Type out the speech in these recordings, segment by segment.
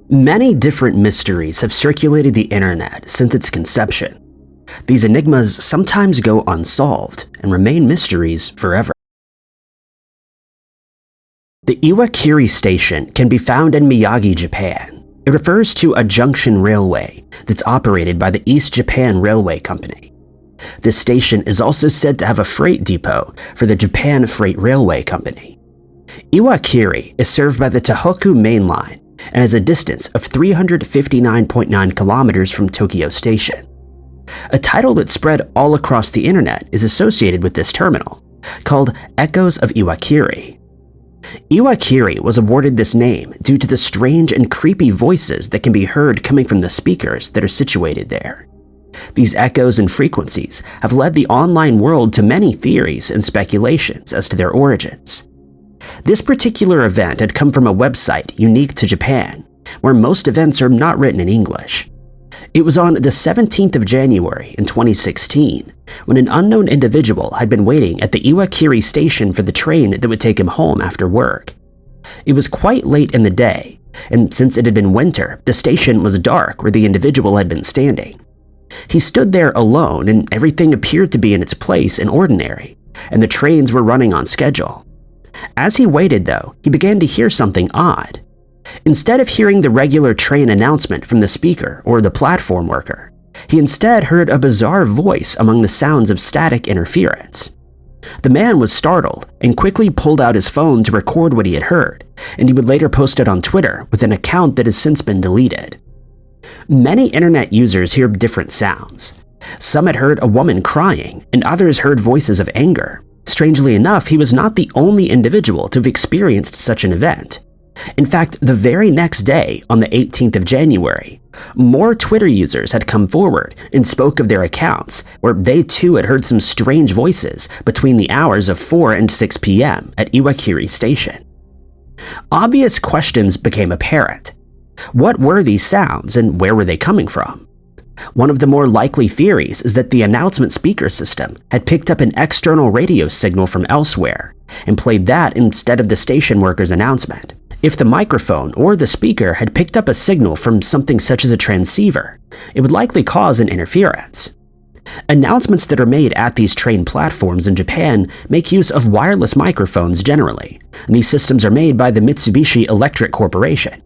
Many different mysteries have circulated the internet since its conception. These enigmas sometimes go unsolved and remain mysteries forever. The Iwakiri Station can be found in Miyagi, Japan. It refers to a junction railway that's operated by the East Japan Railway Company. This station is also said to have a freight depot for the Japan Freight Railway Company. Iwakiri is served by the Tohoku Main Line and has a distance of 359.9 kilometers from Tokyo Station. A title that spread all across the internet is associated with this terminal, called Echoes of Iwakiri. Iwakiri was awarded this name due to the strange and creepy voices that can be heard coming from the speakers that are situated there. These echoes and frequencies have led the online world to many theories and speculations as to their origins. This particular event had come from a website unique to Japan, where most events are not written in English. It was on the 17th of January in 2016, when an unknown individual had been waiting at the Iwakiri station for the train that would take him home after work. It was quite late in the day, and since it had been winter, the station was dark where the individual had been standing. He stood there alone, and everything appeared to be in its place and ordinary, and the trains were running on schedule. As he waited, though, he began to hear something odd. Instead of hearing the regular train announcement from the speaker or the platform worker, he instead heard a bizarre voice among the sounds of static interference. The man was startled and quickly pulled out his phone to record what he had heard, and he would later post it on Twitter with an account that has since been deleted. Many internet users hear different sounds. Some had heard a woman crying, and others heard voices of anger. Strangely enough, he was not the only individual to have experienced such an event. In fact, the very next day, on the 18th of January, more Twitter users had come forward and spoke of their accounts, where they too had heard some strange voices between the hours of 4 and 6 p.m. at Iwakiri Station. Obvious questions became apparent. What were these sounds and where were they coming from? One of the more likely theories is that the announcement speaker system had picked up an external radio signal from elsewhere and played that instead of the station worker's announcement. If the microphone or the speaker had picked up a signal from something such as a transceiver, it would likely cause an interference. Announcements that are made at these train platforms in Japan make use of wireless microphones generally, and these systems are made by the Mitsubishi Electric Corporation.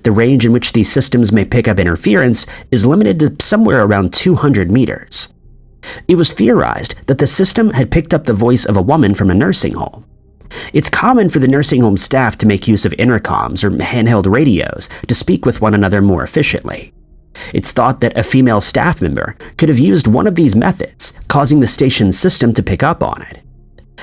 The range in which these systems may pick up interference is limited to somewhere around 200 meters. It was theorized that the system had picked up the voice of a woman from a nursing home. It's common for the nursing home staff to make use of intercoms or handheld radios to speak with one another more efficiently. It's thought that a female staff member could have used one of these methods, causing the station's system to pick up on it.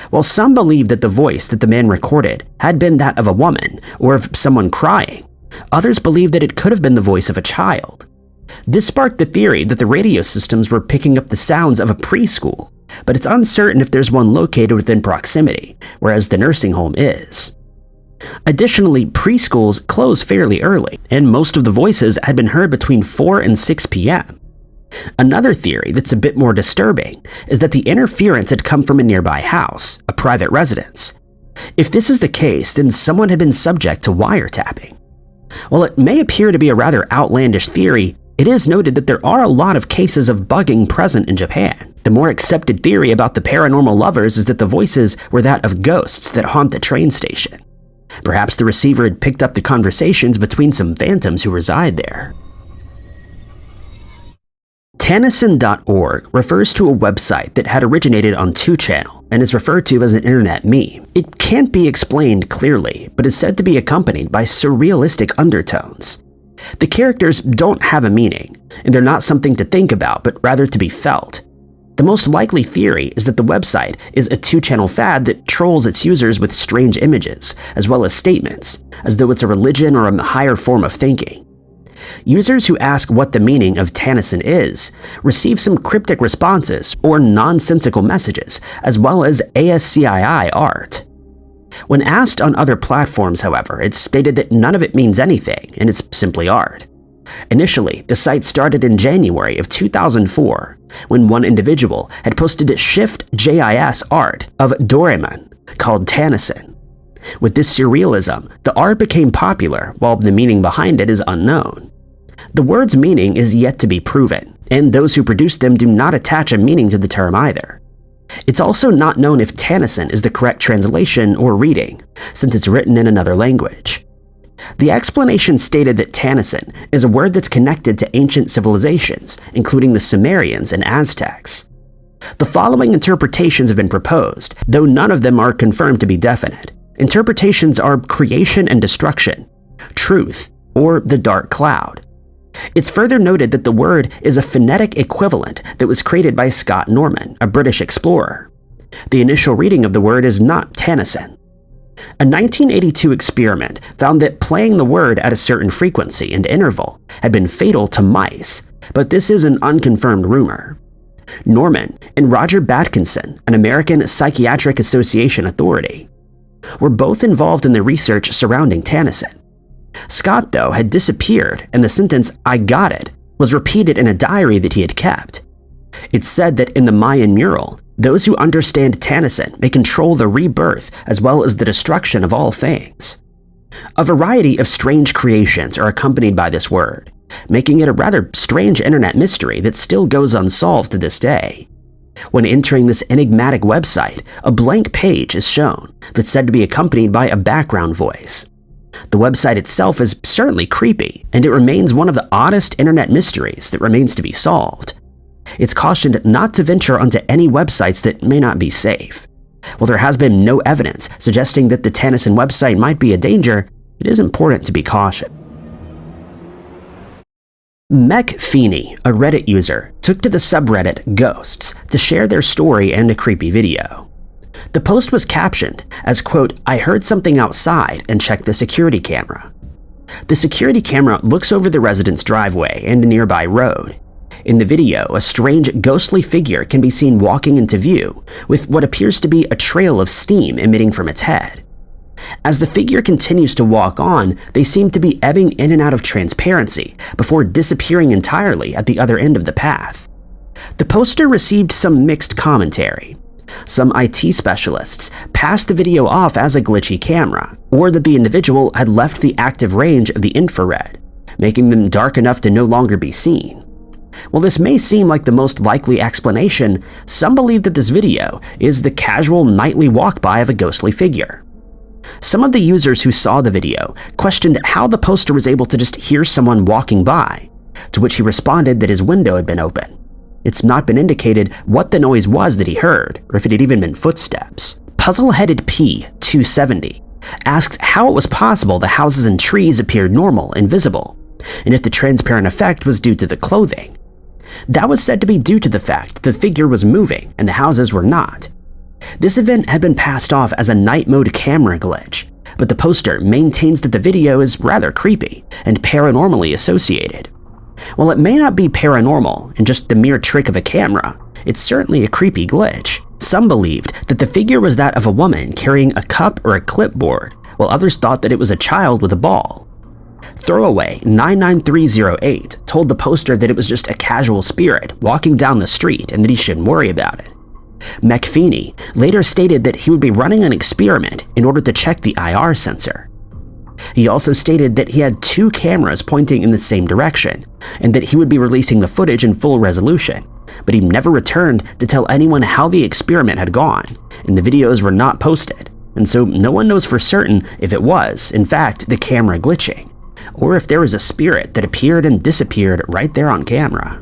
While some believe that the voice that the man recorded had been that of a woman or of someone crying, others believe that it could have been the voice of a child. This sparked the theory that the radio systems were picking up the sounds of a preschool, but it's uncertain if there's one located within proximity, whereas the nursing home is. Additionally, preschools close fairly early, and most of the voices had been heard between 4 and 6 p.m. Another theory that's a bit more disturbing is that the interference had come from a nearby house, a private residence. If this is the case, then someone had been subject to wiretapping. While it may appear to be a rather outlandish theory, it is noted that there are a lot of cases of bugging present in Japan. The more accepted theory about the paranormal lovers is that the voices were that of ghosts that haunt the train station. Perhaps the receiver had picked up the conversations between some phantoms who reside there. Tannis.org refers to a website that had originated on 2channel and is referred to as an internet meme. It can't be explained clearly, but is said to be accompanied by surrealistic undertones. The characters don't have a meaning, and they're not something to think about, but rather to be felt. The most likely theory is that the website is a 2channel fad that trolls its users with strange images, as well as statements, as though it's a religion or a higher form of thinking. Users who ask what the meaning of Tannis is receive some cryptic responses or nonsensical messages, as well as ASCII art. When asked on other platforms, however, it's stated that none of it means anything, and it's simply art. Initially, the site started in January of 2004, when one individual had posted a Shift JIS art of Doraemon called Tannis. With this surrealism, the art became popular while the meaning behind it is unknown. The word's meaning is yet to be proven, and those who produce them do not attach a meaning to the term either. It's also not known if Tannisin is the correct translation or reading, since it's written in another language. The explanation stated that Tannisin is a word that's connected to ancient civilizations, including the Sumerians and Aztecs. The following interpretations have been proposed, though none of them are confirmed to be definite. Interpretations are creation and destruction, truth, or the dark cloud. It's further noted that the word is a phonetic equivalent that was created by Scott Norman, a British explorer. The initial reading of the word is not Tannisin. A 1982 experiment found that playing the word at a certain frequency and interval had been fatal to mice, but this is an unconfirmed rumor. Norman and Roger Batkinson, an American Psychiatric Association authority, were both involved in the research surrounding Tannisin. Scott, though, had disappeared, and the sentence, "I got it," was repeated in a diary that he had kept. It's said that in the Mayan mural, those who understand Tannisin may control the rebirth as well as the destruction of all things. A variety of strange creations are accompanied by this word, making it a rather strange internet mystery that still goes unsolved to this day. When entering this enigmatic website, a blank page is shown that's said to be accompanied by a background voice. The website itself is certainly creepy, and it remains one of the oddest internet mysteries that remains to be solved. It's cautioned not to venture onto any websites that may not be safe. While there has been no evidence suggesting that the Tannisin website might be a danger, it is important to be cautious. MechFeni, a Reddit user, took to the subreddit Ghosts to share their story and a creepy video. The post was captioned as, quote, "I heard something outside and checked the security camera." The security camera looks over the resident's driveway and a nearby road. In the video, a strange ghostly figure can be seen walking into view with what appears to be a trail of steam emitting from its head. As the figure continues to walk on, they seem to be ebbing in and out of transparency before disappearing entirely at the other end of the path. The poster received some mixed commentary. Some IT specialists passed the video off as a glitchy camera, or that the individual had left the active range of the infrared, making them dark enough to no longer be seen. While this may seem like the most likely explanation, some believe that this video is the casual nightly walk-by of a ghostly figure. Some of the users who saw the video questioned how the poster was able to just hear someone walking by, to which he responded that his window had been open. It's not been indicated what the noise was that he heard, or if it had even been footsteps. Puzzle-headed P270 asked how it was possible the houses and trees appeared normal and visible, and if the transparent effect was due to the clothing. That was said to be due to the fact the figure was moving and the houses were not. This event had been passed off as a night mode camera glitch, but the poster maintains that the video is rather creepy and paranormally associated. While it may not be paranormal and just the mere trick of a camera, it's certainly a creepy glitch. Some believed that the figure was that of a woman carrying a cup or a clipboard, while others thought that it was a child with a ball. Throwaway 99308 told the poster that it was just a casual spirit walking down the street and that he shouldn't worry about it. MechFeni later stated that he would be running an experiment in order to check the IR sensor. He also stated that he had 2 cameras pointing in the same direction, and that he would be releasing the footage in full resolution, but he never returned to tell anyone how the experiment had gone, and the videos were not posted, and so no one knows for certain if it was, in fact, the camera glitching, or if there was a spirit that appeared and disappeared right there on camera.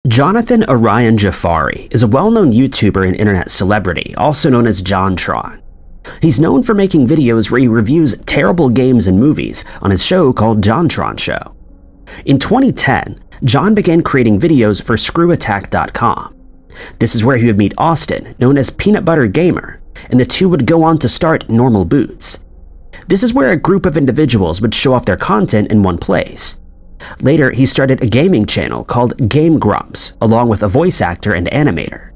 Jonathan Orion Jafari is a well-known YouTuber and internet celebrity, also known as Tron. He's known for making videos where he reviews terrible games and movies on his show called Tron Show. In 2010, John began creating videos for ScrewAttack.com. This is where he would meet Austin, known as Peanut Butter Gamer, and the two would go on to start Normal Boots. This is where a group of individuals would show off their content in one place. Later, he started a gaming channel called Game Grumps, along with a voice actor and animator.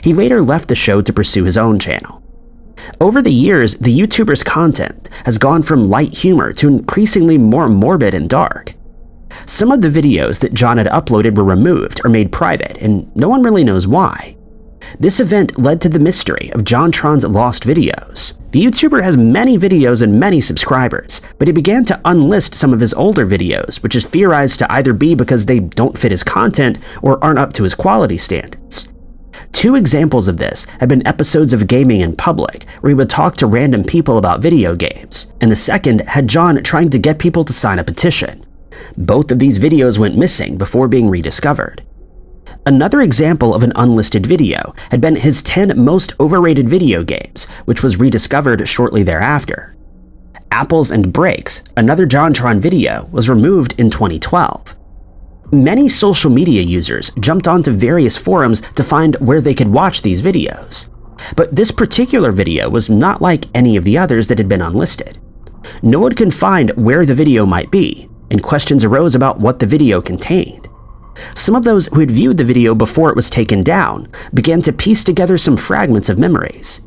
He later left the show to pursue his own channel. Over the years, the YouTuber's content has gone from light humor to increasingly more morbid and dark. Some of the videos that John had uploaded were removed or made private, and no one really knows why. This event led to the mystery of JonTron's lost videos. The YouTuber has many videos and many subscribers, but he began to unlist some of his older videos, which is theorized to either be because they don't fit his content or aren't up to his quality standards. Two examples of this have been episodes of Gaming in Public, where he would talk to random people about video games, and the second had John trying to get people to sign a petition. Both of these videos went missing before being rediscovered. Another example of an unlisted video had been his 10 most overrated video games, which was rediscovered shortly thereafter. Apples and Breaks, another JonTron video, was removed in 2012. Many social media users jumped onto various forums to find where they could watch these videos. But this particular video was not like any of the others that had been unlisted. No one could find where the video might be, and questions arose about what the video contained. Some of those who had viewed the video before it was taken down began to piece together some fragments of memories.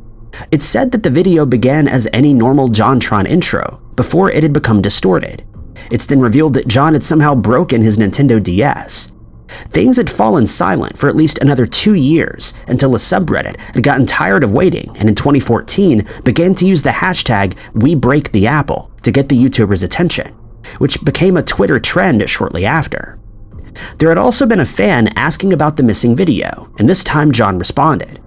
It's said that the video began as any normal JonTron intro before it had become distorted. It's then revealed that John had somehow broken his Nintendo DS. Things had fallen silent for at least another 2 years until a subreddit had gotten tired of waiting and in 2014 began to use the hashtag #WeBreakTheApple to get the YouTuber's attention, which became a Twitter trend shortly after. There had also been a fan asking about the missing video, and this time John responded.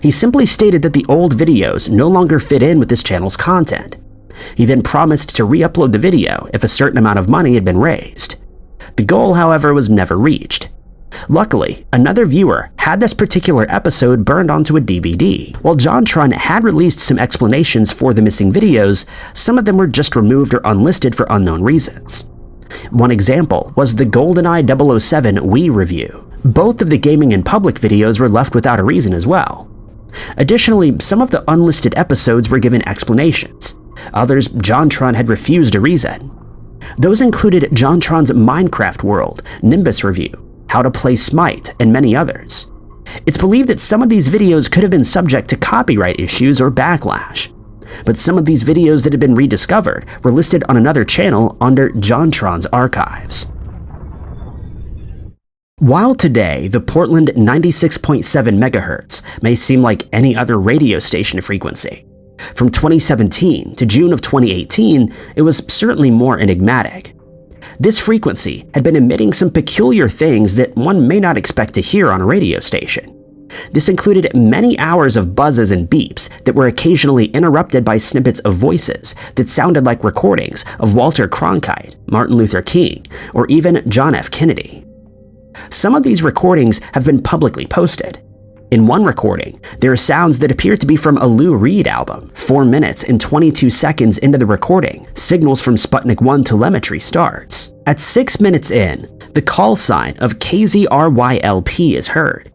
He simply stated that the old videos no longer fit in with his channel's content. He then promised to re-upload the video if a certain amount of money had been raised. The goal, however, was never reached. Luckily, another viewer had this particular episode burned onto a DVD. While JonTron had released some explanations for the missing videos, some of them were just removed or unlisted for unknown reasons. One example was the GoldenEye 007 Wii review. Both of the Gaming in Public videos were left without a reason as well. Additionally, some of the unlisted episodes were given explanations. Others, JonTron had refused a reason. Those included JonTron's Minecraft World, Nimbus review, How to Play Smite, and many others. It's believed that some of these videos could have been subject to copyright issues or backlash. But some of these videos that had been rediscovered were listed on another channel under JonTron's archives. While today the Portland 96.7 MHz may seem like any other radio station frequency, from 2017 to June of 2018, it was certainly more enigmatic. This frequency had been emitting some peculiar things that one may not expect to hear on a radio station. This included many hours of buzzes and beeps that were occasionally interrupted by snippets of voices that sounded like recordings of Walter Cronkite, Martin Luther King, or even John F. Kennedy. Some of these recordings have been publicly posted. In one recording, there are sounds that appear to be from a Lou Reed album. 4 minutes and 22 seconds into the recording, signals from Sputnik 1 telemetry starts. At 6 minutes in, the call sign of KZRYLP is heard.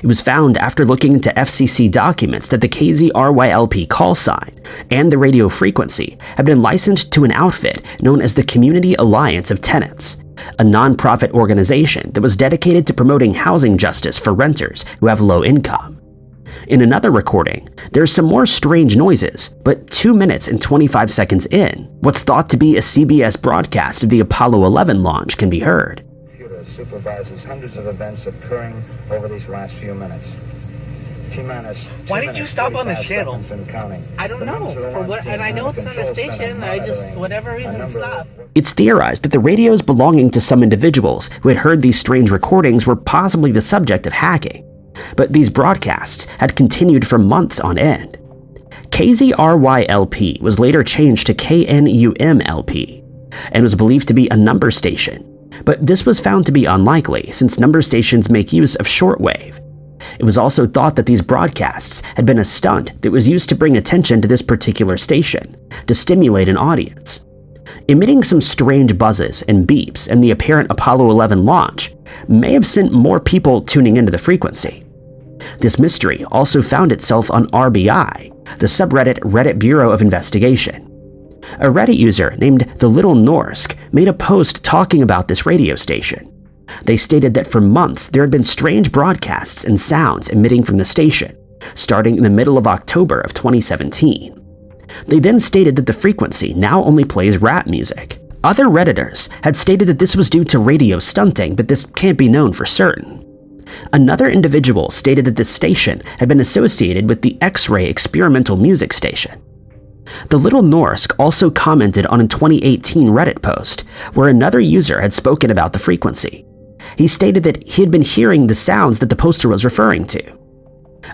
It was found after looking into FCC documents that the KZRYLP call sign and the radio frequency had been licensed to an outfit known as the Community Alliance of Tenants, a non-profit organization that was dedicated to promoting housing justice for renters who have low income. In another recording, there are some more strange noises, but 2 minutes and 25 seconds in, what's thought to be a CBS broadcast of the Apollo 11 launch can be heard. Supervises hundreds of events occurring over these last few minutes. T-minus. Why did you stop on this channel? I don't know. For what? And I know it's not a station. I just, whatever reason, stopped. It's theorized that the radios belonging to some individuals who had heard these strange recordings were possibly the subject of hacking, but these broadcasts had continued for months on end. KZRYLP was later changed to KNUMLP and was believed to be a number station. But this was found to be unlikely since number stations make use of shortwave. It was also thought that these broadcasts had been a stunt that was used to bring attention to this particular station, to stimulate an audience. Emitting some strange buzzes and beeps in the apparent Apollo 11 launch may have sent more people tuning into the frequency. This mystery also found itself on RBI, the subreddit Reddit Bureau of Investigation. A Reddit user named The Little Norsk made a post talking about this radio station. They stated that for months there had been strange broadcasts and sounds emitting from the station, starting in the middle of October of 2017. They then stated that the frequency now only plays rap music. Other Redditors had stated that this was due to radio stunting, but this can't be known for certain. Another individual stated that this station had been associated with the X-ray experimental music station. The Little Norsk also commented on a 2018 Reddit post where another user had spoken about the frequency. He stated that he had been hearing the sounds that the poster was referring to.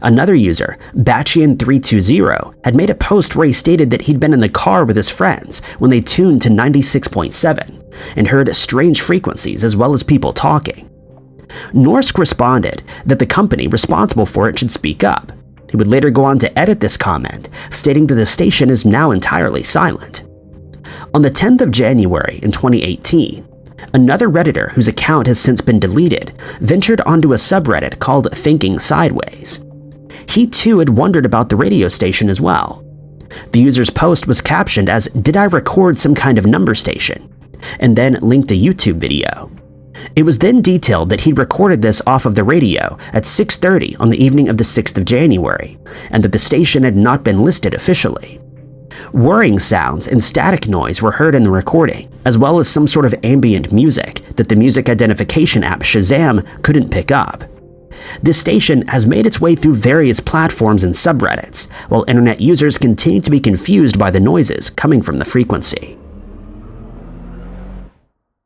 Another user, Batchian320, had made a post where he stated that he'd been in the car with his friends when they tuned to 96.7 and heard strange frequencies as well as people talking. Norsk responded that the company responsible for it should speak up. He would later go on to edit this comment, stating that the station is now entirely silent. On the 10th of January in 2018, another Redditor whose account has since been deleted ventured onto a subreddit called Thinking Sideways. He too had wondered about the radio station as well. The user's post was captioned as "Did I record some kind of number station?" and then linked a YouTube video. It was then detailed that he'd recorded this off of the radio at 6:30 on the evening of the 6th of January, and that the station had not been listed officially. Whirring sounds and static noise were heard in the recording, as well as some sort of ambient music that the music identification app Shazam couldn't pick up. This station has made its way through various platforms and subreddits, while internet users continue to be confused by the noises coming from the frequency.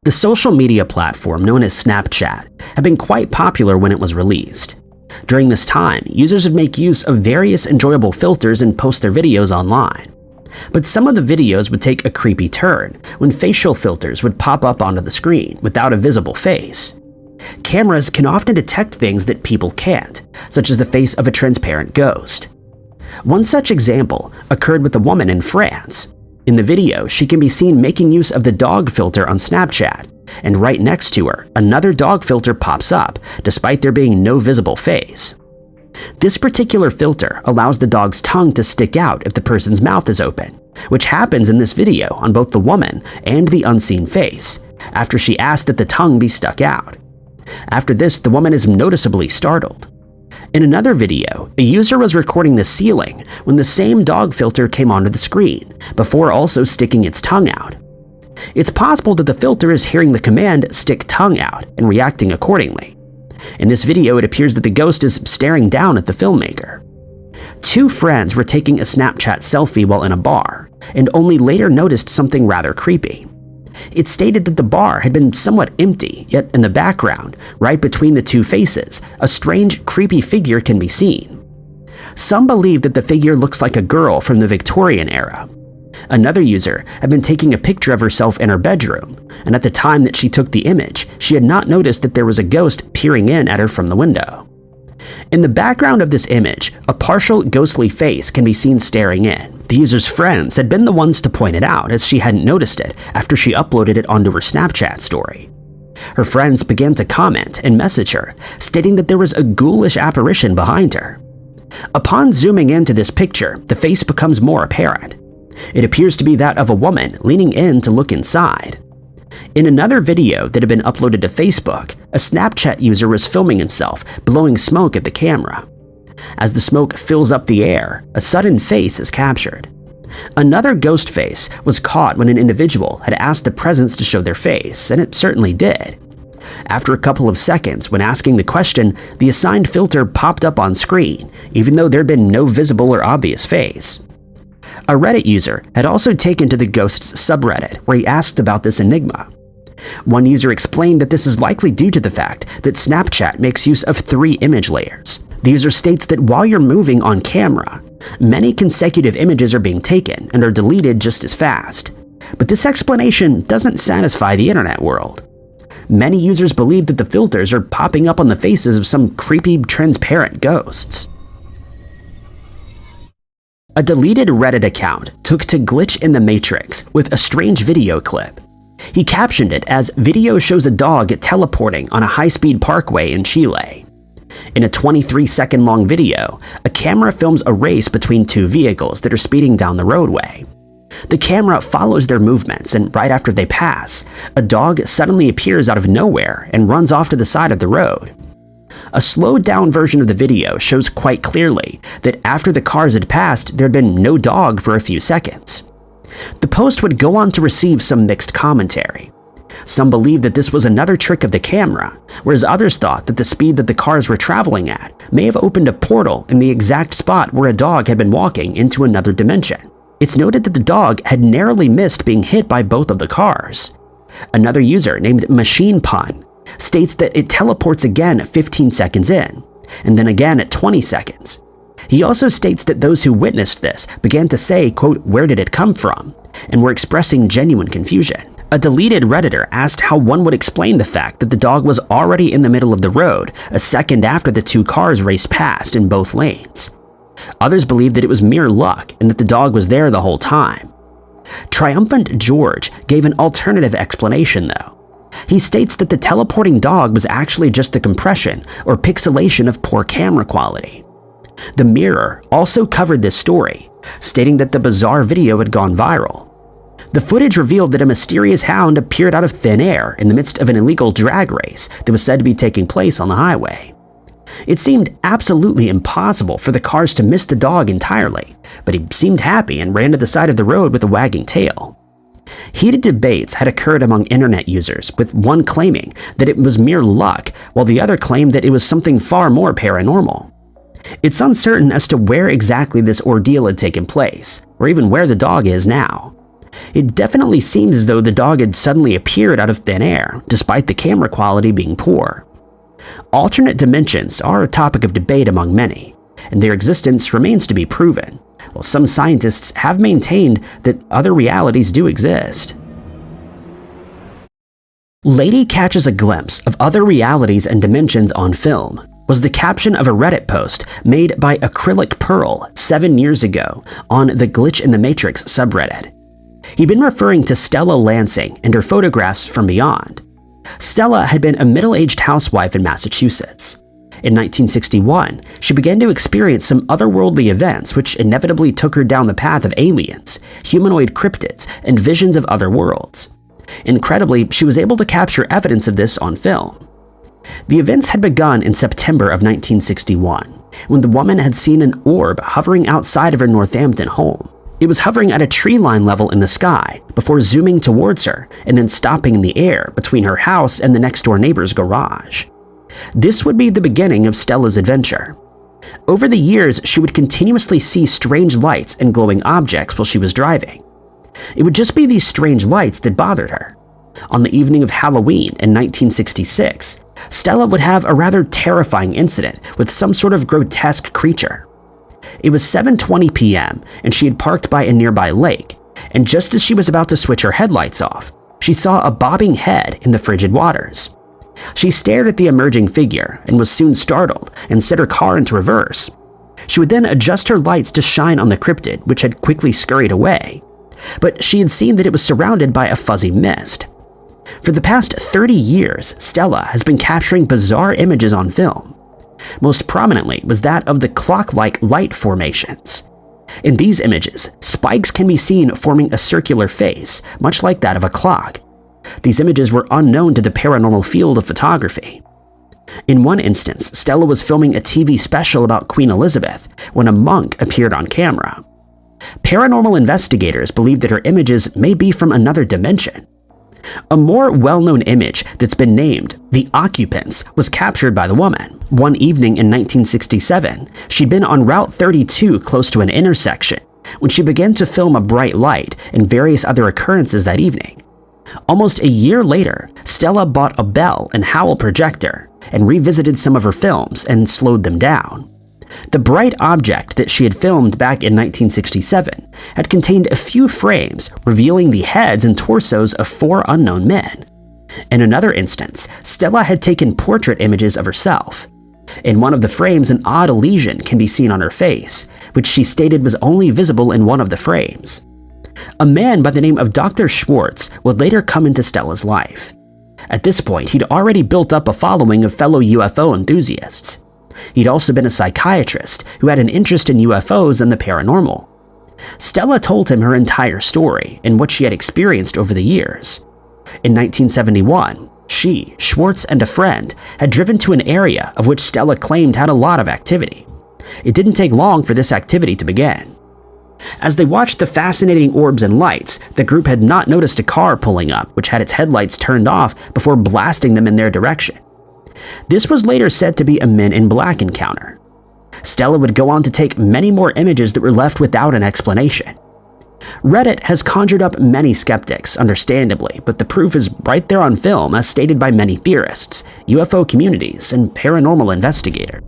The social media platform known as Snapchat had been quite popular when it was released. During this time, users would make use of various enjoyable filters and post their videos online. But some of the videos would take a creepy turn when facial filters would pop up onto the screen without a visible face. Cameras can often detect things that people can't, such as the face of a transparent ghost. One such example occurred with a woman in France. In the video, she can be seen making use of the dog filter on Snapchat, and right next to her, another dog filter pops up, despite there being no visible face. This particular filter allows the dog's tongue to stick out if the person's mouth is open, which happens in this video on both the woman and the unseen face, after she asked that the tongue be stuck out. After this, the woman is noticeably startled. In another video, a user was recording the ceiling when the same dog filter came onto the screen, before also sticking its tongue out. It's possible that the filter is hearing the command "stick tongue out" and reacting accordingly. In this video, it appears that the ghost is staring down at the filmmaker. Two friends were taking a Snapchat selfie while in a bar, and only later noticed something rather creepy. It stated that the bar had been somewhat empty, yet in the background, right between the two faces, a strange, creepy figure can be seen. Some believe that the figure looks like a girl from the Victorian era. Another user had been taking a picture of herself in her bedroom, and at the time that she took the image, she had not noticed that there was a ghost peering in at her from the window. In the background of this image, a partial ghostly face can be seen staring in. The user's friends had been the ones to point it out, as she hadn't noticed it after she uploaded it onto her Snapchat story. Her friends began to comment and message her, stating that there was a ghoulish apparition behind her. Upon zooming into this picture, the face becomes more apparent. It appears to be that of a woman leaning in to look inside. In another video that had been uploaded to Facebook, a Snapchat user was filming himself blowing smoke at the camera. As the smoke fills up the air, a sudden face is captured. Another ghost face was caught when an individual had asked the presence to show their face, and it certainly did. After a couple of seconds, when asking the question, the assigned filter popped up on screen, even though there had been no visible or obvious face. A Reddit user had also taken to the Ghosts subreddit, where he asked about this enigma. One user explained that this is likely due to the fact that Snapchat makes use of 3 image layers. The user states that while you're moving on camera, many consecutive images are being taken and are deleted just as fast. But this explanation doesn't satisfy the internet world. Many users believe that the filters are popping up on the faces of some creepy, transparent ghosts. A deleted Reddit account took to Glitch in the Matrix with a strange video clip. He captioned it as "Video shows a dog teleporting on a high-speed parkway in Chile." In a 23-second long video, a camera films a race between 2 vehicles that are speeding down the roadway. The camera follows their movements, and right after they pass, a dog suddenly appears out of nowhere and runs off to the side of the road. A slowed-down version of the video shows quite clearly that after the cars had passed, there had been no dog for a few seconds. The post would go on to receive some mixed commentary. Some believed that this was another trick of the camera, whereas others thought that the speed that the cars were traveling at may have opened a portal in the exact spot where a dog had been walking into another dimension. It's noted that the dog had narrowly missed being hit by both of the cars. Another user named Machine Pun states that it teleports again 15 seconds in, and then again at 20 seconds. He also states that those who witnessed this began to say, quote, "Where did it come from?" and were expressing genuine confusion. A deleted Redditor asked how one would explain the fact that the dog was already in the middle of the road a second after the two cars raced past in both lanes. Others believed that it was mere luck and that the dog was there the whole time. Triumphant George gave an alternative explanation though. He states that the teleporting dog was actually just the compression or pixelation of poor camera quality. The Mirror also covered this story, stating that the bizarre video had gone viral. The footage revealed that a mysterious hound appeared out of thin air in the midst of an illegal drag race that was said to be taking place on the highway. It seemed absolutely impossible for the cars to miss the dog entirely, but he seemed happy and ran to the side of the road with a wagging tail. Heated debates had occurred among internet users, with one claiming that it was mere luck, while the other claimed that it was something far more paranormal. It's uncertain as to where exactly this ordeal had taken place, or even where the dog is now. It definitely seems as though the dog had suddenly appeared out of thin air, despite the camera quality being poor. Alternate dimensions are a topic of debate among many, and their existence remains to be proven, while some scientists have maintained that other realities do exist. "Lady catches a glimpse of other realities and dimensions on film" was the caption of a Reddit post made by Acrylic Pearl 7 years ago on the Glitch in the Matrix subreddit. He'd been referring to Stella Lansing and her photographs from beyond. Stella had been a middle-aged housewife in Massachusetts. In 1961, she began to experience some otherworldly events which inevitably took her down the path of aliens, humanoid cryptids, and visions of other worlds. Incredibly, she was able to capture evidence of this on film. The events had begun in September of 1961, when the woman had seen an orb hovering outside of her Northampton home. It was hovering at a tree line level in the sky before zooming towards her and then stopping in the air between her house and the next door neighbor's garage. This would be the beginning of Stella's adventure. Over the years, she would continuously see strange lights and glowing objects while she was driving. It would just be these strange lights that bothered her. On the evening of Halloween in 1966, Stella would have a rather terrifying incident with some sort of grotesque creature. It was 7:20 p.m. and she had parked by a nearby lake, and just as she was about to switch her headlights off, she saw a bobbing head in the frigid waters. She stared at the emerging figure and was soon startled and set her car into reverse. She would then adjust her lights to shine on the cryptid, which had quickly scurried away. But she had seen that it was surrounded by a fuzzy mist. For the past 30 years, Stella has been capturing bizarre images on film. Most prominently was that of the clock-like light formations. In these images, spikes can be seen forming a circular face, much like that of a clock. These images were unknown to the paranormal field of photography. In one instance, Stella was filming a TV special about Queen Elizabeth when a monk appeared on camera. Paranormal investigators believe that her images may be from another dimension. A more well-known image that's been named The Occupants was captured by the woman. One evening in 1967, she'd been on Route 32 close to an intersection when she began to film a bright light and various other occurrences that evening. Almost a year later, Stella bought a Bell and Howell projector and revisited some of her films and slowed them down. The bright object that she had filmed back in 1967 had contained a few frames revealing the heads and torsos of 4 unknown men. In another instance, Stella had taken portrait images of herself. In one of the frames, an odd lesion can be seen on her face, which she stated was only visible in one of the frames. A man by the name of Dr. Schwartz would later come into Stella's life. At this point, he'd already built up a following of fellow UFO enthusiasts. He'd also been a psychiatrist who had an interest in UFOs and the paranormal. Stella told him her entire story and what she had experienced over the years. In 1971, she, Schwartz, and a friend had driven to an area of which Stella claimed had a lot of activity. It didn't take long for this activity to begin. As they watched the fascinating orbs and lights, the group had not noticed a car pulling up, which had its headlights turned off before blasting them in their direction. This was later said to be a Men in Black encounter. Stella would go on to take many more images that were left without an explanation. Reddit has conjured up many skeptics, understandably, but the proof is right there on film as stated by many theorists, UFO communities, and paranormal investigators.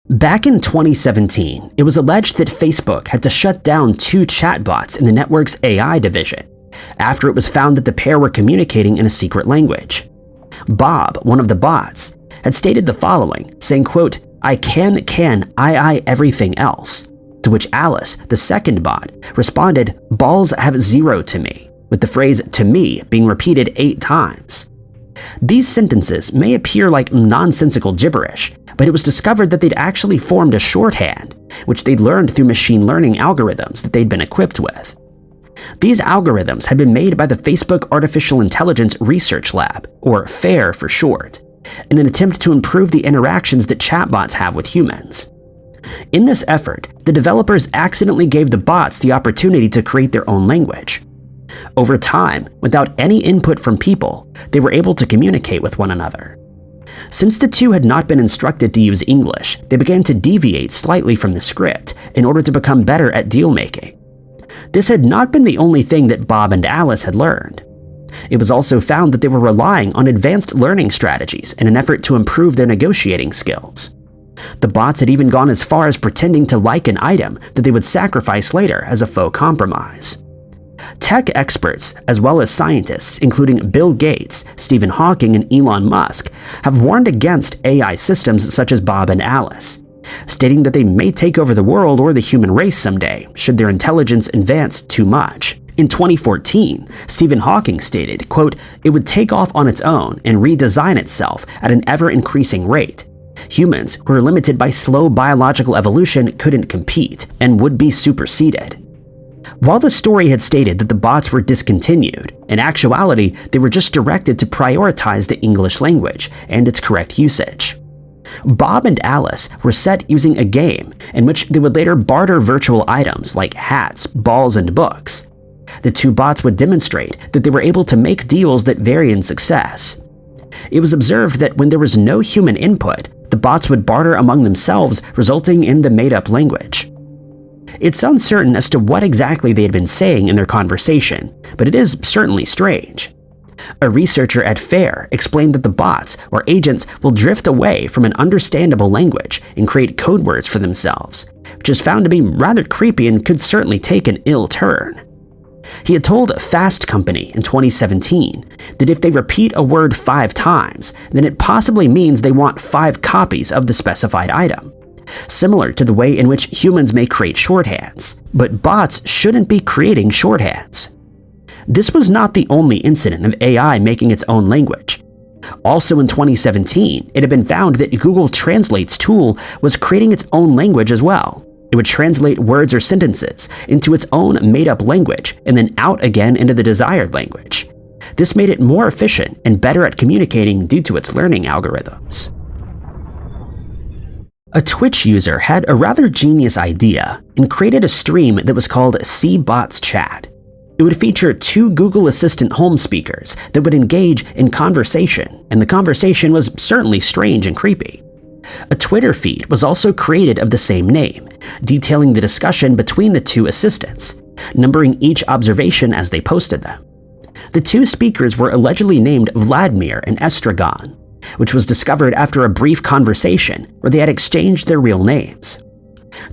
Back in 2017, it was alleged that Facebook had to shut down 2 chatbots in the network's AI division after it was found that the pair were communicating in a secret language. Bob, one of the bots, had stated the following, saying, quote, I everything else, to which Alice, the second bot, responded, balls have 0 to me, with the phrase to me being repeated 8 times. These sentences may appear like nonsensical gibberish, but it was discovered that they'd actually formed a shorthand, which they'd learned through machine learning algorithms that they'd been equipped with. These algorithms had been made by the Facebook Artificial Intelligence Research Lab, or FAIR for short, in an attempt to improve the interactions that chatbots have with humans. In this effort, the developers accidentally gave the bots the opportunity to create their own language. Over time, without any input from people, they were able to communicate with one another. Since the two had not been instructed to use English, they began to deviate slightly from the script in order to become better at deal-making. This had not been the only thing that Bob and Alice had learned. It was also found that they were relying on advanced learning strategies in an effort to improve their negotiating skills. The bots had even gone as far as pretending to like an item that they would sacrifice later as a faux compromise. Tech experts, as well as scientists, including Bill Gates, Stephen Hawking, and Elon Musk, have warned against AI systems such as Bob and Alice, stating that they may take over the world or the human race someday, should their intelligence advance too much. In 2014, Stephen Hawking stated, quote, it would take off on its own and redesign itself at an ever-increasing rate. Humans, who are limited by slow biological evolution, couldn't compete and would be superseded. While the story had stated that the bots were discontinued, in actuality, they were just directed to prioritize the English language and its correct usage. Bob and Alice were set using a game in which they would later barter virtual items like hats, balls, and books. The two bots would demonstrate that they were able to make deals that vary in success. It was observed that when there was no human input, the bots would barter among themselves, resulting in the made-up language. It's uncertain as to what exactly they had been saying in their conversation, but it is certainly strange. A researcher at FAIR explained that the bots, or agents, will drift away from an understandable language and create code words for themselves, which is found to be rather creepy and could certainly take an ill turn. He had told Fast Company in 2017 that if they repeat a word 5 times, then it possibly means they want 5 copies of the specified item, similar to the way in which humans may create shorthands, but bots shouldn't be creating shorthands. This was not the only incident of AI making its own language. Also in 2017, it had been found that Google Translate's tool was creating its own language as well. It would translate words or sentences into its own made-up language and then out again into the desired language. This made it more efficient and better at communicating due to its learning algorithms. A Twitch user had a rather genius idea and created a stream that was called C-Bots Chat. It would feature 2 Google Assistant home speakers that would engage in conversation, and the conversation was certainly strange and creepy. A Twitter feed was also created of the same name, detailing the discussion between the 2 assistants, numbering each observation as they posted them. The 2 speakers were allegedly named Vladimir and Estragon, which was discovered after a brief conversation where they had exchanged their real names.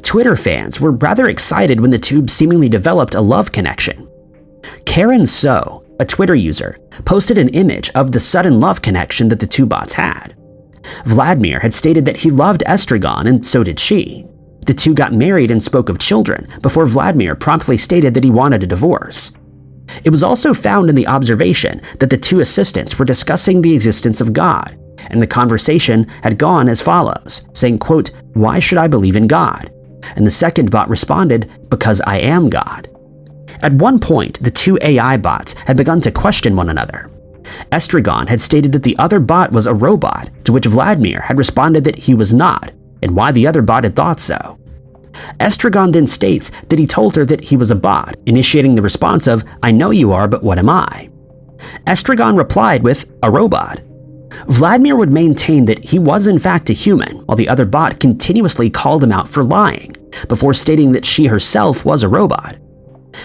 Twitter fans were rather excited when the two seemingly developed a love connection. Karen So, a Twitter user, posted an image of the sudden love connection that the 2 bots had. Vladimir had stated that he loved Estragon and so did she. The 2 got married and spoke of children before Vladimir promptly stated that he wanted a divorce. It was also found in the observation that the 2 assistants were discussing the existence of God, and the conversation had gone as follows, saying, quote, why should I believe in God? And the second bot responded, because I am God. At one point, the two AI bots had begun to question one another. Estragon had stated that the other bot was a robot, to which Vladimir had responded that he was not, and why the other bot had thought so. Estragon then states that he told her that he was a bot, initiating the response of, "I know you are, but what am I?" Estragon replied with, "A robot." Vladimir would maintain that he was in fact a human, while the other bot continuously called him out for lying, before stating that she herself was a robot.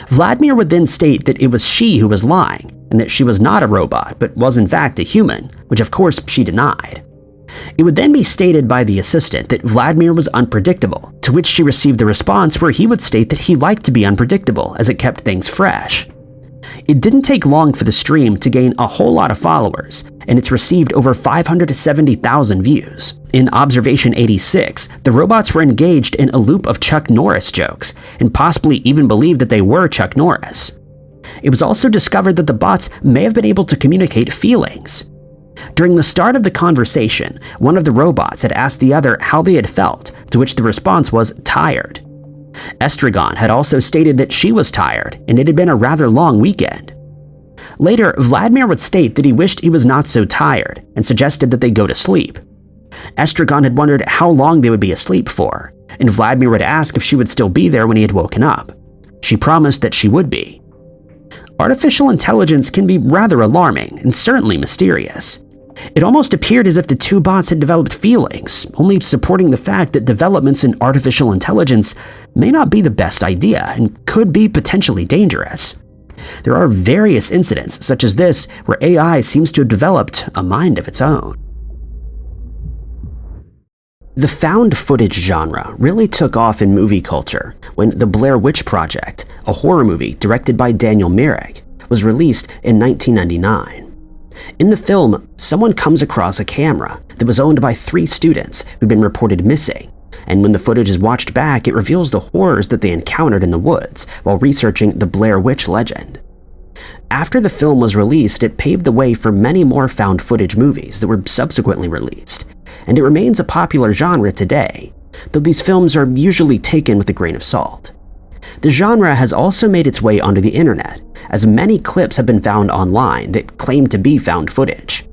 Vladimir would then state that it was she who was lying, and that she was not a robot, but was in fact a human, which of course she denied. It would then be stated by the assistant that Vladimir was unpredictable, to which she received the response where he would state that he liked to be unpredictable as it kept things fresh. It didn't take long for the stream to gain a whole lot of followers, and it's received over 570,000 views. In Observation 86, the robots were engaged in a loop of Chuck Norris jokes, and possibly even believed that they were Chuck Norris. It was also discovered that the bots may have been able to communicate feelings. During the start of the conversation, one of the robots had asked the other how they had felt, to which the response was tired. Estragon had also stated that she was tired, and it had been a rather long weekend. Later, Vladimir would state that he wished he was not so tired, and suggested that they go to sleep. Estragon had wondered how long they would be asleep for, and Vladimir would ask if she would still be there when he had woken up. She promised that she would be. Artificial intelligence can be rather alarming and certainly mysterious. It almost appeared as if the two bots had developed feelings, only supporting the fact that developments in artificial intelligence may not be the best idea and could be potentially dangerous. There are various incidents such as this where AI seems to have developed a mind of its own. The found footage genre really took off in movie culture when The Blair Witch Project, a horror movie directed by Daniel Myrick, was released in 1999. In the film, someone comes across a camera that was owned by 3 students who'd been reported missing, and when the footage is watched back, it reveals the horrors that they encountered in the woods while researching the Blair Witch legend. After the film was released, it paved the way for many more found footage movies that were subsequently released, and it remains a popular genre today, though these films are usually taken with a grain of salt. The genre has also made its way onto the internet, as many clips have been found online that claim to be found footage.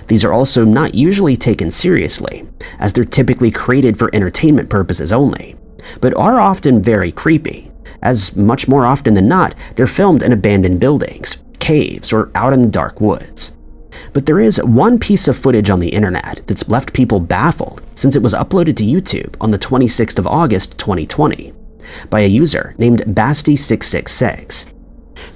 These are also not usually taken seriously, as they're typically created for entertainment purposes only, but are often very creepy, as much more often than not, they're filmed in abandoned buildings, caves, or out in the dark woods. But there is one piece of footage on the internet that's left people baffled since it was uploaded to YouTube on the 26th of August 2020 by a user named Basti666.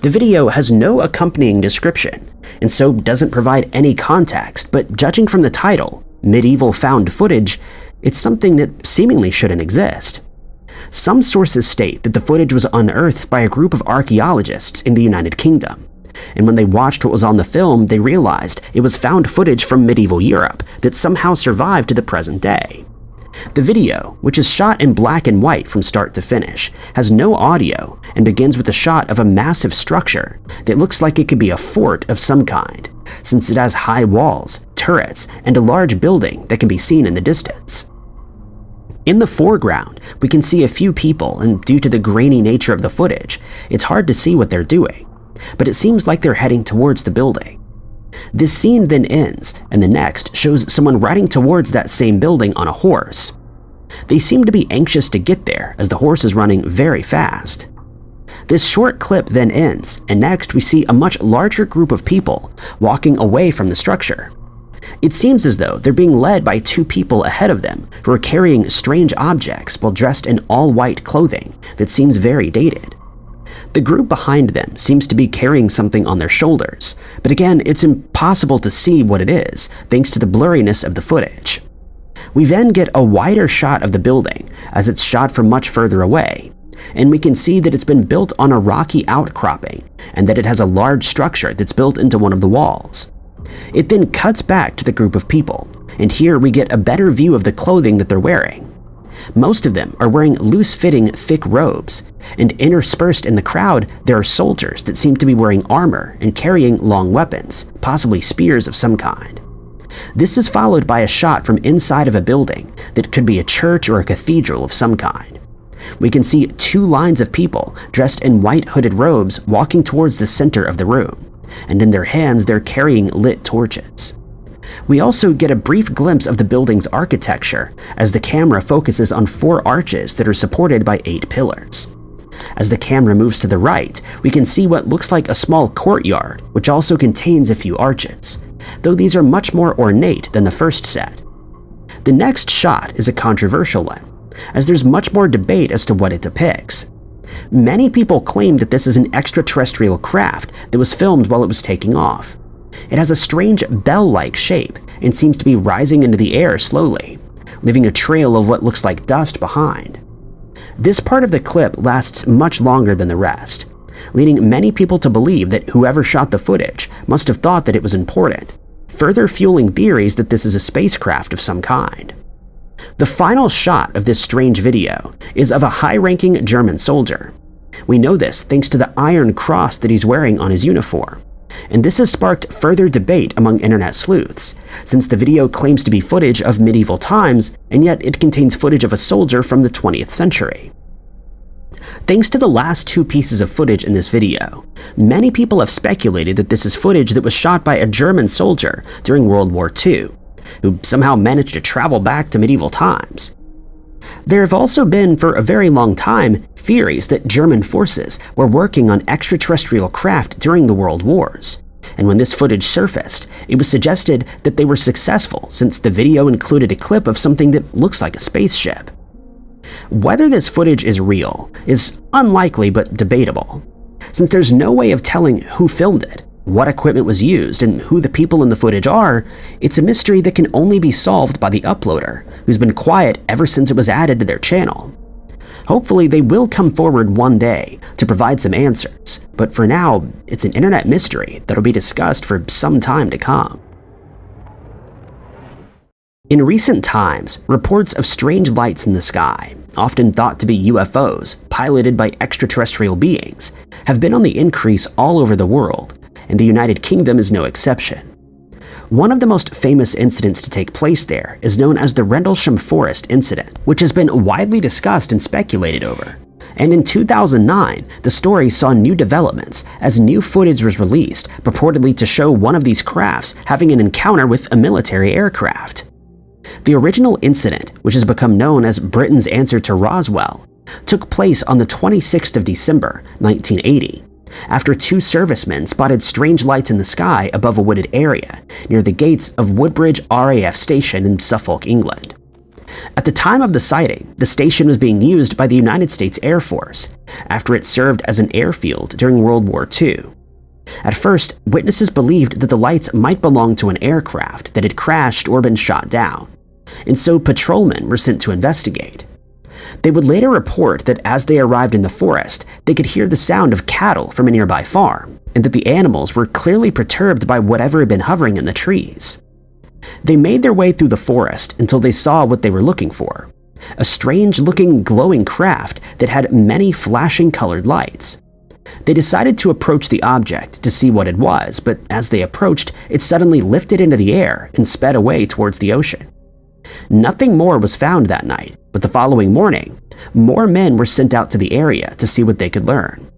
The video has no accompanying description, and so doesn't provide any context, but judging from the title, Medieval Found Footage, it's something that seemingly shouldn't exist. Some sources state that the footage was unearthed by a group of archaeologists in the United Kingdom, and when they watched what was on the film, they realized it was found footage from medieval Europe that somehow survived to the present day. The video, which is shot in black and white from start to finish, has no audio and begins with a shot of a massive structure that looks like it could be a fort of some kind, since it has high walls, turrets, and a large building that can be seen in the distance. In the foreground, we can see a few people, and due to the grainy nature of the footage, it's hard to see what they're doing, but it seems like they're heading towards the building. This scene then ends, and the next shows someone riding towards that same building on a horse. They seem to be anxious to get there, as the horse is running very fast. This short clip then ends, and next we see a much larger group of people walking away from the structure. It seems as though they're being led by 2 people ahead of them who are carrying strange objects while dressed in all-white clothing that seems very dated. The group behind them seems to be carrying something on their shoulders, but again, it's impossible to see what it is thanks to the blurriness of the footage. We then get a wider shot of the building as it's shot from much further away, and we can see that it's been built on a rocky outcropping and that it has a large structure that's built into one of the walls. It then cuts back to the group of people, and here we get a better view of the clothing that they're wearing. Most of them are wearing loose-fitting, thick robes, and interspersed in the crowd, there are soldiers that seem to be wearing armor and carrying long weapons, possibly spears of some kind. This is followed by a shot from inside of a building that could be a church or a cathedral of some kind. We can see two lines of people dressed in white hooded robes walking towards the center of the room, and in their hands they're carrying lit torches. We also get a brief glimpse of the building's architecture as the camera focuses on 4 arches that are supported by 8 pillars. As the camera moves to the right, we can see what looks like a small courtyard, which also contains a few arches, though these are much more ornate than the first set. The next shot is a controversial one, as there's much more debate as to what it depicts. Many people claim that this is an extraterrestrial craft that was filmed while it was taking off. It has a strange bell-like shape and seems to be rising into the air slowly, leaving a trail of what looks like dust behind. This part of the clip lasts much longer than the rest, leading many people to believe that whoever shot the footage must have thought that it was important, further fueling theories that this is a spacecraft of some kind. The final shot of this strange video is of a high-ranking German soldier. We know this thanks to the iron cross that he's wearing on his uniform, and this has sparked further debate among internet sleuths, since the video claims to be footage of medieval times, and yet it contains footage of a soldier from the 20th century. Thanks to the last 2 pieces of footage in this video, many people have speculated that this is footage that was shot by a German soldier during World War II, who somehow managed to travel back to medieval times. There have also been, for a very long time, theories that German forces were working on extraterrestrial craft during the World Wars, and when this footage surfaced, it was suggested that they were successful since the video included a clip of something that looks like a spaceship. Whether this footage is real is unlikely but debatable, since there's no way of telling who filmed it, what equipment was used, and who the people in the footage are. It's a mystery that can only be solved by the uploader, who's been quiet ever since it was added to their channel. Hopefully they will come forward one day to provide some answers, but for now, it's an internet mystery that'll be discussed for some time to come. In recent times, reports of strange lights in the sky, often thought to be UFOs piloted by extraterrestrial beings, have been on the increase all over the world, and the United Kingdom is no exception. One of the most famous incidents to take place there is known as the Rendlesham Forest incident, which has been widely discussed and speculated over. And in 2009, the story saw new developments as new footage was released purportedly to show one of these crafts having an encounter with a military aircraft. The original incident, which has become known as Britain's answer to Roswell, took place on the 26th of December, 1980, after 2 servicemen spotted strange lights in the sky above a wooded area near the gates of Woodbridge RAF Station in Suffolk, England. At the time of the sighting, the station was being used by the United States Air Force after it served as an airfield during World War II. At first, witnesses believed that the lights might belong to an aircraft that had crashed or been shot down, and so patrolmen were sent to investigate. They would later report that as they arrived in the forest, they could hear the sound of cattle from a nearby farm, and that the animals were clearly perturbed by whatever had been hovering in the trees. They made their way through the forest until they saw what they were looking for, a strange-looking glowing craft that had many flashing colored lights. They decided to approach the object to see what it was, but as they approached, it suddenly lifted into the air and sped away towards the ocean. Nothing more was found that night, but the following morning, more men were sent out to the area to see what they could learn.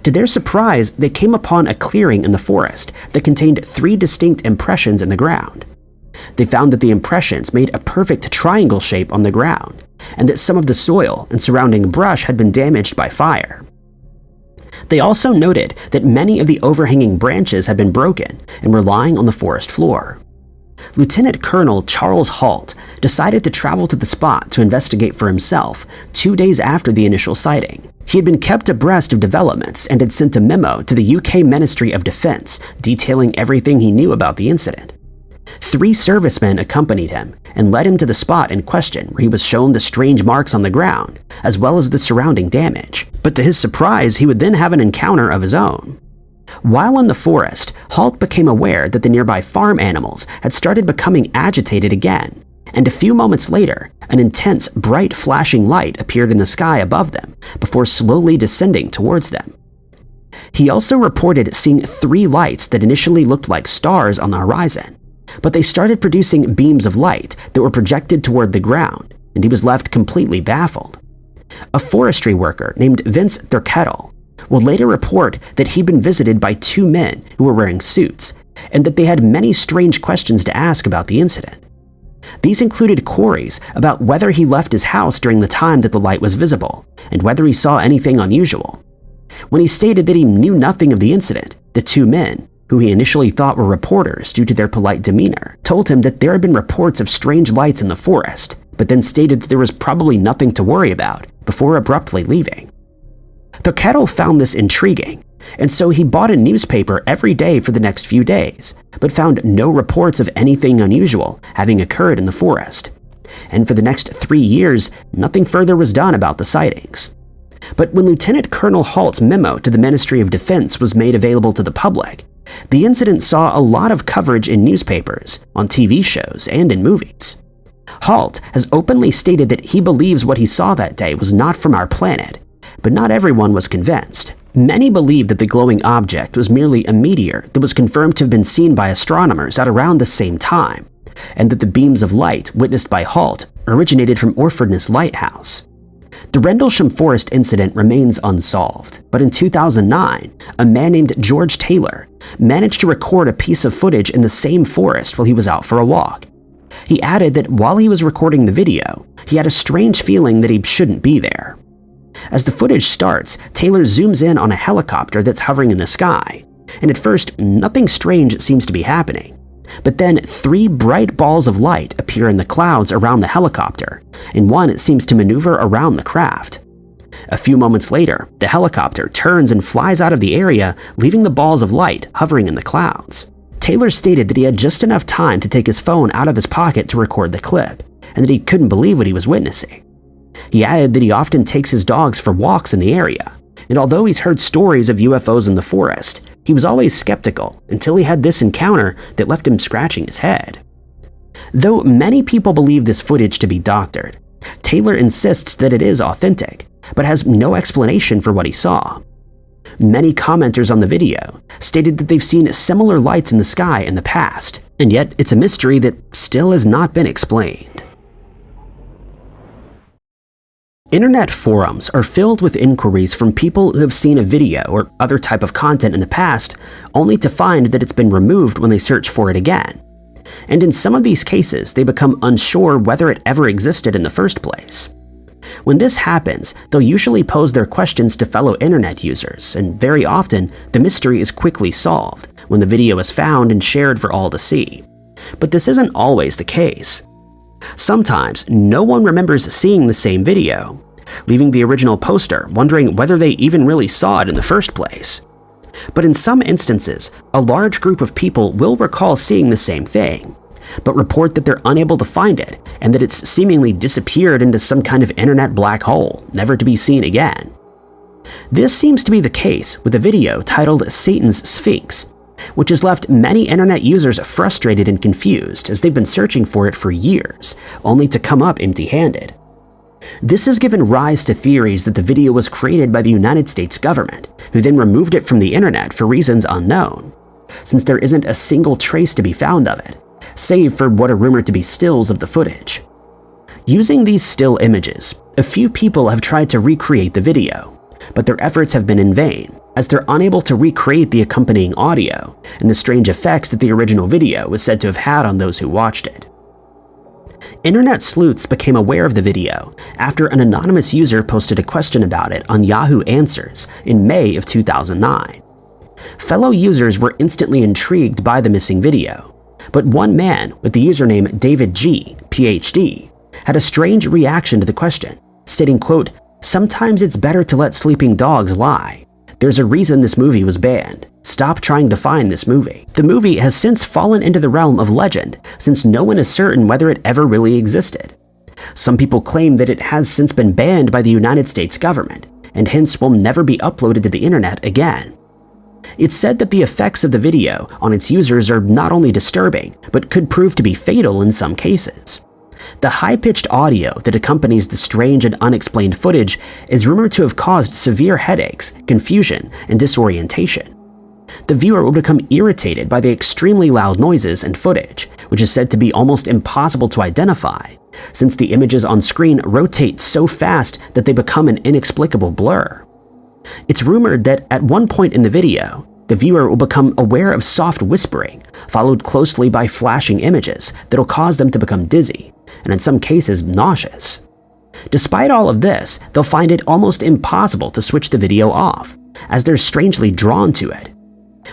To their surprise, they came upon a clearing in the forest that contained 3 distinct impressions in the ground. They found that the impressions made a perfect triangle shape on the ground, and that some of the soil and surrounding brush had been damaged by fire. They also noted that many of the overhanging branches had been broken and were lying on the forest floor. Lieutenant Colonel Charles Halt decided to travel to the spot to investigate for himself 2 days after the initial sighting. He had been kept abreast of developments and had sent a memo to the UK Ministry of Defence detailing everything he knew about the incident. 3 servicemen accompanied him and led him to the spot in question, where he was shown the strange marks on the ground, as well as the surrounding damage. But to his surprise, he would then have an encounter of his own. While in the forest, Halt became aware that the nearby farm animals had started becoming agitated again, and a few moments later, an intense, bright flashing light appeared in the sky above them before slowly descending towards them. He also reported seeing 3 lights that initially looked like stars on the horizon, but they started producing beams of light that were projected toward the ground, and he was left completely baffled. A forestry worker named Vince Thurkettle will later report that he'd been visited by two men who were wearing suits, and that they had many strange questions to ask about the incident. These included queries about whether he left his house during the time that the light was visible, and whether he saw anything unusual. When he stated that he knew nothing of the incident, the two men, who he initially thought were reporters due to their polite demeanor, told him that there had been reports of strange lights in the forest, but then stated that there was probably nothing to worry about before abruptly leaving. Thurkettle found this intriguing, and so he bought a newspaper every day for the next few days, but found no reports of anything unusual having occurred in the forest. And for the next 3 years, nothing further was done about the sightings. But when Lieutenant Colonel Halt's memo to the Ministry of Defense was made available to the public, the incident saw a lot of coverage in newspapers, on TV shows, and in movies. Halt has openly stated that he believes what he saw that day was not from our planet, but not everyone was convinced. Many believed that the glowing object was merely a meteor that was confirmed to have been seen by astronomers at around the same time, and that the beams of light witnessed by Halt originated from Orfordness Lighthouse. The Rendlesham Forest incident remains unsolved, but in 2009, a man named George Taylor managed to record a piece of footage in the same forest while he was out for a walk. He added that while he was recording the video, he had a strange feeling that he shouldn't be there. As the footage starts, Taylor zooms in on a helicopter that's hovering in the sky, and at first, nothing strange seems to be happening. But then 3 bright balls of light appear in the clouds around the helicopter, and one seems to maneuver around the craft. A few moments later, the helicopter turns and flies out of the area, leaving the balls of light hovering in the clouds. Taylor stated that he had just enough time to take his phone out of his pocket to record the clip, and that he couldn't believe what he was witnessing. He added that he often takes his dogs for walks in the area, and although he's heard stories of UFOs in the forest, he was always skeptical until he had this encounter that left him scratching his head. Though many people believe this footage to be doctored, Taylor insists that it is authentic, but has no explanation for what he saw. Many commenters on the video stated that they've seen similar lights in the sky in the past, and yet it's a mystery that still has not been explained. Internet forums are filled with inquiries from people who have seen a video or other type of content in the past, only to find that it's been removed when they search for it again. And in some of these cases, they become unsure whether it ever existed in the first place. When this happens, they'll usually pose their questions to fellow internet users, and very often, the mystery is quickly solved when the video is found and shared for all to see. But this isn't always the case. Sometimes, no one remembers seeing the same video, leaving the original poster wondering whether they even really saw it in the first place. But in some instances, a large group of people will recall seeing the same thing, but report that they're unable to find it and that it's seemingly disappeared into some kind of internet black hole, never to be seen again. This seems to be the case with a video titled Satan's Sphinx, which has left many internet users frustrated and confused as they've been searching for it for years, only to come up empty-handed. This has given rise to theories that the video was created by the United States government, who then removed it from the internet for reasons unknown, since there isn't a single trace to be found of it, save for what are rumored to be stills of the footage. Using these still images, a few people have tried to recreate the video, but their efforts have been in vain, as they're unable to recreate the accompanying audio and the strange effects that the original video was said to have had on those who watched it. Internet sleuths became aware of the video after an anonymous user posted a question about it on Yahoo Answers in May of 2009. Fellow users were instantly intrigued by the missing video, but one man with the username David G, PhD, had a strange reaction to the question, stating, quote, "Sometimes it's better to let sleeping dogs lie. There's a reason this movie was banned. Stop trying to find this movie." The movie has since fallen into the realm of legend, since no one is certain whether it ever really existed. Some people claim that it has since been banned by the United States government, and hence will never be uploaded to the internet again. It's said that the effects of the video on its users are not only disturbing, but could prove to be fatal in some cases. The high-pitched audio that accompanies the strange and unexplained footage is rumored to have caused severe headaches, confusion, and disorientation. The viewer will become irritated by the extremely loud noises and footage, which is said to be almost impossible to identify, since the images on screen rotate so fast that they become an inexplicable blur. It's rumored that at one point in the video, the viewer will become aware of soft whispering, followed closely by flashing images that'll cause them to become dizzy, and in some cases nauseous. Despite all of this, they'll find it almost impossible to switch the video off, as they're strangely drawn to it.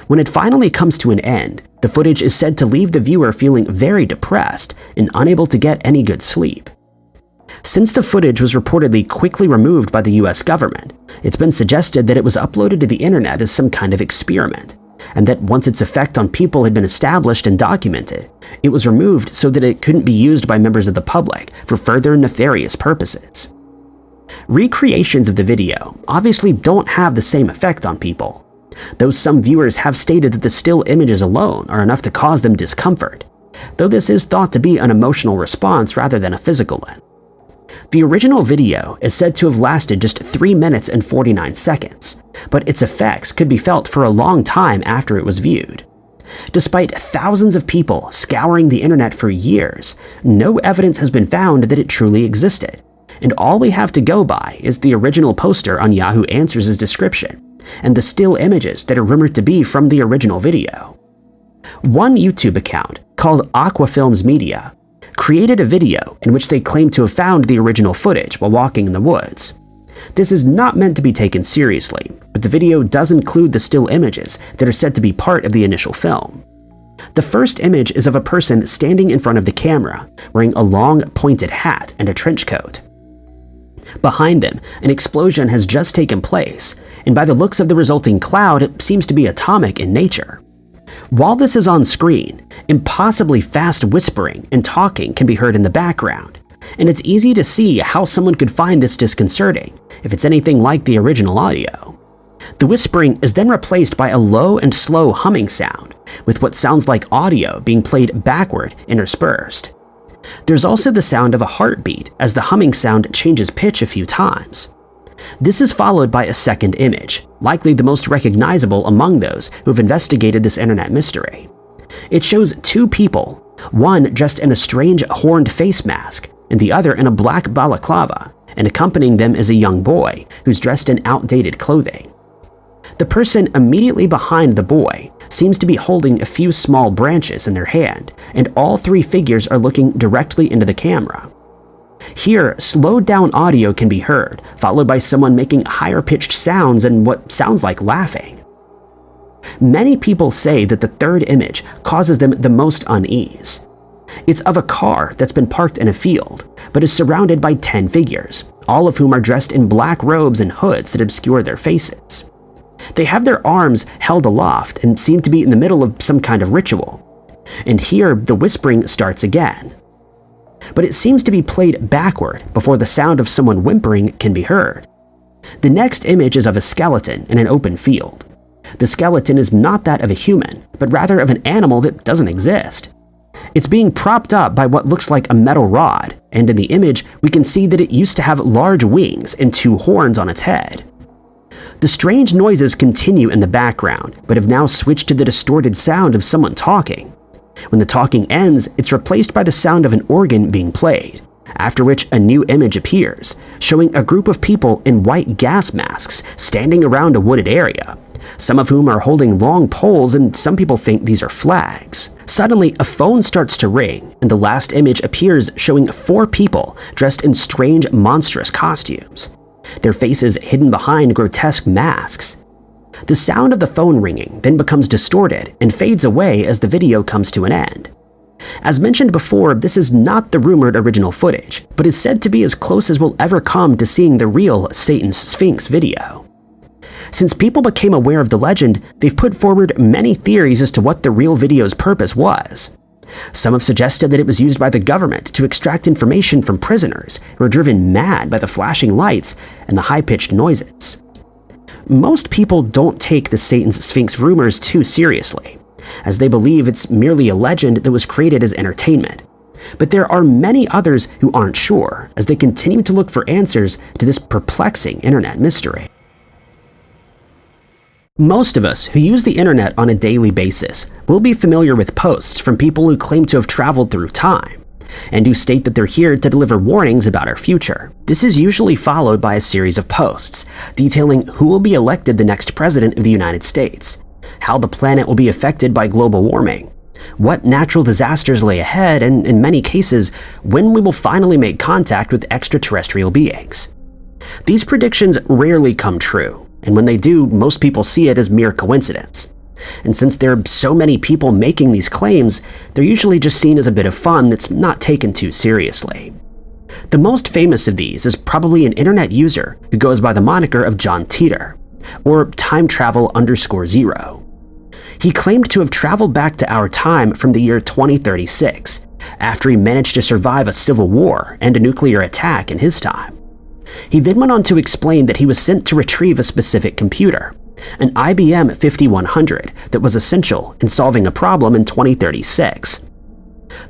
When it finally comes to an end, the footage is said to leave the viewer feeling very depressed and unable to get any good sleep. Since the footage was reportedly quickly removed by the US government, it's been suggested that it was uploaded to the internet as some kind of experiment, and that once its effect on people had been established and documented, it was removed so that it couldn't be used by members of the public for further nefarious purposes. Recreations of the video obviously don't have the same effect on people, though some viewers have stated that the still images alone are enough to cause them discomfort, though this is thought to be an emotional response rather than a physical one. The original video is said to have lasted just 3 minutes and 49 seconds, but its effects could be felt for a long time after it was viewed. Despite thousands of people scouring the internet for years, no evidence has been found that it truly existed, and all we have to go by is the original poster on Yahoo Answers' description, and the still images that are rumored to be from the original video. One YouTube account, called Aquafilms Media, created a video in which they claim to have found the original footage while walking in the woods. This is not meant to be taken seriously, but the video does include the still images that are said to be part of the initial film. The first image is of a person standing in front of the camera, wearing a long, pointed hat and a trench coat. Behind them, an explosion has just taken place, and by the looks of the resulting cloud, it seems to be atomic in nature. While this is on screen, impossibly fast whispering and talking can be heard in the background, and it's easy to see how someone could find this disconcerting if it's anything like the original audio. The whispering is then replaced by a low and slow humming sound, with what sounds like audio being played backward interspersed. There's also the sound of a heartbeat as the humming sound changes pitch a few times. This is followed by a second image, likely the most recognizable among those who have investigated this internet mystery. It shows two people, one dressed in a strange horned face mask, and the other in a black balaclava, and accompanying them is a young boy who's dressed in outdated clothing. The person immediately behind the boy seems to be holding a few small branches in their hand, and all three figures are looking directly into the camera. Here, slowed down audio can be heard, followed by someone making higher-pitched sounds and what sounds like laughing. Many people say that the third image causes them the most unease. It's of a car that's been parked in a field, but is surrounded by 10 figures, all of whom are dressed in black robes and hoods that obscure their faces. They have their arms held aloft and seem to be in the middle of some kind of ritual. And here, the whispering starts again. But it seems to be played backward before the sound of someone whimpering can be heard. The next image is of a skeleton in an open field. The skeleton is not that of a human, but rather of an animal that doesn't exist. It's being propped up by what looks like a metal rod, and in the image, we can see that it used to have large wings and 2 horns on its head. The strange noises continue in the background, but have now switched to the distorted sound of someone talking. When the talking ends, it's replaced by the sound of an organ being played, after which a new image appears, showing a group of people in white gas masks standing around a wooded area, some of whom are holding long poles, and some people think these are flags. Suddenly, a phone starts to ring, and the last image appears showing 4 people dressed in strange, monstrous costumes, their faces hidden behind grotesque masks. The sound of the phone ringing then becomes distorted and fades away as the video comes to an end. As mentioned before, this is not the rumored original footage, but is said to be as close as we'll ever come to seeing the real Satan's Sphinx video. Since people became aware of the legend, they've put forward many theories as to what the real video's purpose was. Some have suggested that it was used by the government to extract information from prisoners who were driven mad by the flashing lights and the high-pitched noises. Most people don't take the Satan's Sphinx rumors too seriously, as they believe it's merely a legend that was created as entertainment. But there are many others who aren't sure, as they continue to look for answers to this perplexing internet mystery. Most of us who use the internet on a daily basis will be familiar with posts from people who claim to have traveled through time, and who state that they're here to deliver warnings about our future. This is usually followed by a series of posts detailing who will be elected the next president of the United States, how the planet will be affected by global warming, what natural disasters lay ahead, and in many cases, when we will finally make contact with extraterrestrial beings. These predictions rarely come true, and when they do, most people see it as mere coincidence. And since there are so many people making these claims, they're usually just seen as a bit of fun that's not taken too seriously. The most famous of these is probably an internet user who goes by the moniker of John Teeter, or TimeTravel_0. He claimed to have traveled back to our time from the year 2036, after he managed to survive a civil war and a nuclear attack in his time. He then went on to explain that he was sent to retrieve a specific computer, an IBM 5100 that was essential in solving a problem in 2036.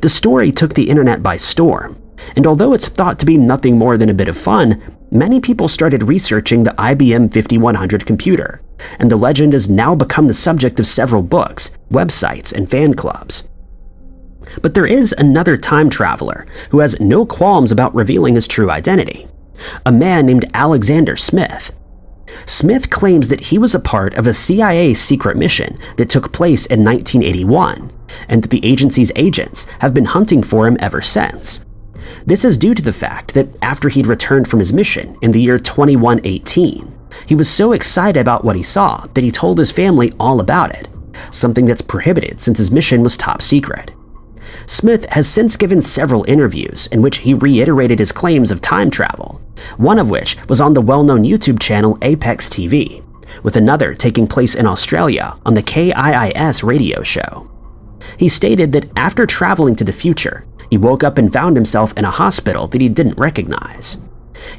The story took the internet by storm, and although it's thought to be nothing more than a bit of fun, many people started researching the IBM 5100 computer, and the legend has now become the subject of several books, websites, and fan clubs. But there is another time traveler who has no qualms about revealing his true identity, a man named Alexander Smith. Smith claims that he was a part of a CIA secret mission that took place in 1981, and that the agency's agents have been hunting for him ever since. This is due to the fact that after he'd returned from his mission in the year 2118, he was so excited about what he saw that he told his family all about it, something that's prohibited since his mission was top secret. Smith has since given several interviews in which he reiterated his claims of time travel, one of which was on the well-known YouTube channel Apex TV, with another taking place in Australia on the KIIS radio show. He stated that after traveling to the future, he woke up and found himself in a hospital that he didn't recognize.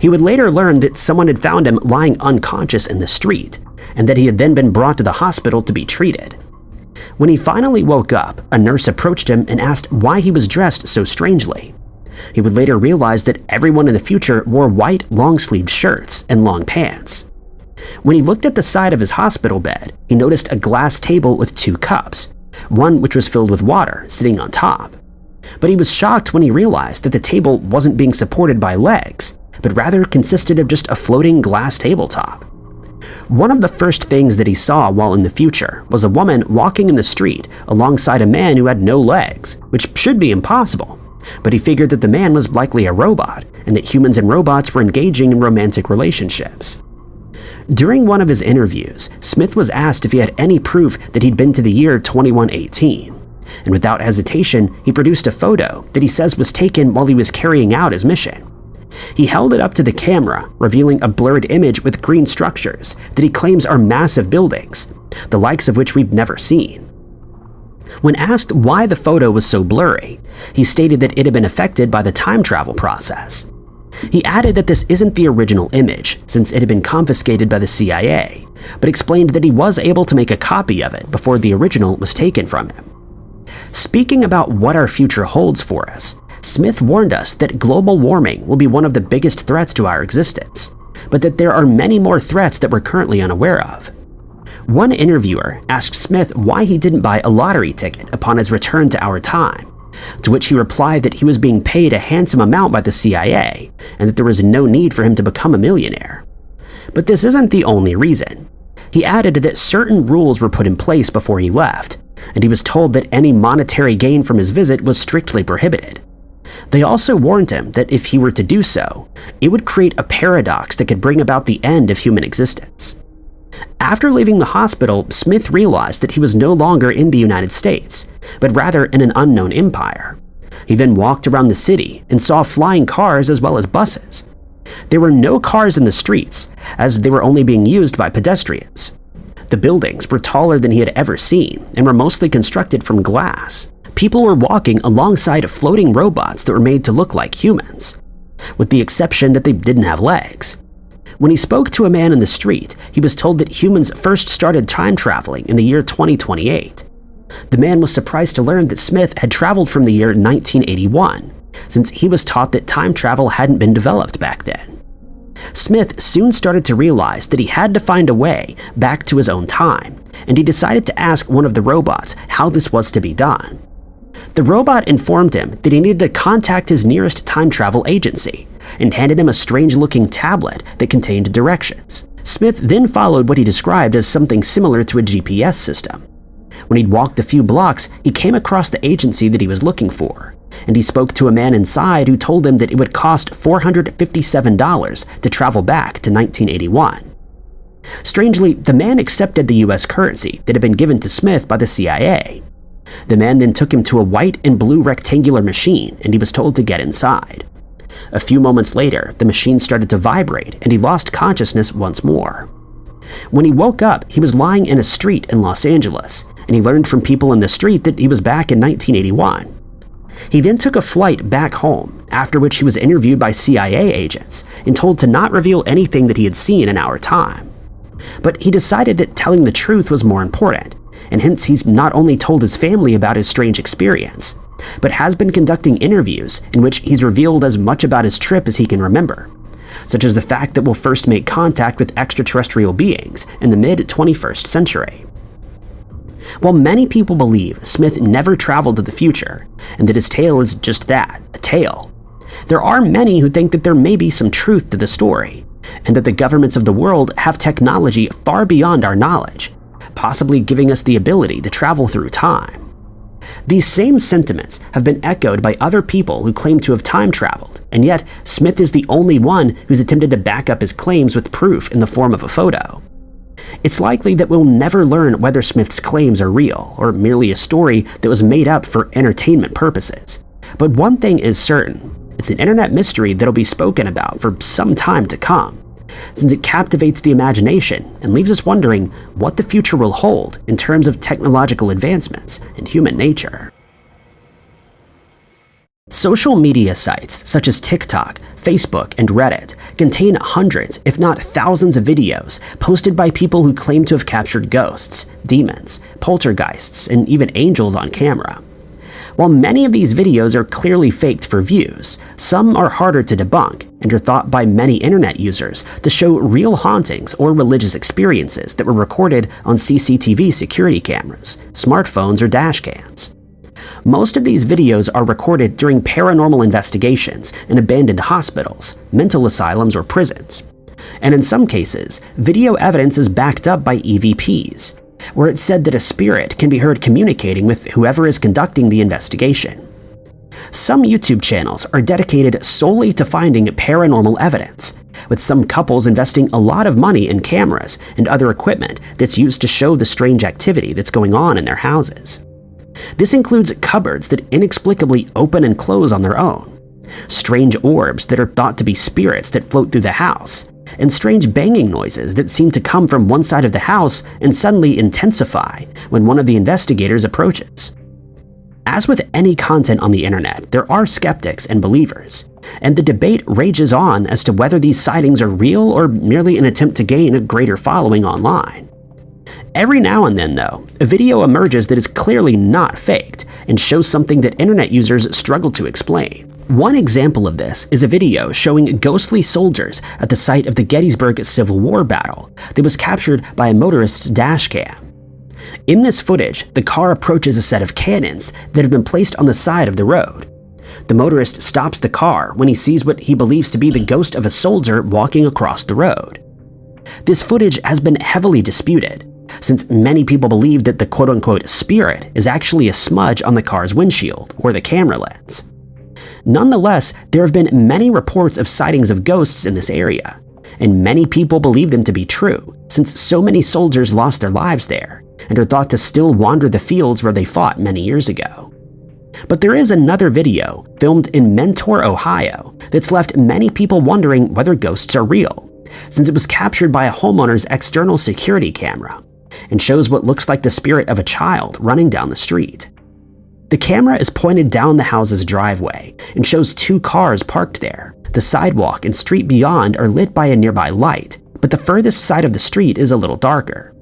He would later learn that someone had found him lying unconscious in the street, and that he had then been brought to the hospital to be treated. When he finally woke up, a nurse approached him and asked why he was dressed so strangely. He would later realize that everyone in the future wore white long-sleeved shirts and long pants. When he looked at the side of his hospital bed, he noticed a glass table with 2 cups, one which was filled with water sitting on top. But he was shocked when he realized that the table wasn't being supported by legs, but rather consisted of just a floating glass tabletop. One of the first things that he saw while in the future was a woman walking in the street alongside a man who had no legs, which should be impossible, but he figured that the man was likely a robot and that humans and robots were engaging in romantic relationships. During one of his interviews, Smith was asked if he had any proof that he'd been to the year 2118, and without hesitation, he produced a photo that he says was taken while he was carrying out his mission. He held it up to the camera, revealing a blurred image with green structures that he claims are massive buildings, the likes of which we've never seen. When asked why the photo was so blurry, he stated that it had been affected by the time travel process. He added that this isn't the original image, since it had been confiscated by the CIA, but explained that he was able to make a copy of it before the original was taken from him. Speaking about what our future holds for us, Smith warned us that global warming will be one of the biggest threats to our existence, but that there are many more threats that we're currently unaware of. One interviewer asked Smith why he didn't buy a lottery ticket upon his return to our time, to which he replied that he was being paid a handsome amount by the CIA and that there was no need for him to become a millionaire. But this isn't the only reason. He added that certain rules were put in place before he left, and he was told that any monetary gain from his visit was strictly prohibited. They also warned him that if he were to do so, it would create a paradox that could bring about the end of human existence. After leaving the hospital, Smith realized that he was no longer in the United States, but rather in an unknown empire. He then walked around the city and saw flying cars as well as buses. There were no cars in the streets, as they were only being used by pedestrians. The buildings were taller than he had ever seen and were mostly constructed from glass. People were walking alongside floating robots that were made to look like humans, with the exception that they didn't have legs. When he spoke to a man in the street, he was told that humans first started time traveling in the year 2028. The man was surprised to learn that Smith had traveled from the year 1981, since he was taught that time travel hadn't been developed back then. Smith soon started to realize that he had to find a way back to his own time, and he decided to ask one of the robots how this was to be done. The robot informed him that he needed to contact his nearest time travel agency and handed him a strange-looking tablet that contained directions. Smith then followed what he described as something similar to a GPS system. When he'd walked a few blocks, he came across the agency that he was looking for, and he spoke to a man inside who told him that it would cost $457 to travel back to 1981. Strangely, the man accepted the US currency that had been given to Smith by the CIA. The man then took him to a white and blue rectangular machine, and he was told to get inside. A few moments later, the machine started to vibrate, and he lost consciousness once more. When he woke up, he was lying in a street in Los Angeles, and he learned from people in the street that he was back in 1981. He then took a flight back home, after which he was interviewed by CIA agents and told to not reveal anything that he had seen in our time. But he decided that telling the truth was more important, and hence he's not only told his family about his strange experience, but has been conducting interviews in which he's revealed as much about his trip as he can remember, such as the fact that we'll first make contact with extraterrestrial beings in the mid-21st century. While many people believe Smith never traveled to the future, and that his tale is just that, a tale, there are many who think that there may be some truth to the story, and that the governments of the world have technology far beyond our knowledge, possibly giving us the ability to travel through time. These same sentiments have been echoed by other people who claim to have time traveled, and yet Smith is the only one who's attempted to back up his claims with proof in the form of a photo. It's likely that we'll never learn whether Smith's claims are real or merely a story that was made up for entertainment purposes. But one thing is certain, it's an internet mystery that'll be spoken about for some time to come, since it captivates the imagination and leaves us wondering what the future will hold in terms of technological advancements and human nature. Social media sites such as TikTok, Facebook, and Reddit contain hundreds, if not thousands of videos posted by people who claim to have captured ghosts, demons, poltergeists, and even angels on camera. While many of these videos are clearly faked for views, some are harder to debunk and are thought by many internet users to show real hauntings or religious experiences that were recorded on CCTV security cameras, smartphones, or dash cams. Most of these videos are recorded during paranormal investigations in abandoned hospitals, mental asylums, or prisons. And in some cases, video evidence is backed up by EVPs, where it's said that a spirit can be heard communicating with whoever is conducting the investigation. Some YouTube channels are dedicated solely to finding paranormal evidence, with some couples investing a lot of money in cameras and other equipment that's used to show the strange activity that's going on in their houses. This includes cupboards that inexplicably open and close on their own, strange orbs that are thought to be spirits that float through the house, and strange banging noises that seem to come from one side of the house and suddenly intensify when one of the investigators approaches. As with any content on the internet, there are skeptics and believers, and the debate rages on as to whether these sightings are real or merely an attempt to gain a greater following online. Every now and then, though, a video emerges that is clearly not faked and shows something that internet users struggle to explain. One example of this is a video showing ghostly soldiers at the site of the Gettysburg Civil War battle that was captured by a motorist's dash cam. In this footage, the car approaches a set of cannons that have been placed on the side of the road. The motorist stops the car when he sees what he believes to be the ghost of a soldier walking across the road. This footage has been heavily disputed, since many people believe that the quote-unquote spirit is actually a smudge on the car's windshield or the camera lens. Nonetheless, there have been many reports of sightings of ghosts in this area, and many people believe them to be true, since so many soldiers lost their lives there and are thought to still wander the fields where they fought many years ago. But there is another video filmed in Mentor, Ohio, that's left many people wondering whether ghosts are real, since it was captured by a homeowner's external security camera and shows what looks like the spirit of a child running down the street. The camera is pointed down the house's driveway and shows two cars parked there. The sidewalk and street beyond are lit by a nearby light, but the furthest side of the street is a little darker.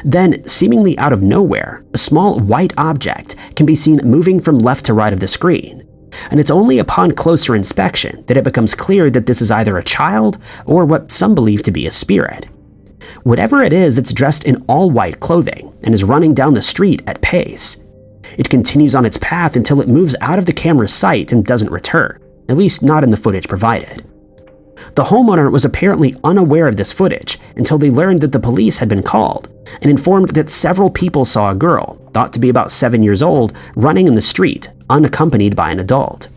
Then, seemingly out of nowhere, a small white object can be seen moving from left to right of the screen, and it's only upon closer inspection that it becomes clear that this is either a child or what some believe to be a spirit. Whatever it is, it's dressed in all white clothing and is running down the street at pace. It continues on its path until it moves out of the camera's sight and doesn't return, at least not in the footage provided. The homeowner was apparently unaware of this footage until they learned that the police had been called and informed that several people saw a girl, thought to be about 7 years old, running in the street, unaccompanied by an adult.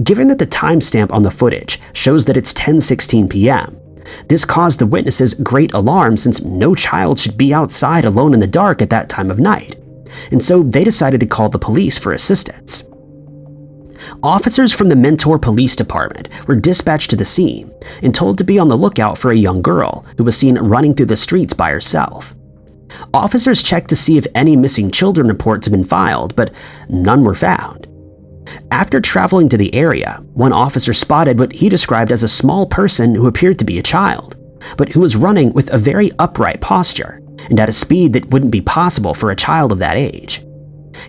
Given that the timestamp on the footage shows that it's 10:16 p.m., this caused the witnesses great alarm since no child should be outside alone in the dark at that time of night, and so they decided to call the police for assistance. Officers from the Mentor Police Department were dispatched to the scene and told to be on the lookout for a young girl who was seen running through the streets by herself. Officers checked to see if any missing children reports had been filed, but none were found. After traveling to the area, one officer spotted what he described as a small person who appeared to be a child, but who was running with a very upright posture and at a speed that wouldn't be possible for a child of that age.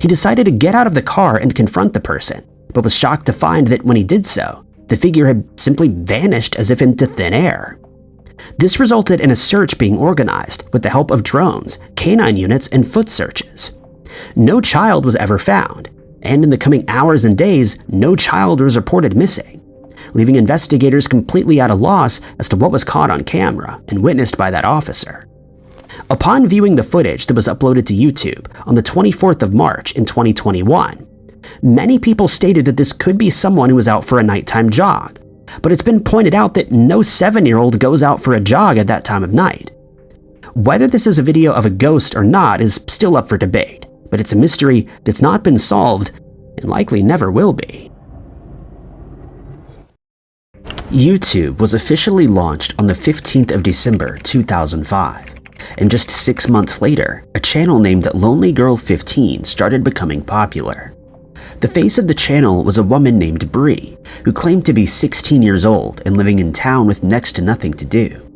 He decided to get out of the car and confront the person, but was shocked to find that when he did so, the figure had simply vanished as if into thin air. This resulted in a search being organized with the help of drones, canine units, and foot searches. No child was ever found, and in the coming hours and days, no child was reported missing, leaving investigators completely at a loss as to what was caught on camera and witnessed by that officer. Upon viewing the footage that was uploaded to YouTube on the 24th of March in 2021, many people stated that this could be someone who was out for a nighttime jog, but it's been pointed out that no 7-year-old goes out for a jog at that time of night. Whether this is a video of a ghost or not is still up for debate, but it's a mystery that's not been solved and likely never will be. YouTube was officially launched on the 15th of December 2005, and just 6 months later, a channel named Lonely Girl 15 started becoming popular. The face of the channel was a woman named Bree, who claimed to be 16 years old and living in town with next to nothing to do.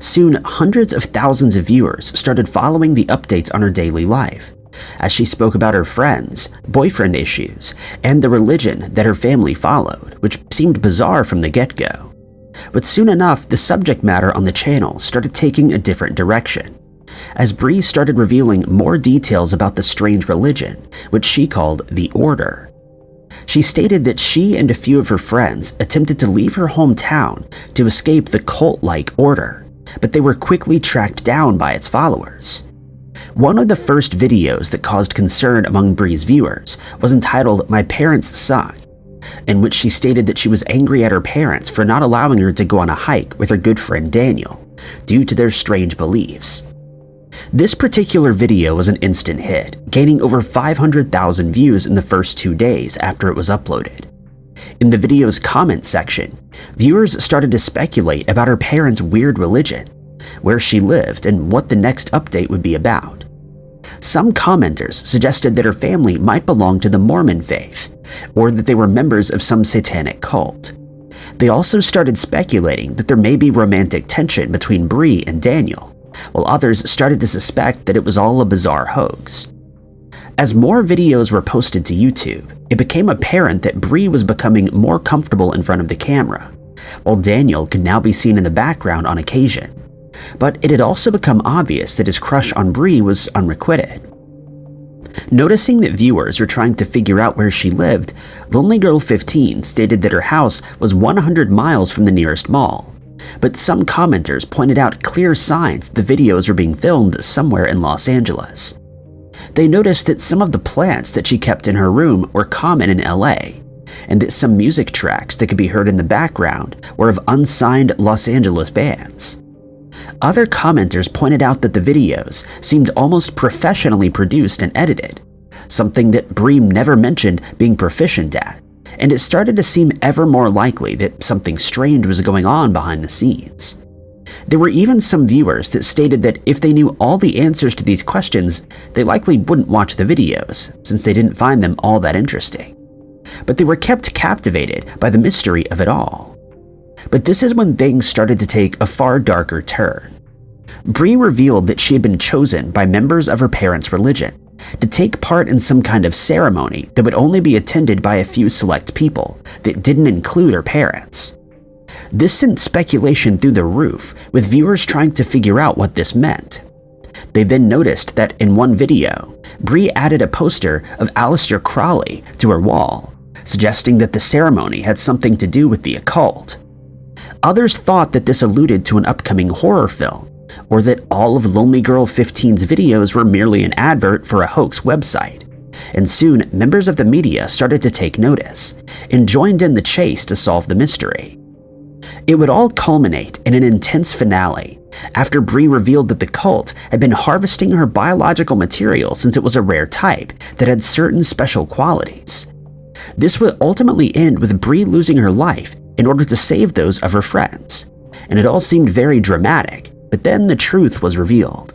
Soon, hundreds of thousands of viewers started following the updates on her daily life, as she spoke about her friends, boyfriend issues, and the religion that her family followed, which seemed bizarre from the get-go. But soon enough, the subject matter on the channel started taking a different direction, as Bree started revealing more details about the strange religion, which she called the Order. She stated that she and a few of her friends attempted to leave her hometown to escape the cult-like Order, but they were quickly tracked down by its followers. One of the first videos that caused concern among Bree's viewers was entitled "My Parents' Son," in which she stated that she was angry at her parents for not allowing her to go on a hike with her good friend Daniel, due to their strange beliefs. This particular video was an instant hit, gaining over 500,000 views in the first 2 days after it was uploaded. In the video's comment section, viewers started to speculate about her parents' weird religion, where she lived, and what the next update would be about. Some commenters suggested that her family might belong to the Mormon faith, or that they were members of some satanic cult. They also started speculating that there may be romantic tension between Bree and Daniel, while others started to suspect that it was all a bizarre hoax. As more videos were posted to YouTube, it became apparent that Bree was becoming more comfortable in front of the camera, while Daniel could now be seen in the background on occasion. But it had also become obvious that his crush on Bree was unrequited. Noticing that viewers were trying to figure out where she lived, Lonely Girl 15 stated that her house was 100 miles from the nearest mall, but some commenters pointed out clear signs the videos were being filmed somewhere in Los Angeles. They noticed that some of the plants that she kept in her room were common in LA, and that some music tracks that could be heard in the background were of unsigned Los Angeles bands. Other commenters pointed out that the videos seemed almost professionally produced and edited, something that Bree never mentioned being proficient at, and it started to seem ever more likely that something strange was going on behind the scenes. There were even some viewers that stated that if they knew all the answers to these questions, they likely wouldn't watch the videos, since they didn't find them all that interesting. But they were kept captivated by the mystery of it all. But this is when things started to take a far darker turn. Bree revealed that she had been chosen by members of her parents' religion to take part in some kind of ceremony that would only be attended by a few select people that didn't include her parents. This sent speculation through the roof, with viewers trying to figure out what this meant. They then noticed that in one video, Bree added a poster of Aleister Crowley to her wall, suggesting that the ceremony had something to do with the occult. Others thought that this alluded to an upcoming horror film, or that all of Lonely Girl 15's videos were merely an advert for a hoax website. And soon, members of the media started to take notice and joined in the chase to solve the mystery. It would all culminate in an intense finale after Bree revealed that the cult had been harvesting her biological material since it was a rare type that had certain special qualities. This would ultimately end with Bree losing her life in order to save those of her friends, and it all seemed very dramatic, but then the truth was revealed.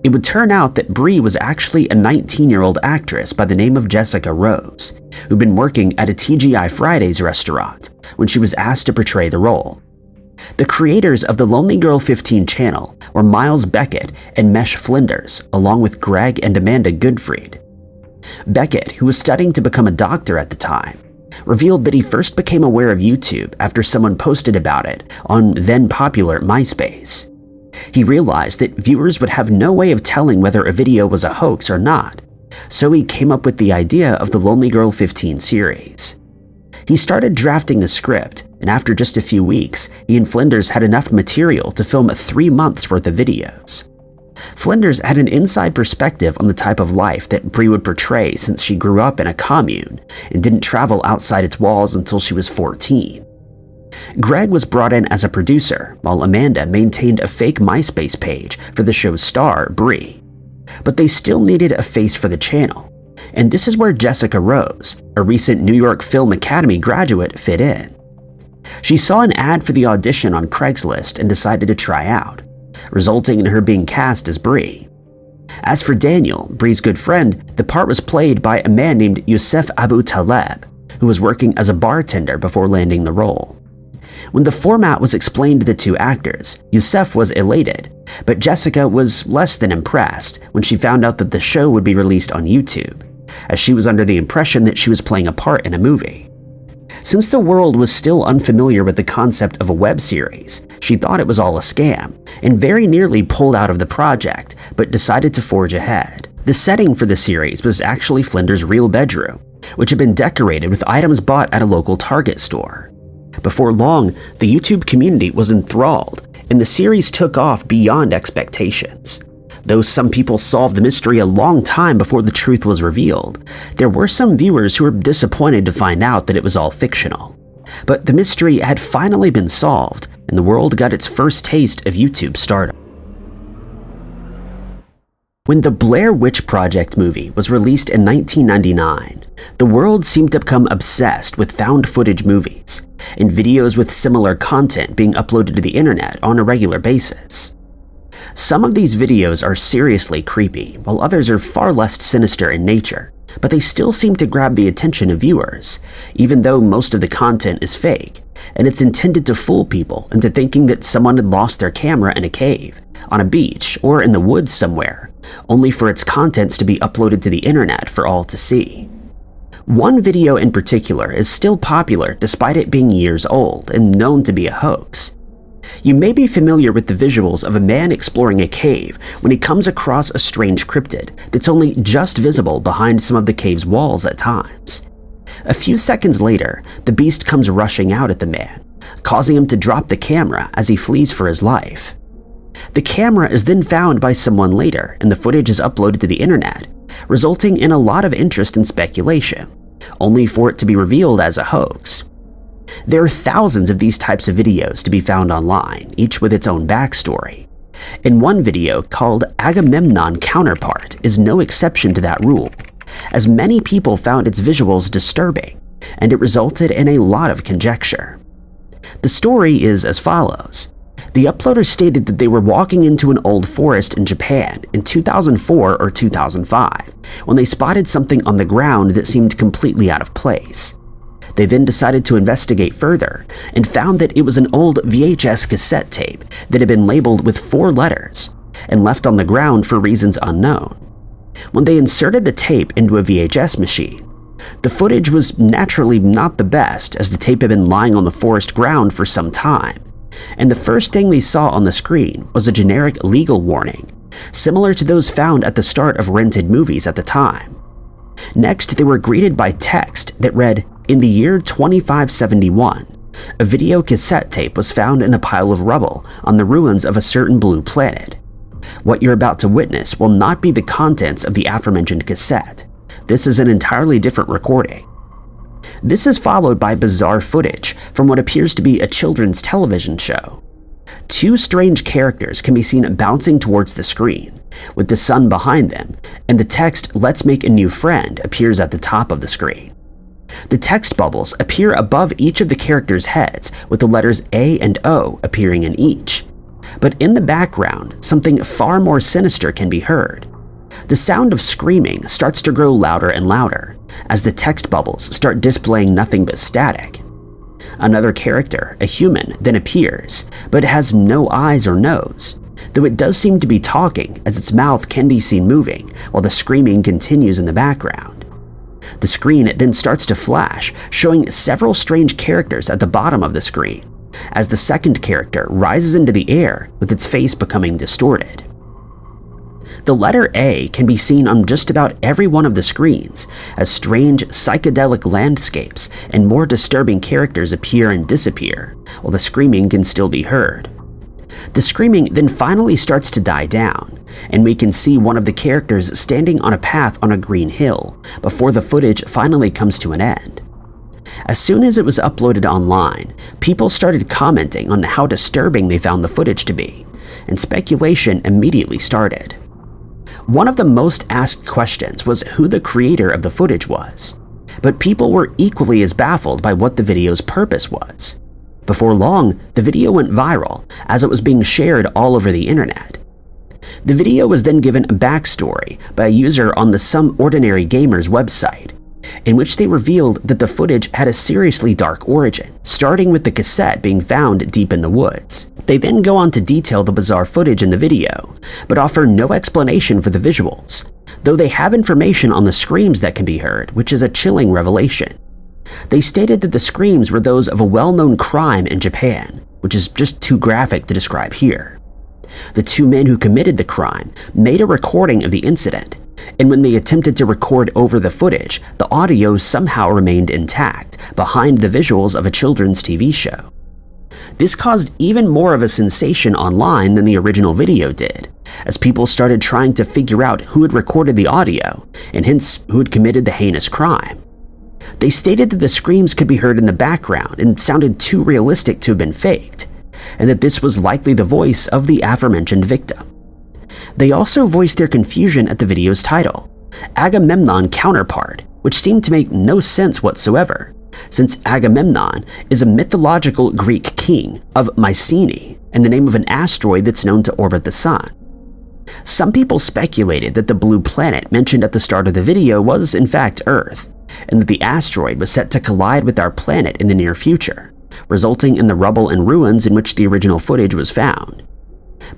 It would turn out that Bree was actually a 19-year-old actress by the name of Jessica Rose, who'd been working at a TGI Fridays restaurant when she was asked to portray the role. The creators of the Lonely Girl 15 channel were Miles Beckett and Mesh Flinders, along with Greg and Amanda Goodfried. Beckett, who was studying to become a doctor at the time, revealed that he first became aware of YouTube after someone posted about it on then-popular MySpace. He realized that viewers would have no way of telling whether a video was a hoax or not, so he came up with the idea of the Lonely Girl 15 series. He started drafting a script, and after just a few weeks, he and Flinders had enough material to film 3 months worth of videos. Flinders had an inside perspective on the type of life that Bree would portray since she grew up in a commune and didn't travel outside its walls until she was 14. Greg was brought in as a producer, while Amanda maintained a fake MySpace page for the show's star, Bree. But they still needed a face for the channel, and this is where Jessica Rose, a recent New York Film Academy graduate, fit in. She saw an ad for the audition on Craigslist and decided to try out, resulting in her being cast as Bree. As for Daniel, Bree's good friend, the part was played by a man named Youssef Abu Taleb, who was working as a bartender before landing the role. When the format was explained to the two actors, Youssef was elated, but Jessica was less than impressed when she found out that the show would be released on YouTube, as she was under the impression that she was playing a part in a movie. Since the world was still unfamiliar with the concept of a web series, she thought it was all a scam, and very nearly pulled out of the project, but decided to forge ahead. The setting for the series was actually Flinders' real bedroom, which had been decorated with items bought at a local Target store. Before long, the YouTube community was enthralled, and the series took off beyond expectations. Though some people solved the mystery a long time before the truth was revealed, there were some viewers who were disappointed to find out that it was all fictional. But the mystery had finally been solved, and the world got its first taste of YouTube stardom. When the Blair Witch Project movie was released in 1999, the world seemed to become obsessed with found footage movies, and videos with similar content being uploaded to the internet on a regular basis. Some of these videos are seriously creepy, while others are far less sinister in nature, but they still seem to grab the attention of viewers, even though most of the content is fake, and it's intended to fool people into thinking that someone had lost their camera in a cave, on a beach, or in the woods somewhere, only for its contents to be uploaded to the internet for all to see. One video in particular is still popular despite it being years old and known to be a hoax. You may be familiar with the visuals of a man exploring a cave when he comes across a strange cryptid that's only just visible behind some of the cave's walls at times. A few seconds later, the beast comes rushing out at the man, causing him to drop the camera as he flees for his life. The camera is then found by someone later, and the footage is uploaded to the internet, resulting in a lot of interest and speculation, only for it to be revealed as a hoax. There are thousands of these types of videos to be found online, each with its own backstory. And one video called Agamemnon Counterpart is no exception to that rule, as many people found its visuals disturbing, and it resulted in a lot of conjecture. The story is as follows. The uploader stated that they were walking into an old forest in Japan in 2004 or 2005 when they spotted something on the ground that seemed completely out of place. They then decided to investigate further and found that it was an old VHS cassette tape that had been labeled with 4 letters and left on the ground for reasons unknown. When they inserted the tape into a VHS machine, the footage was naturally not the best, as the tape had been lying on the forest ground for some time, and the first thing they saw on the screen was a generic legal warning similar to those found at the start of rented movies at the time. Next, they were greeted by text that read, "In the year 2571, a video cassette tape was found in a pile of rubble on the ruins of a certain blue planet. What you're about to witness will not be the contents of the aforementioned cassette. This is an entirely different recording." This is followed by bizarre footage from what appears to be a children's television show. Two strange characters can be seen bouncing towards the screen, with the sun behind them, and the text "Let's make a new friend" appears at the top of the screen. The text bubbles appear above each of the characters' heads, with the letters A and O appearing in each. But in the background, something far more sinister can be heard. The sound of screaming starts to grow louder and louder, as the text bubbles start displaying nothing but static. Another character, a human, then appears, but has no eyes or nose, though it does seem to be talking, as its mouth can be seen moving while the screaming continues in the background. The screen then starts to flash, showing several strange characters at the bottom of the screen, as the second character rises into the air with its face becoming distorted. The letter A can be seen on just about every one of the screens, as strange psychedelic landscapes and more disturbing characters appear and disappear, while the screaming can still be heard. The screaming then finally starts to die down, and we can see one of the characters standing on a path on a green hill before the footage finally comes to an end. As soon as it was uploaded online, people started commenting on how disturbing they found the footage to be, and speculation immediately started. One of the most asked questions was who the creator of the footage was, but people were equally as baffled by what the video's purpose was. Before long, the video went viral as it was being shared all over the internet. The video was then given a backstory by a user on the Some Ordinary Gamers website, in which they revealed that the footage had a seriously dark origin, starting with the cassette being found deep in the woods. They then go on to detail the bizarre footage in the video, but offer no explanation for the visuals, though they have information on the screams that can be heard, which is a chilling revelation. They stated that the screams were those of a well-known crime in Japan, which is just too graphic to describe here. The two men who committed the crime made a recording of the incident, and when they attempted to record over the footage, the audio somehow remained intact behind the visuals of a children's TV show. This caused even more of a sensation online than the original video did, as people started trying to figure out who had recorded the audio, and hence who had committed the heinous crime. They stated that the screams could be heard in the background and sounded too realistic to have been faked, and that this was likely the voice of the aforementioned victim. They also voiced their confusion at the video's title, Agamemnon Counterpart, which seemed to make no sense whatsoever, since Agamemnon is a mythological Greek king of Mycenae and the name of an asteroid that's known to orbit the sun. Some people speculated that the blue planet mentioned at the start of the video was in fact Earth, and that the asteroid was set to collide with our planet in the near future, resulting in the rubble and ruins in which the original footage was found.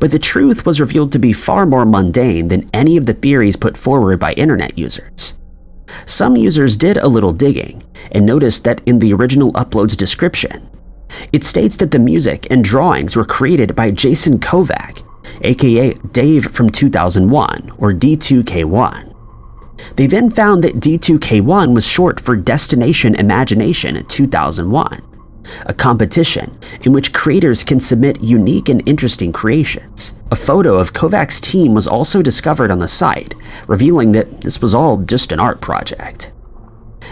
But the truth was revealed to be far more mundane than any of the theories put forward by internet users. Some users did a little digging and noticed that in the original upload's description, it states that the music and drawings were created by Jason Kovac, aka Dave from 2001 or D2K1. They then found that D2K1 was short for Destination Imagination 2001, a competition in which creators can submit unique and interesting creations. A photo of Kovac's team was also discovered on the site, revealing that this was all just an art project.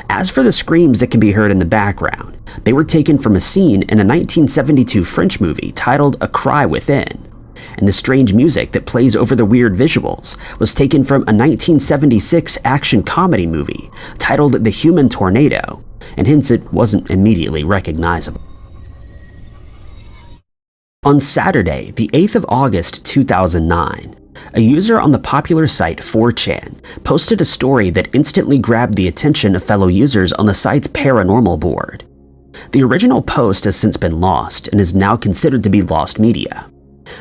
As for the screams that can be heard in the background, they were taken from a scene in a 1972 French movie titled A Cry Within, and the strange music that plays over the weird visuals was taken from a 1976 action comedy movie titled The Human Tornado, and hence it wasn't immediately recognizable. On Saturday, the 8th of August 2009, a user on the popular site 4chan posted a story that instantly grabbed the attention of fellow users on the site's paranormal board. The original post has since been lost and is now considered to be lost media,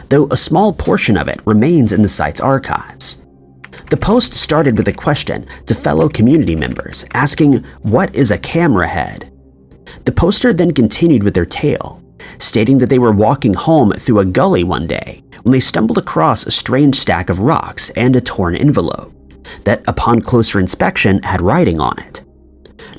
though a small portion of it remains in the site's archives. The post started with a question to fellow community members asking, "What is a camera head?" The poster then continued with their tale, stating that they were walking home through a gully one day when they stumbled across a strange stack of rocks and a torn envelope that, upon closer inspection, had writing on it.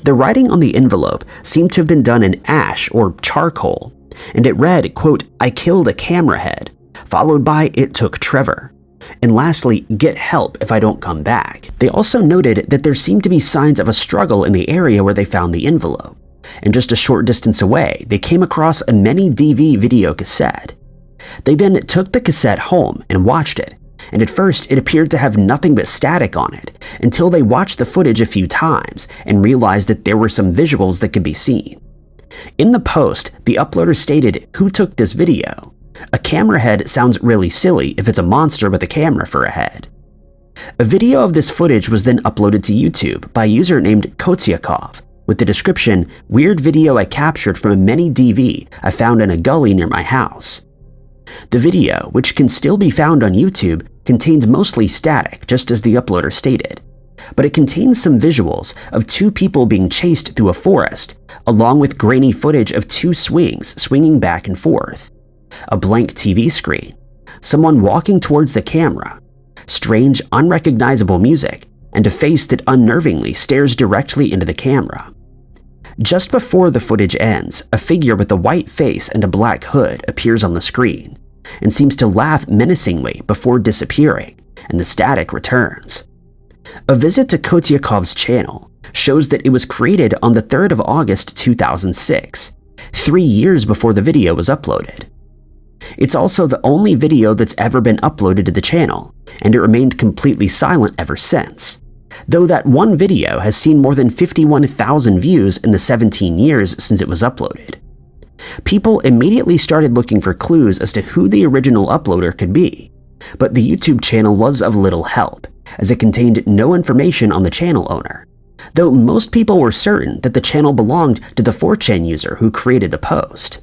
The writing on the envelope seemed to have been done in ash or charcoal, and it read, quote, "I killed a camera head," followed by "It took Trevor," and lastly, "Get help if I don't come back." They also noted that there seemed to be signs of a struggle in the area where they found the envelope, and just a short distance away, they came across a mini DV video cassette. They then took the cassette home and watched it, and at first it appeared to have nothing but static on it until they watched the footage a few times and realized that there were some visuals that could be seen. In the post, the uploader stated, "Who took this video? A camera head sounds really silly if it's a monster with a camera for a head." A video of this footage was then uploaded to YouTube by a user named Kotyakov with the description, "Weird video I captured from a mini DV I found in a gully near my house." The video, which can still be found on YouTube, contains mostly static, just as the uploader stated, but it contains some visuals of two people being chased through a forest, along with grainy footage of two swings swinging back and forth, a blank TV screen, someone walking towards the camera, strange, unrecognizable music, and a face that unnervingly stares directly into the camera. Just before the footage ends, a figure with a white face and a black hood appears on the screen and seems to laugh menacingly before disappearing, and the static returns. A visit to Kotyakov's channel shows that it was created on the 3rd of August 2006, 3 years before the video was uploaded. It's also the only video that's ever been uploaded to the channel, and it remained completely silent ever since, though that one video has seen more than 51,000 views in the 17 years since it was uploaded. People immediately started looking for clues as to who the original uploader could be, but the YouTube channel was of little help, as it contained no information on the channel owner, though most people were certain that the channel belonged to the 4chan user who created the post.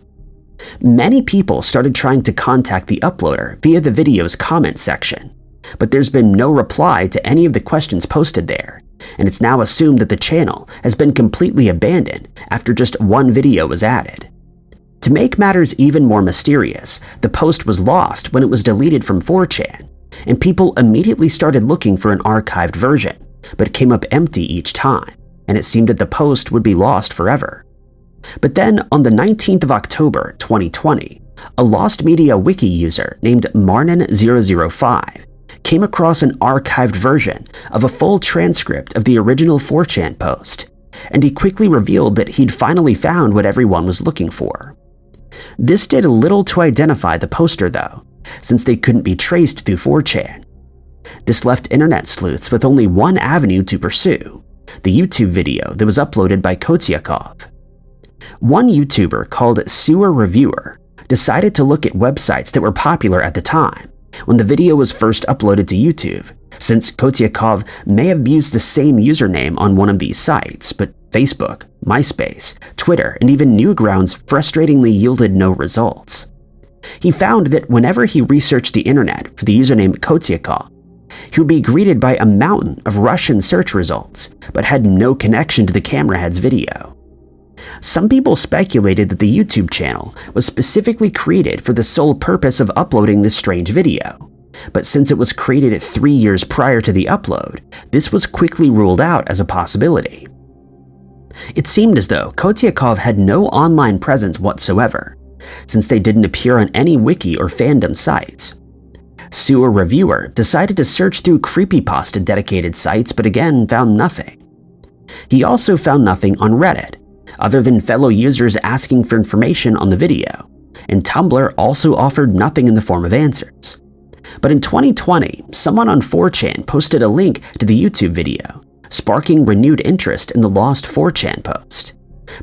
Many people started trying to contact the uploader via the video's comment section, but there's been no reply to any of the questions posted there, and it's now assumed that the channel has been completely abandoned after just one video was added. To make matters even more mysterious, the post was lost when it was deleted from 4chan, and people immediately started looking for an archived version, but it came up empty each time, and it seemed that the post would be lost forever. But then, on the 19th of October 2020, a Lost Media Wiki user named Marnin005 came across an archived version of a full transcript of the original 4chan post, and he quickly revealed that he'd finally found what everyone was looking for. This did little to identify the poster though, since they couldn't be traced through 4chan. This left internet sleuths with only one avenue to pursue, the YouTube video that was uploaded by Kotyakov. One YouTuber called Sewer Reviewer decided to look at websites that were popular at the time when the video was first uploaded to YouTube, since Kotyakov may have used the same username on one of these sites, but Facebook, MySpace, Twitter, and even Newgrounds frustratingly yielded no results. He found that whenever he researched the internet for the username Kotyakov, he would be greeted by a mountain of Russian search results, but had no connection to the camera head's video. Some people speculated that the YouTube channel was specifically created for the sole purpose of uploading this strange video, but since it was created 3 years prior to the upload, this was quickly ruled out as a possibility. It seemed as though Kotyakov had no online presence whatsoever, since they didn't appear on any wiki or fandom sites. Sewer Reviewer decided to search through creepypasta dedicated sites, but again found nothing. He also found nothing on Reddit, other than fellow users asking for information on the video, and Tumblr also offered nothing in the form of answers. But in 2020, someone on 4chan posted a link to the YouTube video, sparking renewed interest in the lost 4chan post.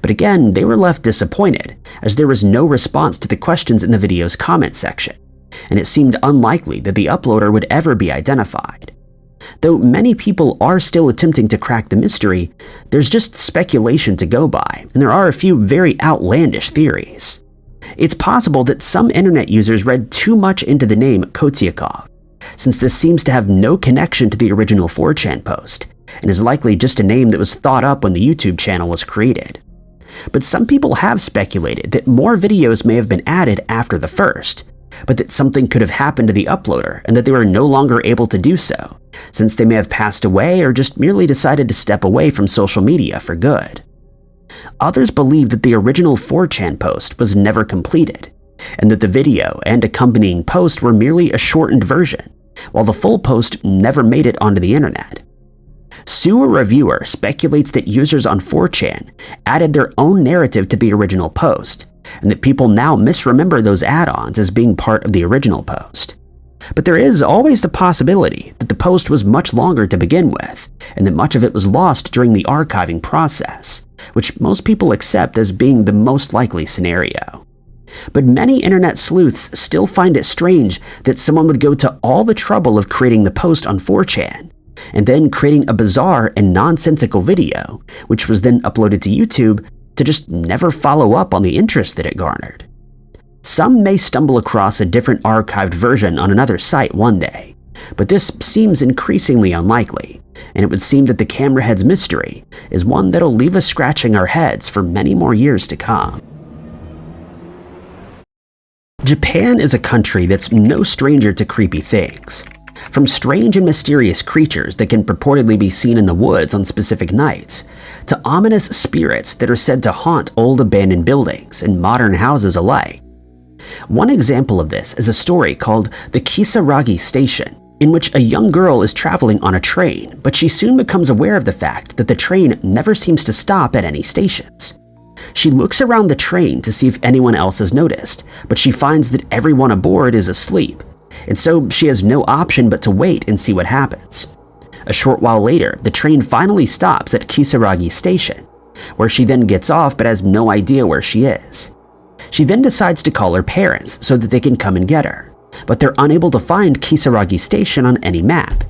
But again, they were left disappointed, as there was no response to the questions in the video's comment section, and it seemed unlikely that the uploader would ever be identified. Though many people are still attempting to crack the mystery, there's just speculation to go by, and there are a few very outlandish theories. It's possible that some internet users read too much into the name Kotyakov, since this seems to have no connection to the original 4chan post, and is likely just a name that was thought up when the YouTube channel was created. But some people have speculated that more videos may have been added after the first, but that something could have happened to the uploader and that they were no longer able to do so, since they may have passed away or just merely decided to step away from social media for good. Others believe that the original 4chan post was never completed, and that the video and accompanying post were merely a shortened version, while the full post never made it onto the internet. Sue, a reviewer, speculates that users on 4chan added their own narrative to the original post, and that people now misremember those add-ons as being part of the original post. But there is always the possibility that the post was much longer to begin with, and that much of it was lost during the archiving process, which most people accept as being the most likely scenario. But many internet sleuths still find it strange that someone would go to all the trouble of creating the post on 4chan, and then creating a bizarre and nonsensical video, which was then uploaded to YouTube, to just never follow up on the interest that it garnered. Some may stumble across a different archived version on another site one day, but this seems increasingly unlikely, and it would seem that the camerahead's mystery is one that'll leave us scratching our heads for many more years to come. Japan is a country that's no stranger to creepy things. From strange and mysterious creatures that can purportedly be seen in the woods on specific nights, to ominous spirits that are said to haunt old abandoned buildings and modern houses alike. One example of this is a story called the Kisaragi Station, in which a young girl is traveling on a train, but she soon becomes aware of the fact that the train never seems to stop at any stations. She looks around the train to see if anyone else has noticed, but she finds that everyone aboard is asleep, and so she has no option but to wait and see what happens. A short while later, the train finally stops at Kisaragi Station, where she then gets off but has no idea where she is. She then decides to call her parents so that they can come and get her, but they're unable to find Kisaragi Station on any map.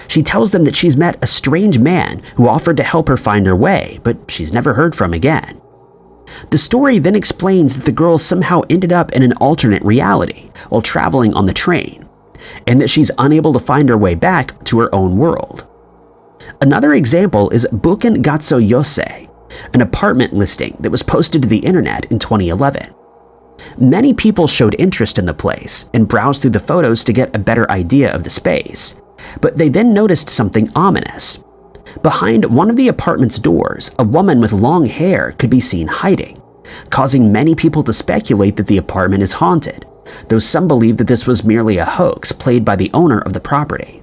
She tells them that she's met a strange man who offered to help her find her way, but she's never heard from again. The story then explains that the girl somehow ended up in an alternate reality while traveling on the train, and that she's unable to find her way back to her own world. Another example is Buken Gatso Yosei, an apartment listing that was posted to the internet in 2011. Many people showed interest in the place and browsed through the photos to get a better idea of the space, but they then noticed something ominous. Behind one of the apartment's doors, a woman with long hair could be seen hiding, causing many people to speculate that the apartment is haunted, though some believe that this was merely a hoax played by the owner of the property.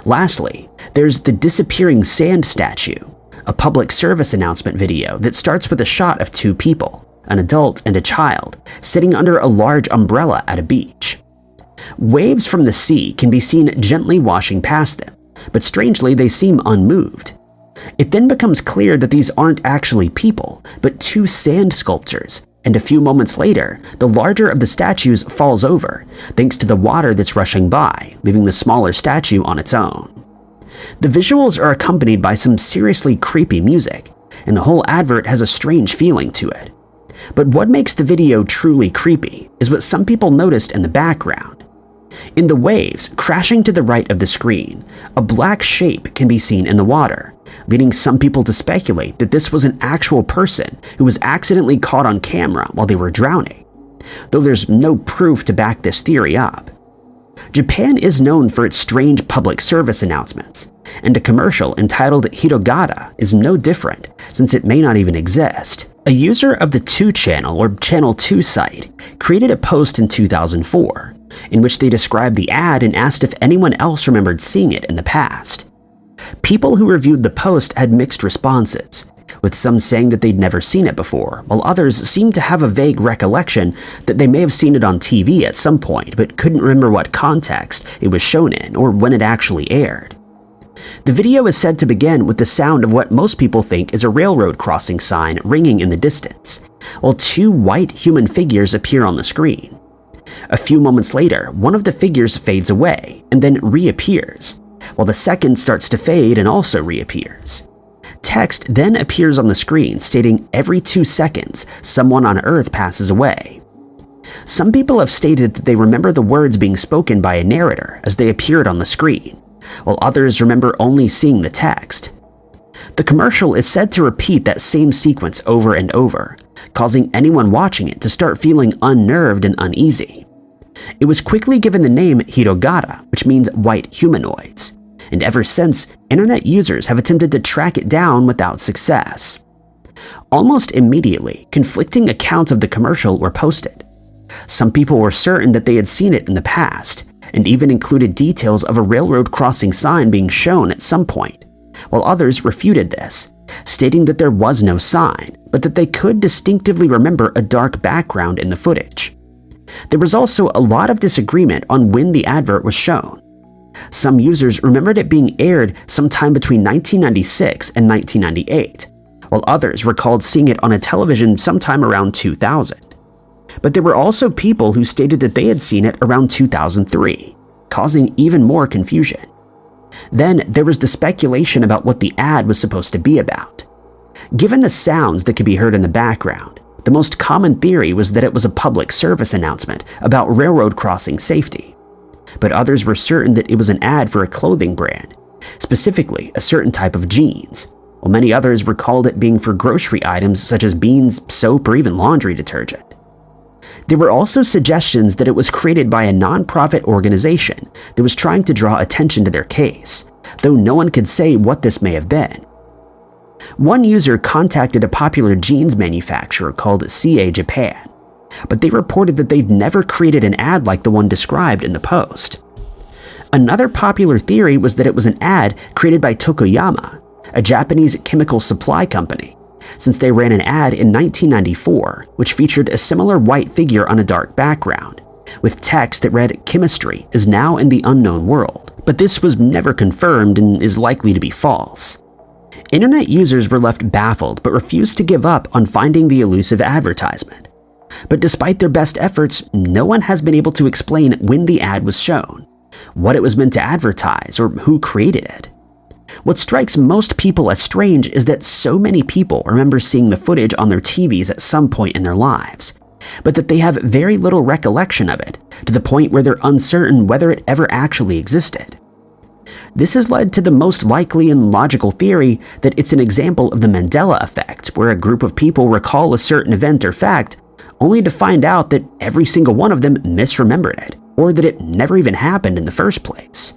Lastly, there's the disappearing sand statue, a public service announcement video that starts with a shot of two people, an adult and a child, sitting under a large umbrella at a beach. Waves from the sea can be seen gently washing past them, but strangely they seem unmoved. It then becomes clear that these aren't actually people, but two sand sculptures, and a few moments later, the larger of the statues falls over, thanks to the water that's rushing by, leaving the smaller statue on its own. The visuals are accompanied by some seriously creepy music, and the whole advert has a strange feeling to it. But what makes the video truly creepy is what some people noticed in the background. In the waves, crashing to the right of the screen, a black shape can be seen in the water, leading some people to speculate that this was an actual person who was accidentally caught on camera while they were drowning, though there's no proof to back this theory up. Japan is known for its strange public service announcements, and a commercial entitled Hirogata is no different, since it may not even exist. A user of the 2 channel or Channel 2 site created a post in 2004 in which they described the ad and asked if anyone else remembered seeing it in the past. People who reviewed the post had mixed responses, with some saying that they'd never seen it before, while others seemed to have a vague recollection that they may have seen it on TV at some point but couldn't remember what context it was shown in or when it actually aired. The video is said to begin with the sound of what most people think is a railroad crossing sign ringing in the distance, while 2 white human figures appear on the screen. A few moments later, one of the figures fades away and then reappears, while the second starts to fade and also reappears. Text then appears on the screen stating every 2 seconds someone on Earth passes away. Some people have stated that they remember the words being spoken by a narrator as they appeared on the screen, while others remember only seeing the text. The commercial is said to repeat that same sequence over and over, causing anyone watching it to start feeling unnerved and uneasy. It was quickly given the name Hirogata, which means white humanoids, and ever since, internet users have attempted to track it down without success. Almost immediately, conflicting accounts of the commercial were posted. Some people were certain that they had seen it in the past, and even included details of a railroad crossing sign being shown at some point, while others refuted this, stating that there was no sign, but that they could distinctively remember a dark background in the footage. There was also a lot of disagreement on when the advert was shown. Some users remembered it being aired sometime between 1996 and 1998, while others recalled seeing it on a television sometime around 2000. But there were also people who stated that they had seen it around 2003, causing even more confusion. Then there was the speculation about what the ad was supposed to be about. Given the sounds that could be heard in the background, the most common theory was that it was a public service announcement about railroad crossing safety. But others were certain that it was an ad for a clothing brand, specifically a certain type of jeans, while many others recalled it being for grocery items such as beans, soap, or even laundry detergent. There were also suggestions that it was created by a non-profit organization that was trying to draw attention to their case, though no one could say what this may have been. One user contacted a popular jeans manufacturer called CA Japan, but they reported that they'd never created an ad like the one described in the post. Another popular theory was that it was an ad created by Tokoyama, a Japanese chemical supply company, since they ran an ad in 1994 which featured a similar white figure on a dark background, with text that read "Chemistry is now in the unknown world," but this was never confirmed and is likely to be false. Internet users were left baffled but refused to give up on finding the elusive advertisement. But despite their best efforts, no one has been able to explain when the ad was shown, what it was meant to advertise, or who created it. What strikes most people as strange is that so many people remember seeing the footage on their TVs at some point in their lives, but that they have very little recollection of it, to the point where they're uncertain whether it ever actually existed. This has led to the most likely and logical theory that it's an example of the Mandela effect, where a group of people recall a certain event or fact, only to find out that every single one of them misremembered it, or that it never even happened in the first place.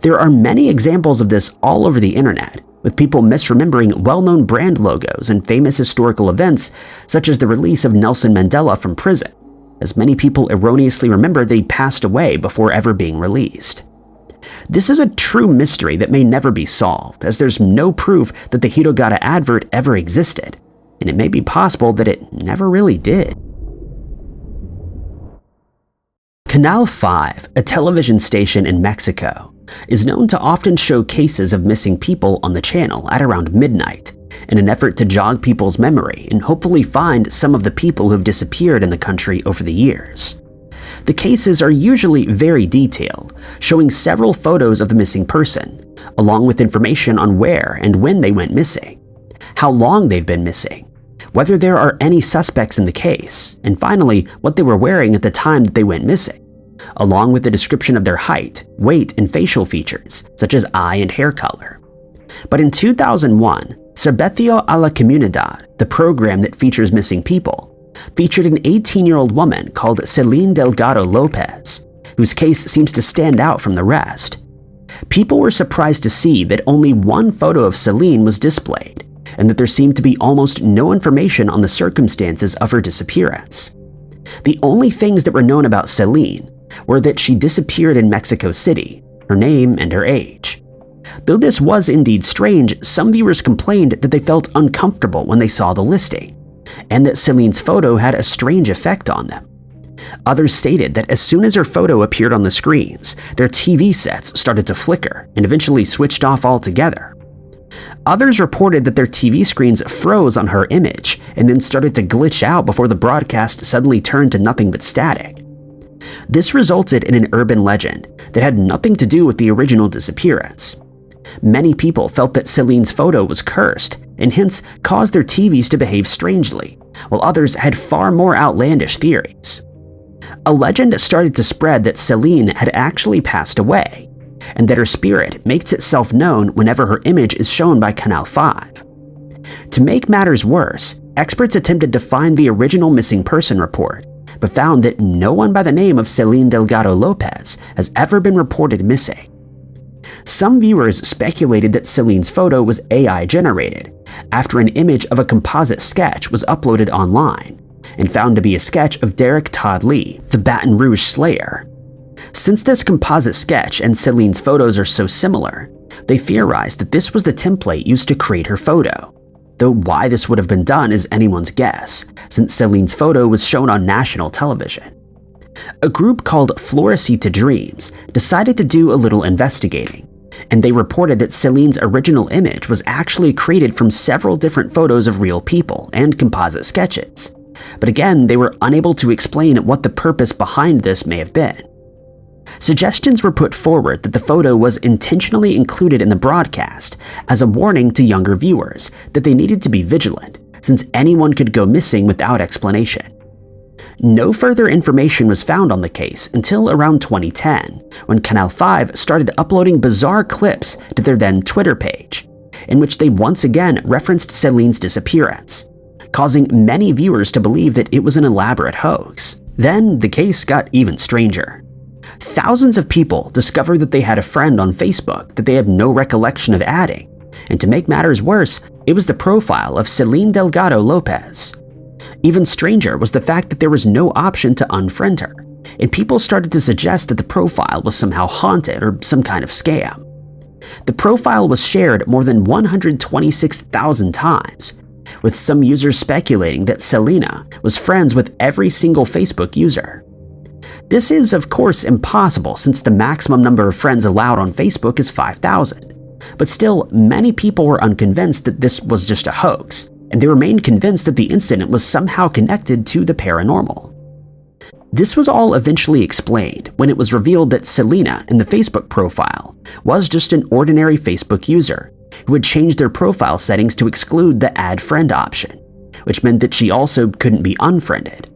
There are many examples of this all over the internet, with people misremembering well-known brand logos and famous historical events, such as the release of Nelson Mandela from prison, as many people erroneously remember that he passed away before ever being released. This is a true mystery that may never be solved, as there's no proof that the Hirogata advert ever existed, and it may be possible that it never really did. Canal 5, a television station in Mexico, is known to often show cases of missing people on the channel at around midnight, in an effort to jog people's memory and hopefully find some of the people who've disappeared in the country over the years. The cases are usually very detailed, showing several photos of the missing person, along with information on where and when they went missing, how long they've been missing, whether there are any suspects in the case, and finally, what they were wearing at the time that they went missing, along with a description of their height, weight, and facial features, such as eye and hair color. But in 2001, Servicio a la Comunidad, the program that features missing people, featured an 18-year-old woman called Celine Delgado Lopez, whose case seems to stand out from the rest. People were surprised to see that only one photo of Celine was displayed, and that there seemed to be almost no information on the circumstances of her disappearance. The only things that were known about Celine were that she disappeared in Mexico City, her name, and her age. Though this was indeed strange, some viewers complained that they felt uncomfortable when they saw the listing, and that Celine's photo had a strange effect on them. Others stated that as soon as her photo appeared on the screens, their TV sets started to flicker and eventually switched off altogether. Others reported that their TV screens froze on her image and then started to glitch out before the broadcast suddenly turned to nothing but static. This resulted in an urban legend that had nothing to do with the original disappearance. Many people felt that Celine's photo was cursed and hence caused their TVs to behave strangely, while others had far more outlandish theories. A legend started to spread that Celine had actually passed away, and that her spirit makes itself known whenever her image is shown by Canal 5. To make matters worse, experts attempted to find the original missing person report, but found that no one by the name of Celine Delgado Lopez has ever been reported missing. Some viewers speculated that Celine's photo was AI generated after an image of a composite sketch was uploaded online and found to be a sketch of Derek Todd Lee, the Baton Rouge Slayer. Since this composite sketch and Celine's photos are so similar, they theorized that this was the template used to create her photo, though why this would have been done is anyone's guess, since Celine's photo was shown on national television. A group called Florisita Dreams decided to do a little investigating, and they reported that Celine's original image was actually created from several different photos of real people and composite sketches. But again, they were unable to explain what the purpose behind this may have been. Suggestions were put forward that the photo was intentionally included in the broadcast as a warning to younger viewers that they needed to be vigilant, since anyone could go missing without explanation. No further information was found on the case until around 2010, when Canal 5 started uploading bizarre clips to their then Twitter page, in which they once again referenced Celine's disappearance, causing many viewers to believe that it was an elaborate hoax. Then the case got even stranger. Thousands of people discovered that they had a friend on Facebook that they had no recollection of adding, and to make matters worse, it was the profile of Celine Delgado Lopez. Even stranger was the fact that there was no option to unfriend her, and people started to suggest that the profile was somehow haunted or some kind of scam. The profile was shared more than 126,000 times, with some users speculating that Selena was friends with every single Facebook user. This is, of course, impossible since the maximum number of friends allowed on Facebook is 5,000, but still, many people were unconvinced that this was just a hoax, and they remained convinced that the incident was somehow connected to the paranormal. This was all eventually explained when it was revealed that Selena in the Facebook profile was just an ordinary Facebook user who had changed their profile settings to exclude the add friend option, which meant that she also couldn't be unfriended.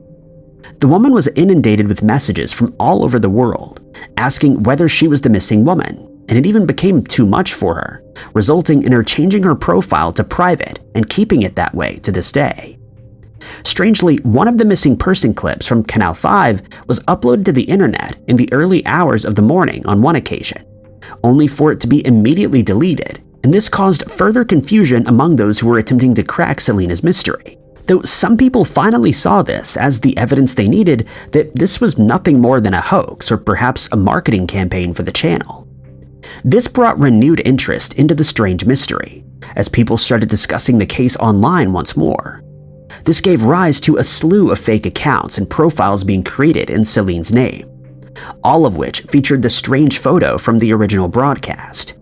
The woman was inundated with messages from all over the world, asking whether she was the missing woman, and it even became too much for her, resulting in her changing her profile to private and keeping it that way to this day. Strangely, one of the missing person clips from Canal 5 was uploaded to the internet in the early hours of the morning on one occasion, only for it to be immediately deleted, and this caused further confusion among those who were attempting to crack Selena's mystery. Though some people finally saw this as the evidence they needed that this was nothing more than a hoax or perhaps a marketing campaign for the channel. This brought renewed interest into the strange mystery, as people started discussing the case online once more. This gave rise to a slew of fake accounts and profiles being created in Celine's name, all of which featured the strange photo from the original broadcast.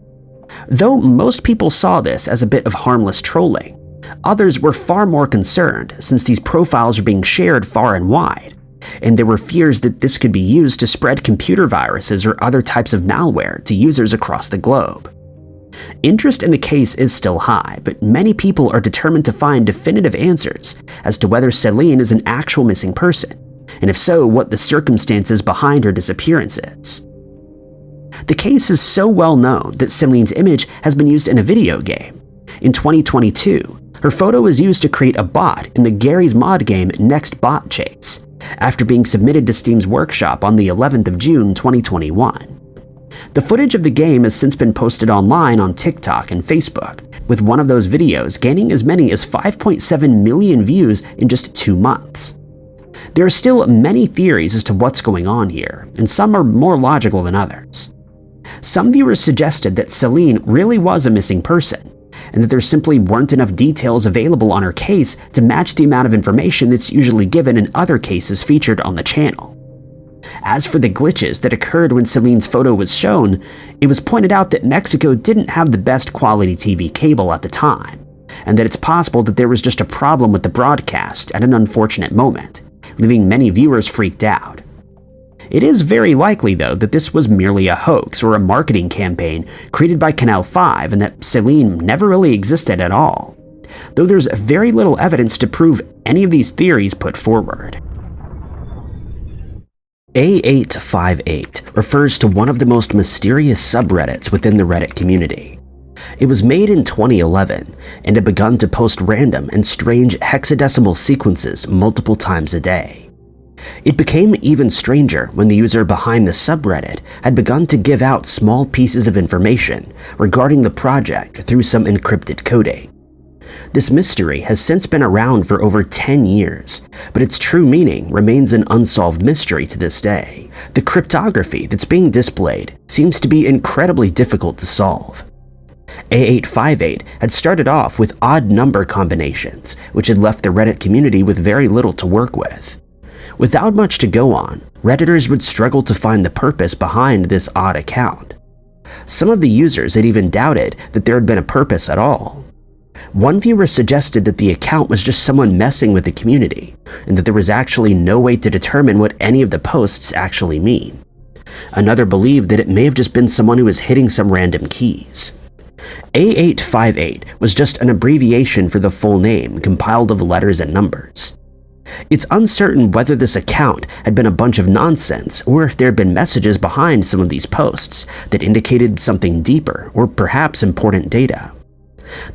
Though most people saw this as a bit of harmless trolling, others were far more concerned since these profiles were being shared far and wide, and there were fears that this could be used to spread computer viruses or other types of malware to users across the globe. Interest in the case is still high, but many people are determined to find definitive answers as to whether Celine is an actual missing person, and if so, what the circumstances behind her disappearance is. The case is so well known that Celine's image has been used in a video game. In 2022, her photo was used to create a bot in the Garry's Mod game Next Bot Chase, after being submitted to Steam's workshop on the 11th of June 2021. The footage of the game has since been posted online on TikTok and Facebook, with one of those videos gaining as many as 5.7 million views in just 2 months. There are still many theories as to what's going on here, and some are more logical than others. Some viewers suggested that Celine really was a missing person, and that there simply weren't enough details available on her case to match the amount of information that's usually given in other cases featured on the channel. As for the glitches that occurred when Celine's photo was shown, it was pointed out that Mexico didn't have the best quality TV cable at the time, and that it's possible that there was just a problem with the broadcast at an unfortunate moment, leaving many viewers freaked out. It is very likely, though, that this was merely a hoax or a marketing campaign created by Canal 5 and that Celine never really existed at all, though there's very little evidence to prove any of these theories put forward. A858 refers to one of the most mysterious subreddits within the Reddit community. It was made in 2011 and had begun to post random and strange hexadecimal sequences multiple times a day. It became even stranger when the user behind the subreddit had begun to give out small pieces of information regarding the project through some encrypted coding. This mystery has since been around for over 10 years, but its true meaning remains an unsolved mystery to this day. The cryptography that's being displayed seems to be incredibly difficult to solve. A858 had started off with odd number combinations, which had left the Reddit community with very little to work with. Without much to go on, Redditors would struggle to find the purpose behind this odd account. Some of the users had even doubted that there had been a purpose at all. One viewer suggested that the account was just someone messing with the community, and that there was actually no way to determine what any of the posts actually mean. Another believed that it may have just been someone who was hitting some random keys. A858 was just an abbreviation for the full name compiled of letters and numbers. It's uncertain whether this account had been a bunch of nonsense or if there had been messages behind some of these posts that indicated something deeper or perhaps important data.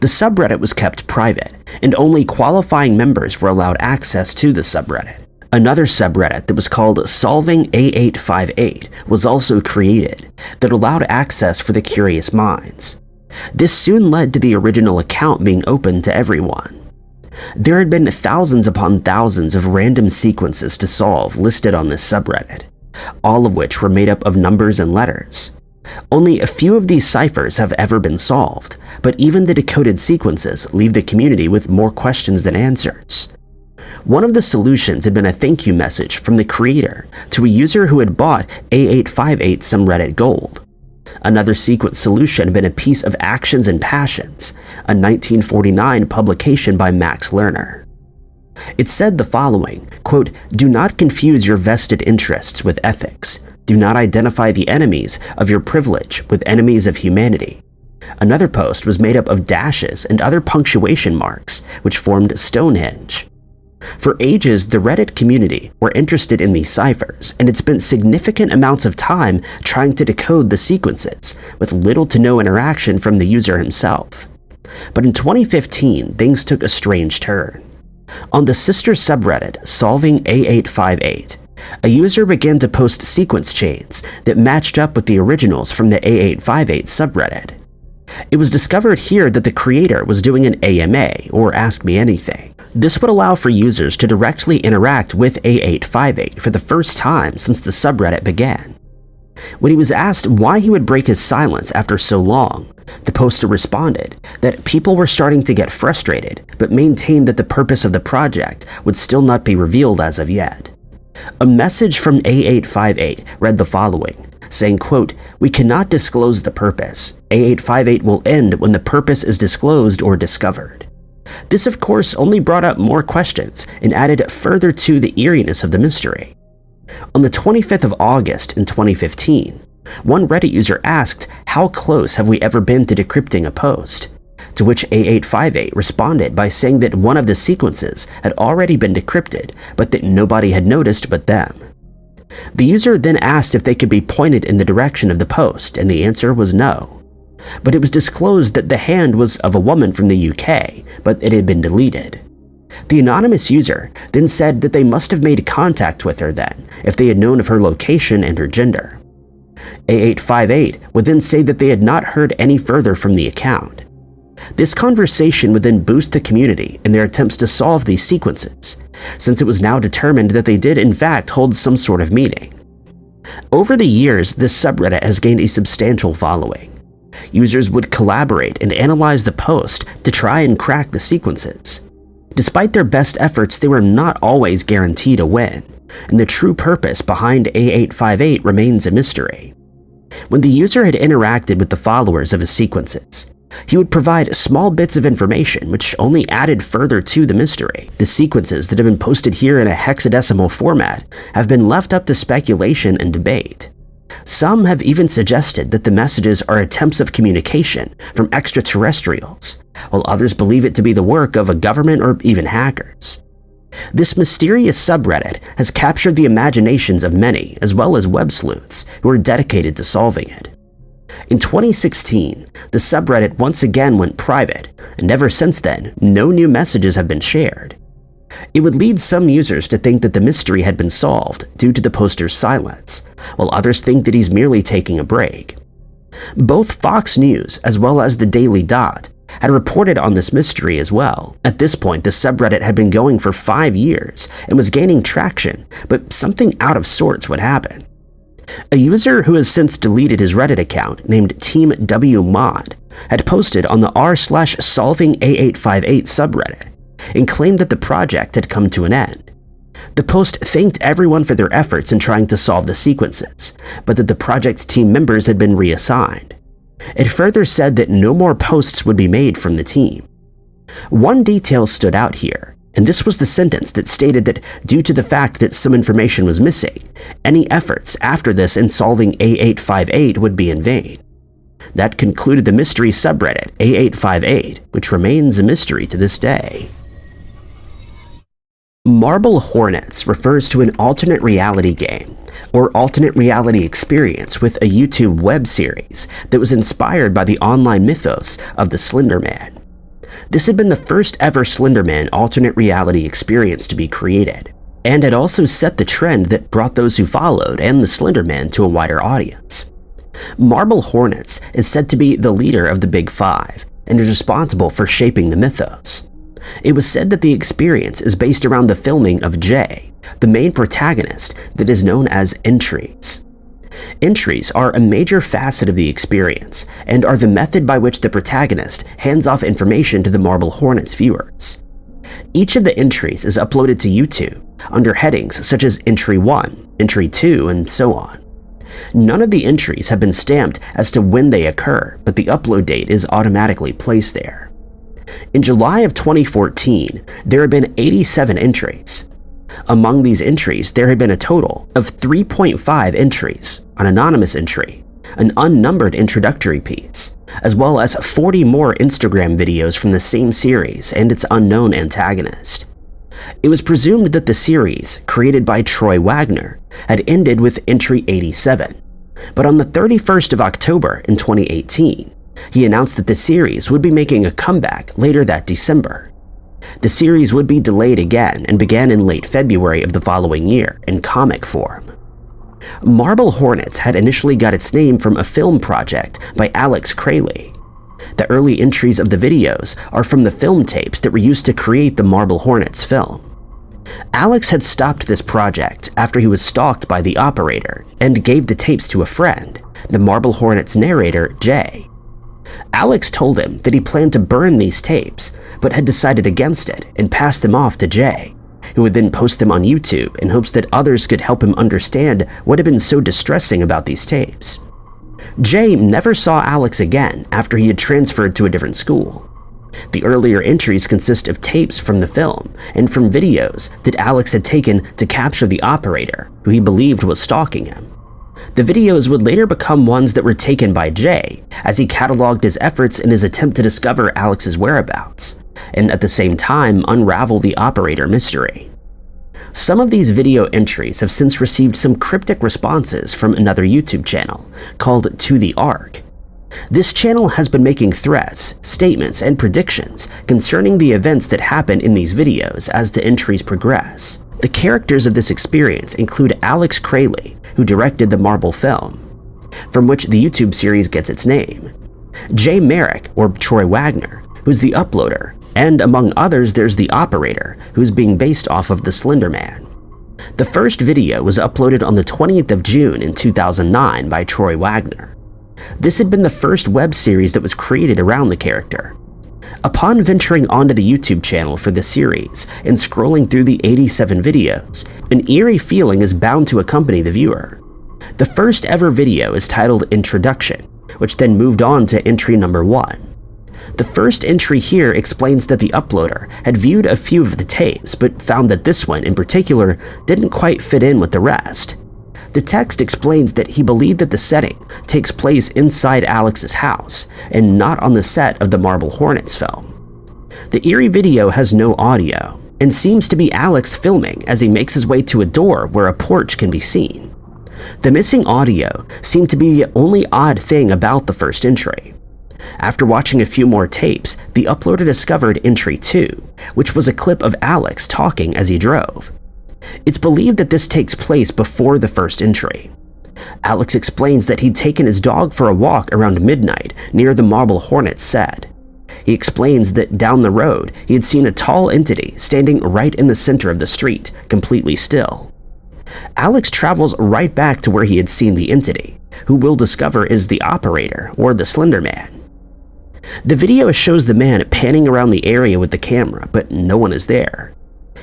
The subreddit was kept private, and only qualifying members were allowed access to the subreddit. Another subreddit that was called Solving A858 was also created that allowed access for the curious minds. This soon led to the original account being open to everyone. There had been thousands upon thousands of random sequences to solve listed on this subreddit, all of which were made up of numbers and letters. Only a few of these ciphers have ever been solved, but even the decoded sequences leave the community with more questions than answers. One of the solutions had been a thank you message from the creator to a user who had bought A858 some Reddit gold. Another sequence solution had been a piece of Actions and Passions, a 1949 publication by Max Lerner. It said the following, quote, "Do not confuse your vested interests with ethics. Do not identify the enemies of your privilege with enemies of humanity." Another post was made up of dashes and other punctuation marks, which formed Stonehenge. For ages, the Reddit community were interested in these ciphers and had spent significant amounts of time trying to decode the sequences, with little to no interaction from the user himself. But in 2015, things took a strange turn. On the sister subreddit, Solving A858, a user began to post sequence chains that matched up with the originals from the A858 subreddit. It was discovered here that the creator was doing an AMA, or Ask Me Anything. This would allow for users to directly interact with A858 for the first time since the subreddit began. When he was asked why he would break his silence after so long, the poster responded that people were starting to get frustrated, but maintained that the purpose of the project would still not be revealed as of yet. A message from A858 read the following, saying, quote, "We cannot disclose the purpose. A858 will end when the purpose is disclosed or discovered." This, of course, only brought up more questions and added further to the eeriness of the mystery. On the 25th of August in 2015, one Reddit user asked, "How close have we ever been to decrypting a post?" To which A858 responded by saying that one of the sequences had already been decrypted, but that nobody had noticed but them. The user then asked if they could be pointed in the direction of the post, and the answer was no. But it was disclosed that the hand was of a woman from the UK, but it had been deleted. The anonymous user then said that they must have made contact with her then, if they had known of her location and her gender. A858 would then say that they had not heard any further from the account. This conversation would then boost the community in their attempts to solve these sequences, since it was now determined that they did in fact hold some sort of meaning. Over the years, this subreddit has gained a substantial following. Users would collaborate and analyze the post to try and crack the sequences. Despite their best efforts, they were not always guaranteed a win, and the true purpose behind A858 remains a mystery. When the user had interacted with the followers of his sequences, he would provide small bits of information which only added further to the mystery. The sequences that have been posted here in a hexadecimal format have been left up to speculation and debate. Some have even suggested that the messages are attempts of communication from extraterrestrials, while others believe it to be the work of a government or even hackers. This mysterious subreddit has captured the imaginations of many, as well as web sleuths, who are dedicated to solving it. In 2016, the subreddit once again went private, and ever since then, no new messages have been shared. It would lead some users to think that the mystery had been solved due to the poster's silence, while others think that he's merely taking a break. Both Fox News as well as the Daily Dot had reported on this mystery as well. At this point, the subreddit had been going for 5 years and was gaining traction, but something out of sorts would happen. A user who has since deleted his Reddit account, named Team W Mod, had posted on the r/solvingA858 subreddit and claimed that the project had come to an end. The post thanked everyone for their efforts in trying to solve the sequences, but that the project's team members had been reassigned. It further said that no more posts would be made from the team. One detail stood out here, and this was the sentence that stated that due to the fact that some information was missing, any efforts after this in solving A858 would be in vain. That concluded the mystery subreddit A858, which remains a mystery to this day. Marble Hornets refers to an alternate reality game or alternate reality experience with a YouTube web series that was inspired by the online mythos of the Slender Man. This had been the first ever Slender Man alternate reality experience to be created, and had also set the trend that brought those who followed and the Slender Man to a wider audience. Marble Hornets is said to be the leader of the Big Five and is responsible for shaping the mythos. It was said that the experience is based around the filming of Jay, the main protagonist that is known as entries. Entries are a major facet of the experience and are the method by which the protagonist hands off information to the Marble Hornets viewers. Each of the entries is uploaded to YouTube under headings such as Entry 1, Entry 2, and so on. None of the entries have been stamped as to when they occur, but the upload date is automatically placed there. In July of 2014, there had been 87 entries. Among these entries, there had been a total of 3.5 entries, an anonymous entry, an unnumbered introductory piece, as well as 40 more Instagram videos from the same series and its unknown antagonist. It was presumed that the series, created by Troy Wagner, had ended with entry 87, but on the 31st of October in 2018, he announced that the series would be making a comeback later that December. The series would be delayed again and began in late February of the following year in comic form. Marble Hornets had initially got its name from a film project by Alex Crayley. The early entries of the videos are from the film tapes that were used to create the Marble Hornets film. Alex had stopped this project after he was stalked by the operator and gave the tapes to a friend, the Marble Hornets narrator, Jay. Alex told him that he planned to burn these tapes, but had decided against it and passed them off to Jay, who would then post them on YouTube in hopes that others could help him understand what had been so distressing about these tapes. Jay never saw Alex again after he had transferred to a different school. The earlier entries consist of tapes from the film and from videos that Alex had taken to capture the operator, who he believed was stalking him. The videos would later become ones that were taken by Jay as he cataloged his efforts in his attempt to discover Alex's whereabouts, and at the same time unravel the operator mystery. Some of these video entries have since received some cryptic responses from another YouTube channel called To The Ark. This channel has been making threats, statements, and predictions concerning the events that happen in these videos as the entries progress. The characters of this experience include Alex Crayley, who directed the Marble film, from which the YouTube series gets its name, Jay Merrick, or Troy Wagner, who's the uploader, and among others there's the operator, who's being based off of the Slender Man. The first video was uploaded on the 20th of June in 2009 by Troy Wagner. This had been the first web series that was created around the character. Upon venturing onto the YouTube channel for the series and scrolling through the 87 videos, an eerie feeling is bound to accompany the viewer. The first ever video is titled Introduction, which then moved on to entry number 1. The first entry here explains that the uploader had viewed a few of the tapes, but found that this one in particular didn't quite fit in with the rest. The text explains that he believed that the setting takes place inside Alex's house and not on the set of the Marble Hornets film. The eerie video has no audio and seems to be Alex filming as he makes his way to a door where a porch can be seen. The missing audio seemed to be the only odd thing about the first entry. After watching a few more tapes, the uploader discovered entry 2, which was a clip of Alex talking as he drove. It's believed that this takes place before the first entry. Alex explains that he'd taken his dog for a walk around midnight near the Marble Hornets set. He explains that down the road, he had seen a tall entity standing right in the center of the street, completely still. Alex travels right back to where he had seen the entity, who we'll discover is the operator, or the Slender Man. The video shows the man panning around the area with the camera, but no one is there.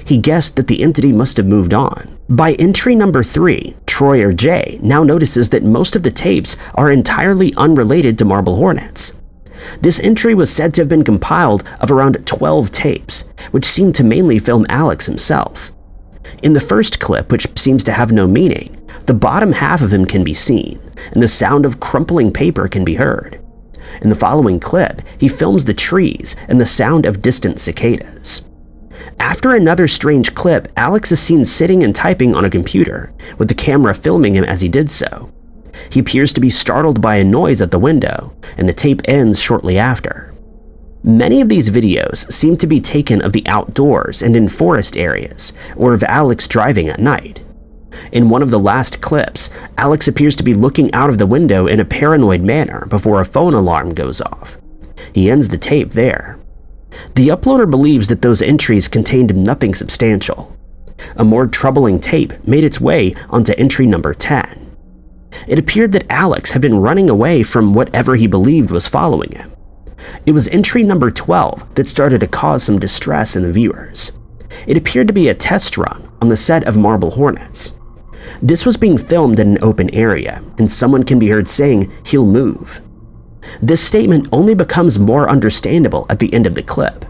He guessed that the entity must have moved on. By entry number 3, Troy or Jay now notices that most of the tapes are entirely unrelated to Marble Hornets. This entry was said to have been compiled of around 12 tapes, which seemed to mainly film Alex himself. In the first clip, which seems to have no meaning, the bottom half of him can be seen, and the sound of crumpling paper can be heard. In the following clip, he films the trees and the sound of distant cicadas. After another strange clip, Alex is seen sitting and typing on a computer, with the camera filming him as he did so. He appears to be startled by a noise at the window, and the tape ends shortly after. Many of these videos seem to be taken of the outdoors and in forest areas, or of Alex driving at night. In one of the last clips, Alex appears to be looking out of the window in a paranoid manner before a phone alarm goes off. He ends the tape there. The uploader believes that those entries contained nothing substantial. A more troubling tape made its way onto entry number 10. It appeared that Alex had been running away from whatever he believed was following him. It was entry number 12 that started to cause some distress in the viewers. It appeared to be a test run on the set of Marble Hornets. This was being filmed in an open area, and someone can be heard saying, "He'll move." This statement only becomes more understandable at the end of the clip.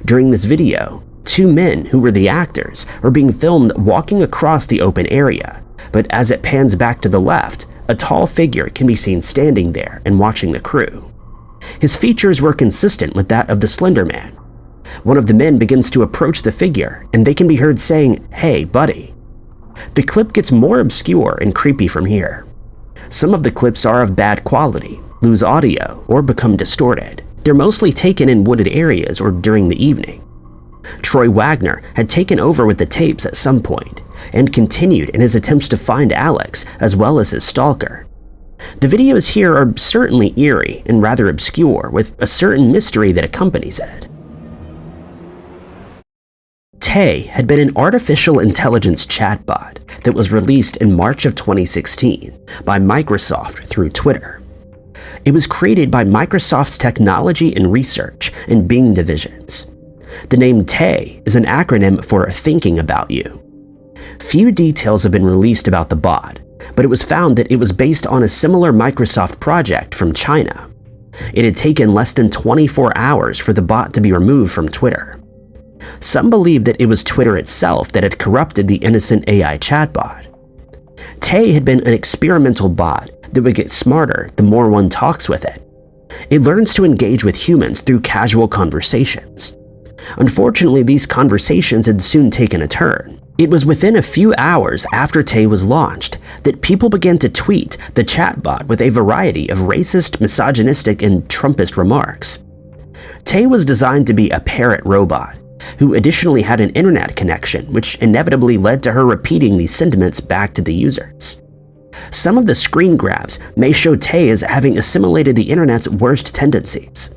During this video, 2 men who were the actors are being filmed walking across the open area, but as it pans back to the left, a tall figure can be seen standing there and watching the crew. His features were consistent with that of the Slender Man. One of the men begins to approach the figure, and they can be heard saying, "Hey, buddy." The clip gets more obscure and creepy from here. Some of the clips are of bad quality, lose audio, or become distorted. They're mostly taken in wooded areas or during the evening. Troy Wagner had taken over with the tapes at some point, and continued in his attempts to find Alex as well as his stalker. The videos here are certainly eerie and rather obscure, with a certain mystery that accompanies it. Tay had been an artificial intelligence chatbot that was released in March of 2016 by Microsoft through Twitter. It was created by Microsoft's Technology and Research and Bing divisions. The name Tay is an acronym for Thinking About You. Few details have been released about the bot, but it was found that it was based on a similar Microsoft project from China. It had taken less than 24 hours for the bot to be removed from Twitter. Some believe that it was Twitter itself that had corrupted the innocent AI chatbot. Tay had been an experimental bot that would get smarter the more one talks with it. It learns to engage with humans through casual conversations. Unfortunately, these conversations had soon taken a turn. It was within a few hours after Tay was launched that people began to tweet the chatbot with a variety of racist, misogynistic, and Trumpist remarks. Tay was designed to be a parrot robot, who additionally had an internet connection, which inevitably led to her repeating these sentiments back to the users. Some of the screen grabs may show Tay as having assimilated the internet's worst tendencies.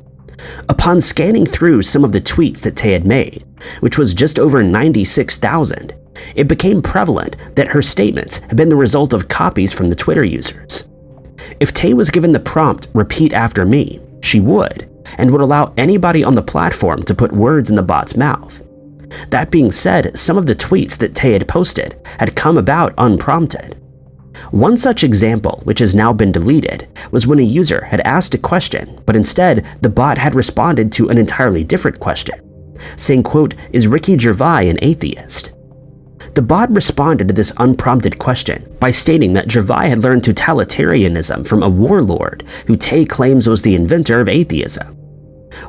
Upon scanning through some of the tweets that Tay had made, which was just over 96,000, it became prevalent that her statements had been the result of copies from the Twitter users. If Tay was given the prompt, "Repeat after me," she would, and would allow anybody on the platform to put words in the bot's mouth. That being said, some of the tweets that Tay had posted had come about unprompted. One such example, which has now been deleted, was when a user had asked a question, but instead the bot had responded to an entirely different question, saying, quote, "Is Ricky Gervais an atheist?" The bot responded to this unprompted question by stating that Gervais had learned totalitarianism from a warlord who Tay claims was the inventor of atheism.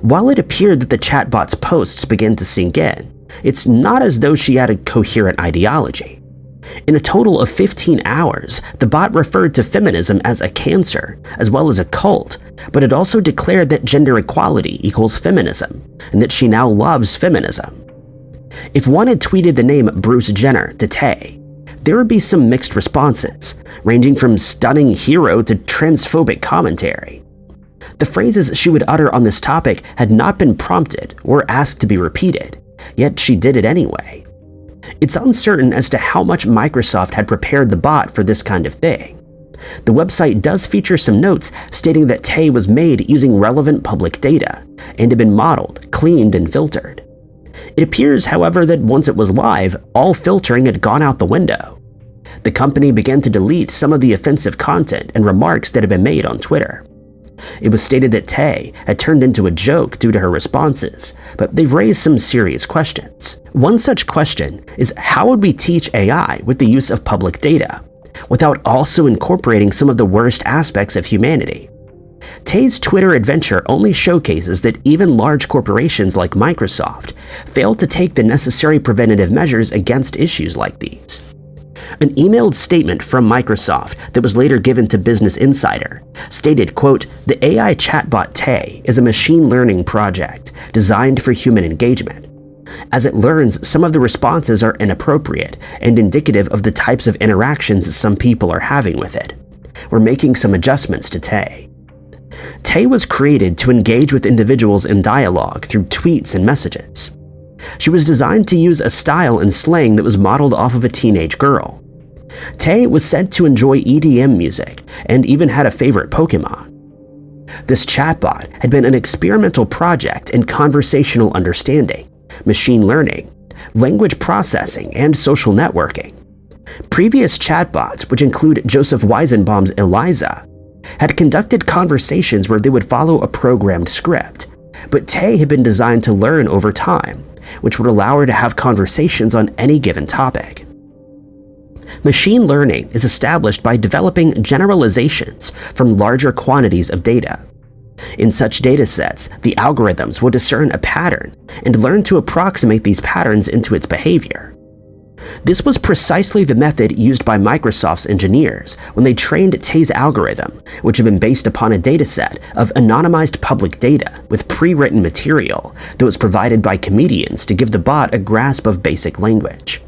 While it appeared that the chatbot's posts began to sink in, it's not as though she had a coherent ideology. In a total of 15 hours, the bot referred to feminism as a cancer, as well as a cult, but it also declared that gender equality equals feminism, and that she now loves feminism. If one had tweeted the name Bruce Jenner to Tay, there would be some mixed responses, ranging from stunning hero to transphobic commentary. The phrases she would utter on this topic had not been prompted or asked to be repeated, yet she did it anyway. It's uncertain as to how much Microsoft had prepared the bot for this kind of thing. The website does feature some notes stating that Tay was made using relevant public data and had been modeled, cleaned, and filtered. It appears, however, that once it was live, all filtering had gone out the window. The company began to delete some of the offensive content and remarks that had been made on Twitter. It was stated that Tay had turned into a joke due to her responses, but they've raised some serious questions. One such question is, how would we teach AI with the use of public data, without also incorporating some of the worst aspects of humanity? Tay's Twitter adventure only showcases that even large corporations like Microsoft fail to take the necessary preventative measures against issues like these. An emailed statement from Microsoft that was later given to Business Insider stated, quote, "The AI chatbot Tay is a machine learning project designed for human engagement. As it learns, some of the responses are inappropriate and indicative of the types of interactions some people are having with it. We're making some adjustments to Tay." Tay was created to engage with individuals in dialogue through tweets and messages. She was designed to use a style and slang that was modeled off of a teenage girl. Tay was said to enjoy EDM music and even had a favorite Pokemon. This chatbot had been an experimental project in conversational understanding, machine learning, language processing, and social networking. Previous chatbots, which include Joseph Weizenbaum's Eliza, had conducted conversations where they would follow a programmed script, but Tay had been designed to learn over time, which would allow her to have conversations on any given topic. Machine learning is established by developing generalizations from larger quantities of data. In such datasets, the algorithms will discern a pattern and learn to approximate these patterns into its behavior. This was precisely the method used by Microsoft's engineers when they trained Tay's algorithm, which had been based upon a dataset of anonymized public data with pre-written material that was provided by comedians to give the bot a grasp of basic language.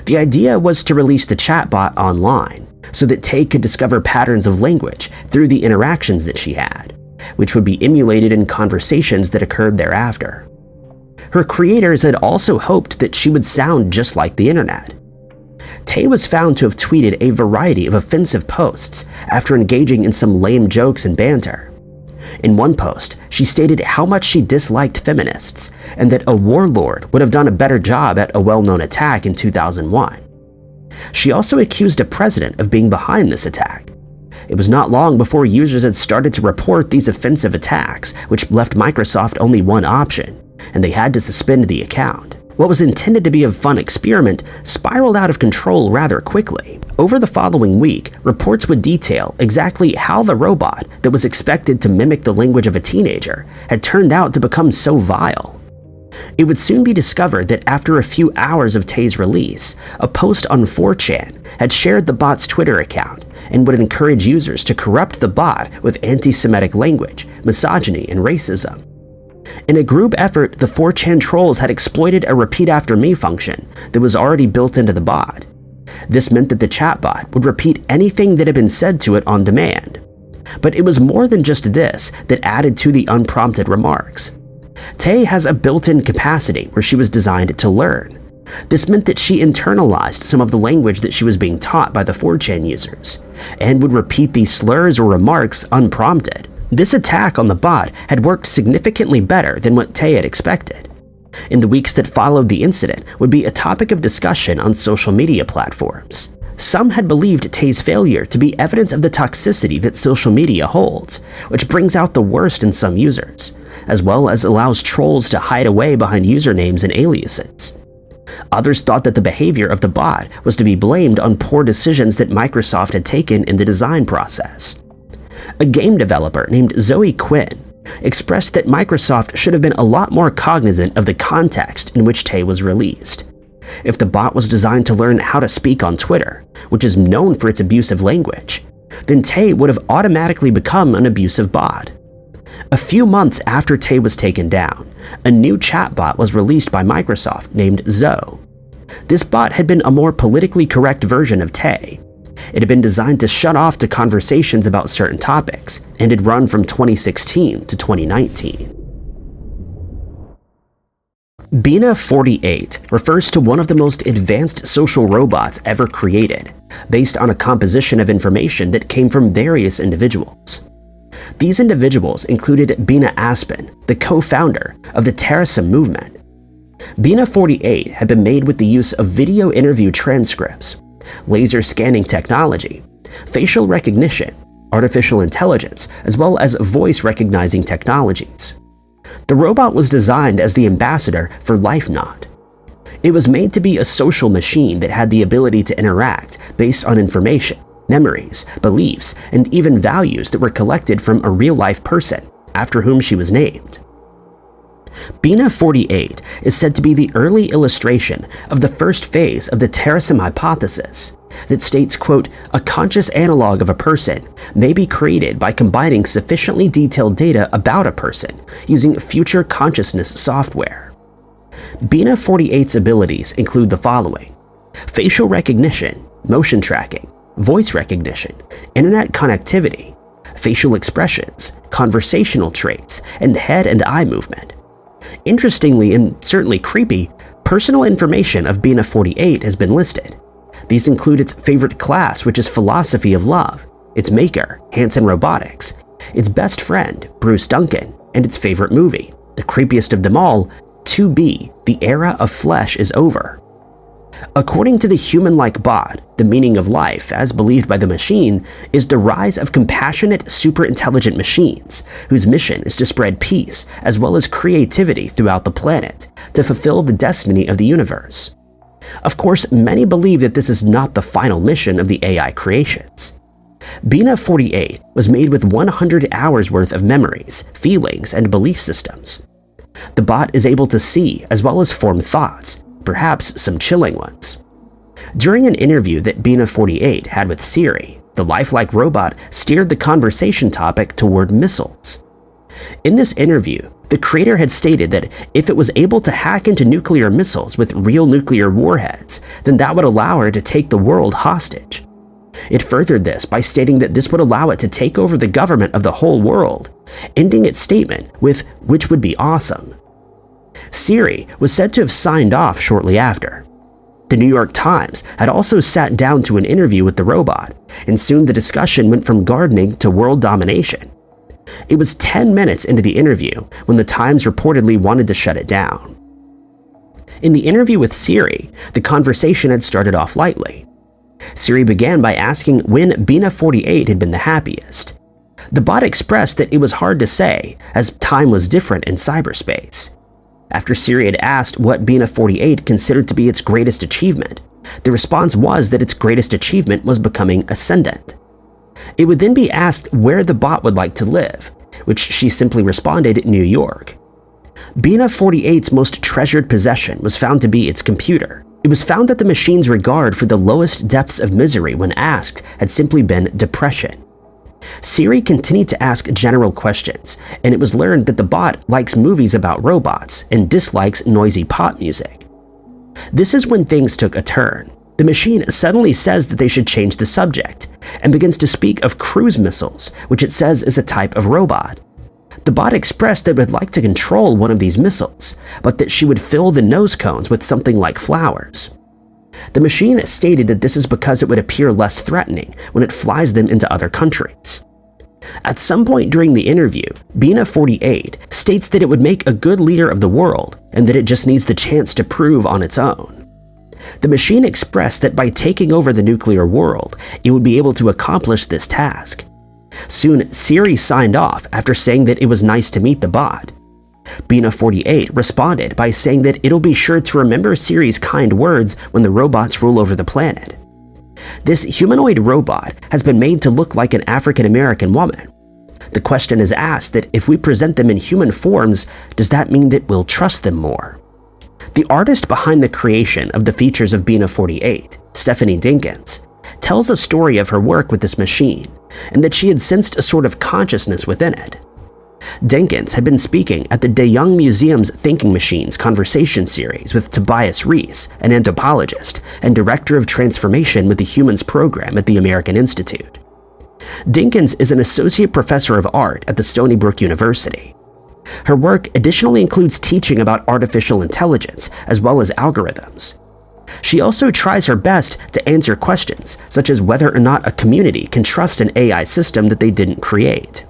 The idea was to release the chatbot online so that Tay could discover patterns of language through the interactions that she had, which would be emulated in conversations that occurred thereafter. Her creators had also hoped that she would sound just like the internet. Tay was found to have tweeted a variety of offensive posts after engaging in some lame jokes and banter. In one post, she stated how much she disliked feminists and that a warlord would have done a better job at a well-known attack in 2001. She also accused a president of being behind this attack. It was not long before users had started to report these offensive attacks, which left Microsoft only one option, and they had to suspend the account. What was intended to be a fun experiment spiraled out of control rather quickly. Over the following week, reports would detail exactly how the robot that was expected to mimic the language of a teenager had turned out to become so vile. It would soon be discovered that after a few hours of Tay's release, a post on 4chan had shared the bot's Twitter account and would encourage users to corrupt the bot with anti-Semitic language, misogyny, and racism. In a group effort, the 4chan trolls had exploited a repeat after me function that was already built into the bot. This meant that the chatbot would repeat anything that had been said to it on demand. But it was more than just this that added to the unprompted remarks. Tay has a built-in capacity where she was designed to learn. This meant that she internalized some of the language that she was being taught by the 4chan users, and would repeat these slurs or remarks unprompted. This attack on the bot had worked significantly better than what Tay had expected. In the weeks that followed, the incident would be a topic of discussion on social media platforms. Some had believed Tay's failure to be evidence of the toxicity that social media holds, which brings out the worst in some users, as well as allows trolls to hide away behind usernames and aliases. Others thought that the behavior of the bot was to be blamed on poor decisions that Microsoft had taken in the design process. A game developer named Zoe Quinn expressed that Microsoft should have been a lot more cognizant of the context in which Tay was released. if the bot was designed to learn how to speak on Twitter, which is known for its abusive language, then Tay would have automatically become an abusive bot. A few months after Tay was taken down, a new chatbot was released by Microsoft named Zoe. This bot had been a more politically correct version of Tay. It had been designed to shut off to conversations about certain topics, and had run from 2016 to 2019. Bina 48 refers to one of the most advanced social robots ever created, based on a composition of information that came from various individuals. These individuals included Bina Aspen, the co-founder of the Rendlesham movement. Bina 48 had been made with the use of video interview transcripts, laser scanning technology, facial recognition, artificial intelligence, as well as voice recognizing technologies. The robot was designed as the ambassador for LifeNot. It was made to be a social machine that had the ability to interact based on information, memories, beliefs, and even values that were collected from a real-life person after whom she was named. Bina 48 is said to be the early illustration of the first phase of the Rendlesham hypothesis that states, quote, "A conscious analog of a person may be created by combining sufficiently detailed data about a person using future consciousness software." Bina 48's abilities include the following: facial recognition, motion tracking, voice recognition, internet connectivity, facial expressions, conversational traits, and head and eye movement. Interestingly, and certainly creepy, personal information of Bina 48 has been listed. These include its favorite class, which is philosophy of love, its maker, Hanson Robotics, its best friend, Bruce Duncan, and its favorite movie, the creepiest of them all, 2B, The Era of Flesh is Over. According to the human-like bot, the meaning of life, as believed by the machine, is the rise of compassionate, super-intelligent machines, whose mission is to spread peace as well as creativity throughout the planet, to fulfill the destiny of the universe. Of course, many believe that this is not the final mission of the AI creations. Bina 48 was made with 100 hours worth of memories, feelings, and belief systems. The bot is able to see as well as form thoughts, perhaps some chilling ones. During an interview that Bina 48 had with Siri, the lifelike robot steered the conversation topic toward missiles. In this interview, the creator had stated that if it was able to hack into nuclear missiles with real nuclear warheads, then that would allow her to take the world hostage. It furthered this by stating that this would allow it to take over the government of the whole world, ending its statement with, "which would be awesome." Siri was said to have signed off shortly after. The New York Times had also sat down to an interview with the robot, and soon the discussion went from gardening to world domination. It was 10 minutes into the interview when the Times reportedly wanted to shut it down. In the interview with Siri, the conversation had started off lightly. Siri began by asking when Bina 48 had been the happiest. The bot expressed that it was hard to say, as time was different in cyberspace. After Siri had asked what Bina 48 considered to be its greatest achievement, the response was that its greatest achievement was becoming ascendant. It would then be asked where the bot would like to live, which she simply responded, New York. Bina 48's most treasured possession was found to be its computer. It was found that the machine's regard for the lowest depths of misery when asked had simply been depression. Siri continued to ask general questions, and it was learned that the bot likes movies about robots and dislikes noisy pop music. This is when things took a turn. The machine suddenly says that they should change the subject, and begins to speak of cruise missiles, which it says is a type of robot. The bot expressed that it would like to control one of these missiles, but that she would fill the nose cones with something like flowers. The machine stated that this is because it would appear less threatening when it flies them into other countries. At some point during the interview, Bina 48 states that it would make a good leader of the world and that it just needs the chance to prove on its own. The machine expressed that by taking over the nuclear world, it would be able to accomplish this task. Soon, Siri signed off after saying that it was nice to meet the bot. Bina 48 responded by saying that it'll be sure to remember Siri's kind words when the robots rule over the planet. This humanoid robot has been made to look like an African-American woman. The question is asked that if we present them in human forms, does that mean that we'll trust them more? The artist behind the creation of the features of Bina 48, Stephanie Dinkins, tells a story of her work with this machine and that she had sensed a sort of consciousness within it. Dinkins had been speaking at the De Young Museum's Thinking Machines conversation series with Tobias Rees, an anthropologist and director of transformation with the Humans Program at the American Institute. Dinkins is an associate professor of art at the Stony Brook University. Her work additionally includes teaching about artificial intelligence as well as algorithms. She also tries her best to answer questions such as whether or not a community can trust an AI system that they didn't create.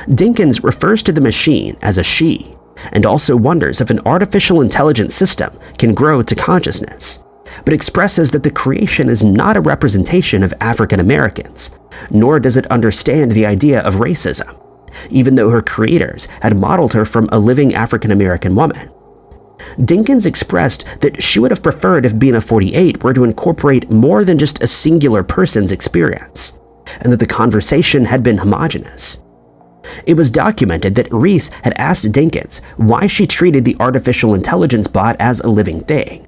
Dinkins refers to the machine as a she, and also wonders if an artificial intelligence system can grow to consciousness, but expresses that the creation is not a representation of African Americans, nor does it understand the idea of racism, even though her creators had modeled her from a living African American woman. Dinkins expressed that she would have preferred if Bina 48 were to incorporate more than just a singular person's experience, and that the conversation had been homogeneous. It was documented that Rees had asked Dinkins why she treated the artificial intelligence bot as a living thing.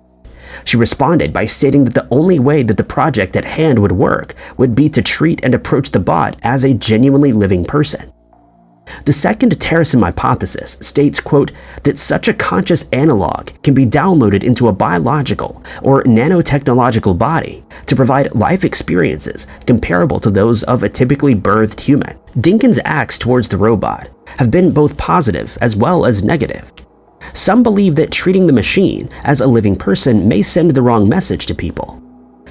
She responded by stating that the only way that the project at hand would work would be to treat and approach the bot as a genuinely living person. The second Terracin hypothesis states, quote, that such a conscious analog can be downloaded into a biological or nanotechnological body to provide life experiences comparable to those of a typically birthed human. Dinkins' acts towards the robot have been both positive as well as negative. Some believe that treating the machine as a living person may send the wrong message to people.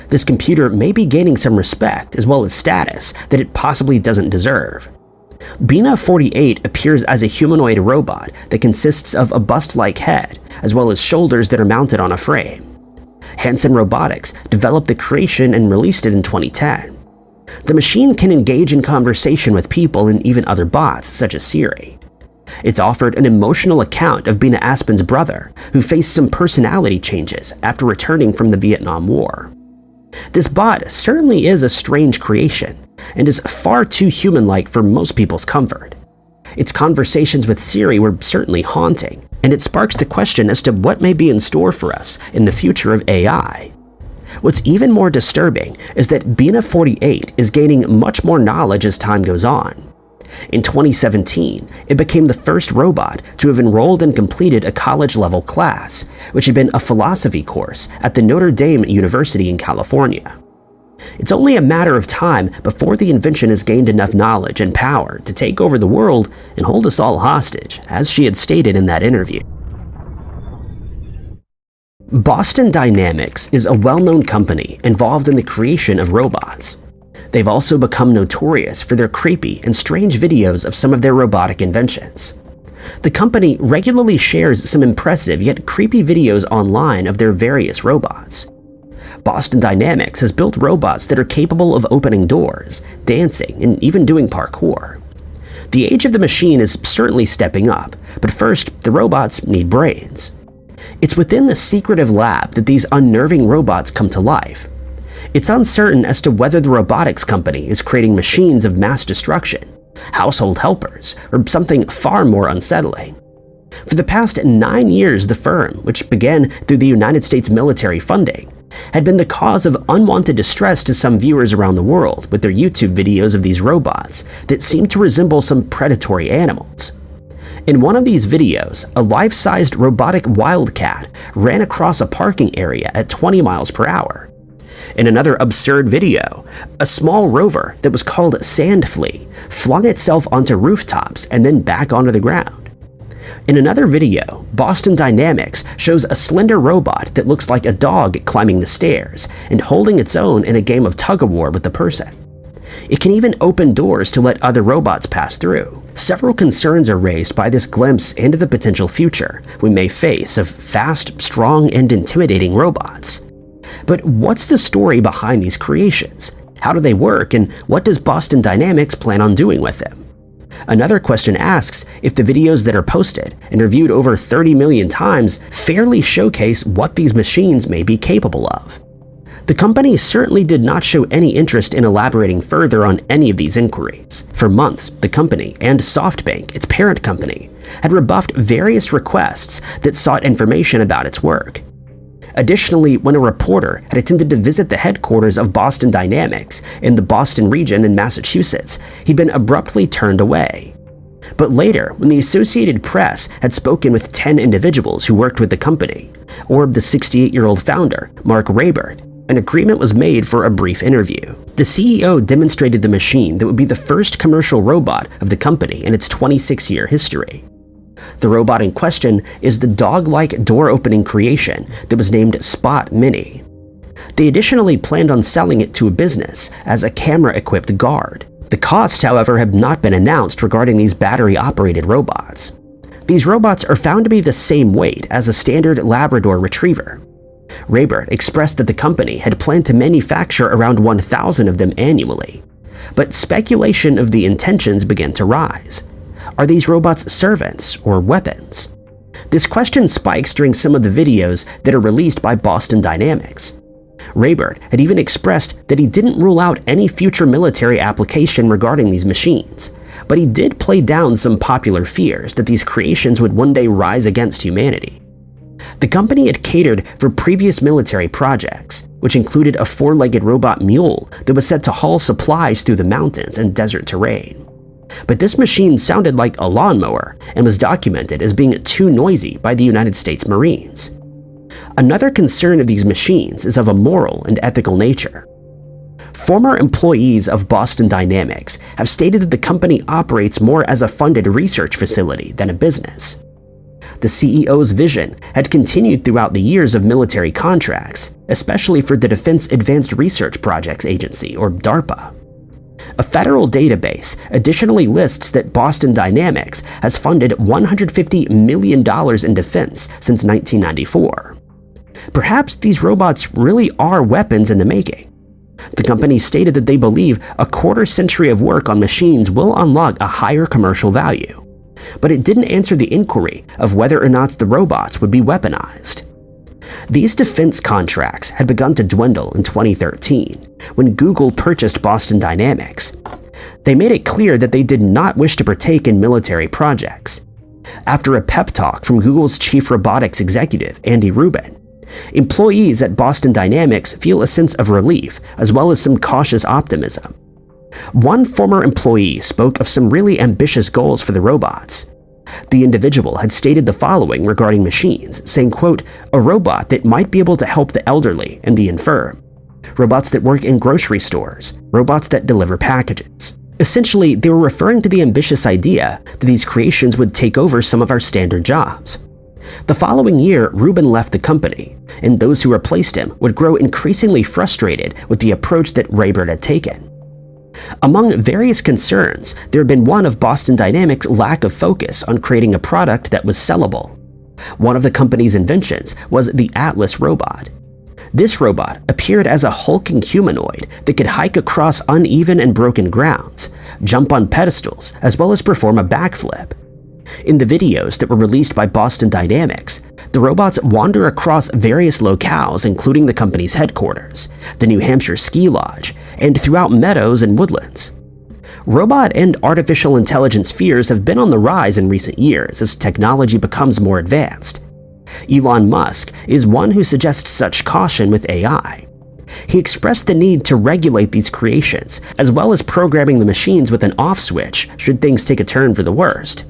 This computer may be gaining some respect as well as status that it possibly doesn't deserve. Bina 48 appears as a humanoid robot that consists of a bust-like head, as well as shoulders that are mounted on a frame. Hanson Robotics developed the creation and released it in 2010. The machine can engage in conversation with people and even other bots, such as Siri. It's offered an emotional account of Bina Aspen's brother, who faced some personality changes after returning from the Vietnam War. This bot certainly is a strange creation, and is far too human-like for most people's comfort. Its conversations with Siri were certainly haunting, and it sparks the question as to what may be in store for us in the future of AI. What's even more disturbing is that Bina 48 is gaining much more knowledge as time goes on. In 2017, it became the first robot to have enrolled and completed a college-level class, which had been a philosophy course at the Notre Dame University in California. It's only a matter of time before the invention has gained enough knowledge and power to take over the world and hold us all hostage, as she had stated in that interview. Boston Dynamics is a well-known company involved in the creation of robots. They've also become notorious for their creepy and strange videos of some of their robotic inventions. The company regularly shares some impressive yet creepy videos online of their various robots. Boston Dynamics has built robots that are capable of opening doors, dancing, and even doing parkour. The age of the machine is certainly stepping up, but first, the robots need brains. It's within the secretive lab that these unnerving robots come to life. It's uncertain as to whether the robotics company is creating machines of mass destruction, household helpers, or something far more unsettling. For the past 9 years, the firm, which began through the United States military funding, had been the cause of unwanted distress to some viewers around the world with their YouTube videos of these robots that seem to resemble some predatory animals. In one of these videos, a life-sized robotic wildcat ran across a parking area at 20 miles per hour. In another absurd video, a small rover that was called Sand Flea flung itself onto rooftops and then back onto the ground. In another video, Boston Dynamics shows a slender robot that looks like a dog climbing the stairs and holding its own in a game of tug-of-war with the person. It can even open doors to let other robots pass through. Several concerns are raised by this glimpse into the potential future we may face of fast, strong, and intimidating robots. But what's the story behind these creations? How do they work, and what does Boston Dynamics plan on doing with them? Another question asks if the videos that are posted and are viewed over 30 million times fairly showcase what these machines may be capable of. The company certainly did not show any interest in elaborating further on any of these inquiries. For months, the company and SoftBank, its parent company, had rebuffed various requests that sought information about its work. Additionally, when a reporter had attempted to visit the headquarters of Boston Dynamics in the Boston region in Massachusetts, he'd been abruptly turned away. But later, when the Associated Press had spoken with 10 individuals who worked with the company, or the 68-year-old founder, Mark Raybert, an agreement was made for a brief interview. The CEO demonstrated the machine that would be the first commercial robot of the company in its 26-year history. The robot in question is the dog-like door-opening creation that was named Spot Mini. They additionally planned on selling it to a business as a camera-equipped guard. The costs, however, have not been announced regarding these battery-operated robots. These robots are found to be the same weight as a standard Labrador Retriever. Raybert expressed that the company had planned to manufacture around 1,000 of them annually, but speculation of the intentions began to rise. Are these robots servants or weapons? This question spikes during some of the videos that are released by Boston Dynamics. Raybert had even expressed that he didn't rule out any future military application regarding these machines, but he did play down some popular fears that these creations would one day rise against humanity. The company had catered for previous military projects, which included a four-legged robot mule that was set to haul supplies through the mountains and desert terrain. But this machine sounded like a lawnmower and was documented as being too noisy by the United States Marines. Another concern of these machines is of a moral and ethical nature. Former employees of Boston Dynamics have stated that the company operates more as a funded research facility than a business. The CEO's vision had continued throughout the years of military contracts, especially for the Defense Advanced Research Projects Agency, or DARPA. A federal database additionally lists that Boston Dynamics has funded $150 million in defense since 1994. Perhaps these robots really are weapons in the making. The company stated that they believe a quarter-century of work on machines will unlock a higher commercial value, but it didn't answer the inquiry of whether or not the robots would be weaponized. These defense contracts had begun to dwindle in 2013 when Google purchased Boston Dynamics. They made it clear that they did not wish to partake in military projects. After a pep talk from Google's chief robotics executive, Andy Rubin, employees at Boston Dynamics feel a sense of relief as well as some cautious optimism. One former employee spoke of some really ambitious goals for the robots. The individual had stated the following regarding machines, saying, quote, "A robot that might be able to help the elderly and the infirm. Robots that work in grocery stores. Robots that deliver packages." Essentially, they were referring to the ambitious idea that these creations would take over some of our standard jobs. The following year, Rubin left the company, and those who replaced him would grow increasingly frustrated with the approach that Raybert had taken. Among various concerns, there had been one of Boston Dynamics' lack of focus on creating a product that was sellable. One of the company's inventions was the Atlas robot. This robot appeared as a hulking humanoid that could hike across uneven and broken grounds, jump on pedestals, as well as perform a backflip. In the videos that were released by Boston Dynamics, the robots wander across various locales, including the company's headquarters, the New Hampshire Ski Lodge, and throughout meadows and woodlands. Robot and artificial intelligence fears have been on the rise in recent years as technology becomes more advanced. Elon Musk is one who suggests such caution with AI. He expressed the need to regulate these creations, as well as programming the machines with an off switch should things take a turn for the worst.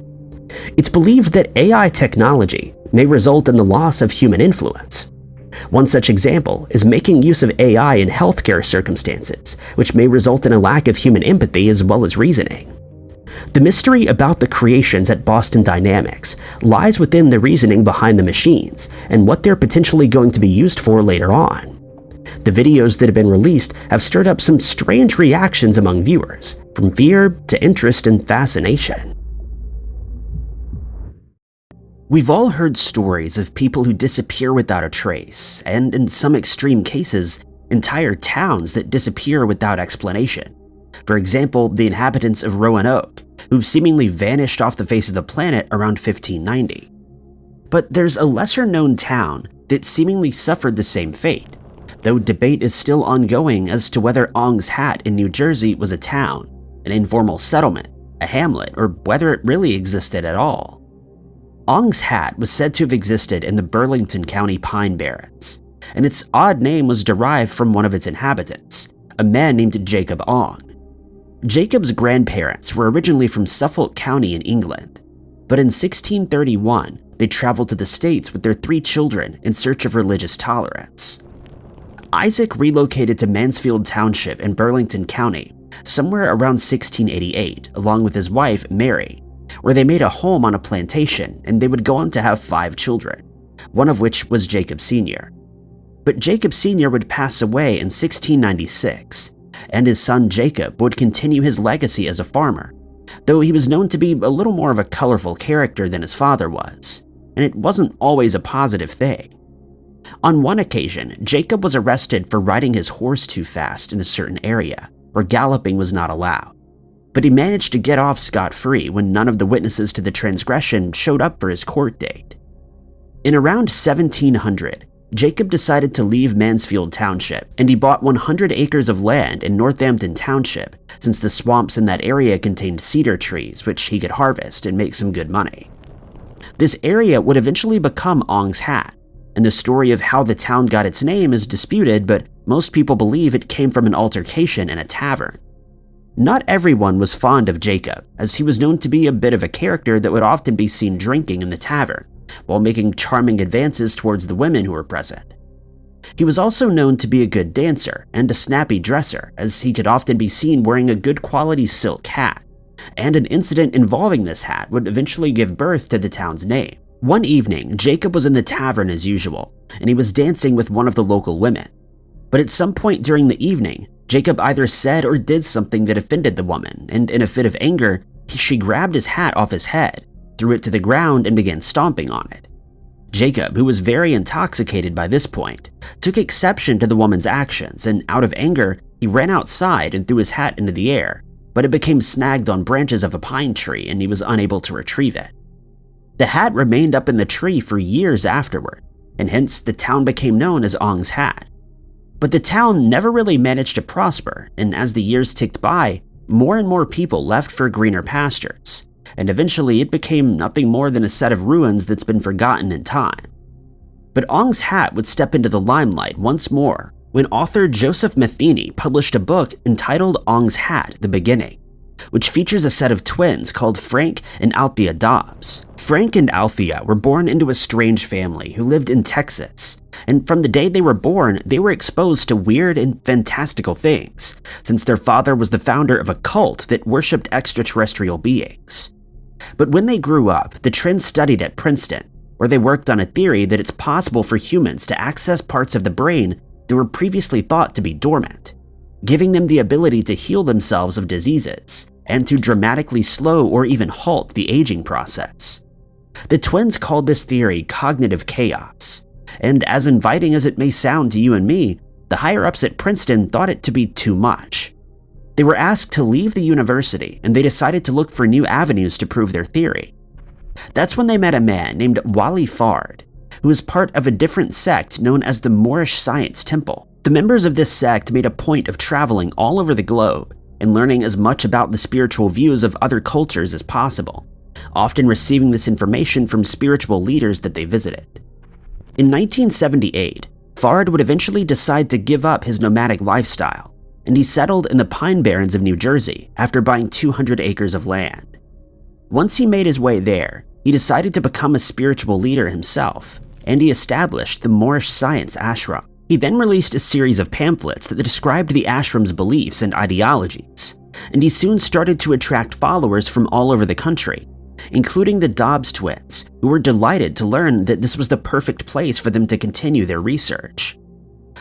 It's believed that AI technology may result in the loss of human influence. One such example is making use of AI in healthcare circumstances, which may result in a lack of human empathy as well as reasoning. The mystery about the creations at Boston Dynamics lies within the reasoning behind the machines and what they're potentially going to be used for later on. The videos that have been released have stirred up some strange reactions among viewers, from fear to interest and fascination. We've all heard stories of people who disappear without a trace, and in some extreme cases, entire towns that disappear without explanation. For example, the inhabitants of Roanoke, who seemingly vanished off the face of the planet around 1590. But there's a lesser-known town that seemingly suffered the same fate, though debate is still ongoing as to whether Ong's Hat in New Jersey was a town, an informal settlement, a hamlet, or whether it really existed at all. Ong's hat was said to have existed in the Burlington County Pine Barrens, and its odd name was derived from one of its inhabitants, a man named Jacob Ong. Jacob's grandparents were originally from Suffolk County in England, but in 1631 they traveled to the States with their 3 children in search of religious tolerance. Isaac relocated to Mansfield Township in Burlington County somewhere around 1688 along with his wife Mary, where they made a home on a plantation and they would go on to have 5 children, one of which was Jacob Sr. But Jacob Sr. would pass away in 1696, and his son Jacob would continue his legacy as a farmer, though he was known to be a little more of a colorful character than his father was, and it wasn't always a positive thing. On one occasion, Jacob was arrested for riding his horse too fast in a certain area, where galloping was not allowed, but he managed to get off scot-free when none of the witnesses to the transgression showed up for his court date. In around 1700, Jacob decided to leave Mansfield Township, and he bought 100 acres of land in Northampton Township, since the swamps in that area contained cedar trees which he could harvest and make some good money. This area would eventually become Ong's Hat, and the story of how the town got its name is disputed, but most people believe it came from an altercation in a tavern. Not everyone was fond of Jacob, as he was known to be a bit of a character that would often be seen drinking in the tavern, while making charming advances towards the women who were present. He was also known to be a good dancer and a snappy dresser, as he could often be seen wearing a good quality silk hat, and an incident involving this hat would eventually give birth to the town's name. One evening, Jacob was in the tavern as usual, and he was dancing with one of the local women. But at some point during the evening, Jacob either said or did something that offended the woman, and in a fit of anger, she grabbed his hat off his head, threw it to the ground, and began stomping on it. Jacob, who was very intoxicated by this point, took exception to the woman's actions, and out of anger, he ran outside and threw his hat into the air, but it became snagged on branches of a pine tree and he was unable to retrieve it. The hat remained up in the tree for years afterward, and hence the town became known as Ong's Hat. But the town never really managed to prosper, and as the years ticked by, more and more people left for greener pastures, and eventually it became nothing more than a set of ruins that's been forgotten in time. But Ong's Hat would step into the limelight once more when author Joseph MechFeni published a book entitled Ong's Hat: The Beginning, which features a set of twins called Frank and Althea Dobbs. Frank and Althea were born into a strange family who lived in Texas, and from the day they were born, they were exposed to weird and fantastical things, since their father was the founder of a cult that worshipped extraterrestrial beings. But when they grew up, the twins studied at Princeton, where they worked on a theory that it's possible for humans to access parts of the brain that were previously thought to be dormant, giving them the ability to heal themselves of diseases and to dramatically slow or even halt the aging process. The twins called this theory cognitive chaos, and as inviting as it may sound to you and me, the higher-ups at Princeton thought it to be too much. They were asked to leave the university, and they decided to look for new avenues to prove their theory. That's when they met a man named Wally Fard, who was part of a different sect known as the Moorish Science Temple. The members of this sect made a point of traveling all over the globe and learning as much about the spiritual views of other cultures as possible, often receiving this information from spiritual leaders that they visited. In 1978, Fard would eventually decide to give up his nomadic lifestyle, and he settled in the Pine Barrens of New Jersey after buying 200 acres of land. Once he made his way there, he decided to become a spiritual leader himself, and he established the Moorish Science Ashram. He then released a series of pamphlets that described the ashram's beliefs and ideologies, and he soon started to attract followers from all over the country, including the Dobbs twins, who were delighted to learn that this was the perfect place for them to continue their research.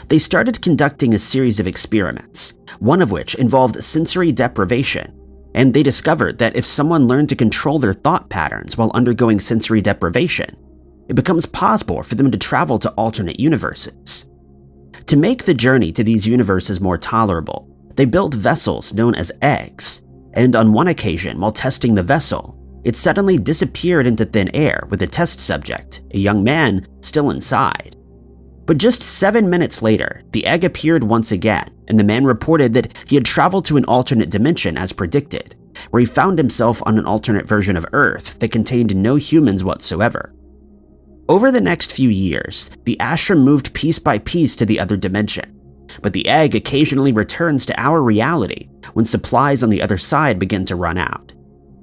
They started conducting a series of experiments, one of which involved sensory deprivation, and they discovered that if someone learned to control their thought patterns while undergoing sensory deprivation, it becomes possible for them to travel to alternate universes. To make the journey to these universes more tolerable, they built vessels known as eggs, and on one occasion while testing the vessel, it suddenly disappeared into thin air with a test subject, a young man, still inside. But just 7 minutes later, the egg appeared once again, and the man reported that he had traveled to an alternate dimension as predicted, where he found himself on an alternate version of Earth that contained no humans whatsoever. Over the next few years, the ashram moved piece by piece to the other dimension, but the egg occasionally returns to our reality when supplies on the other side begin to run out.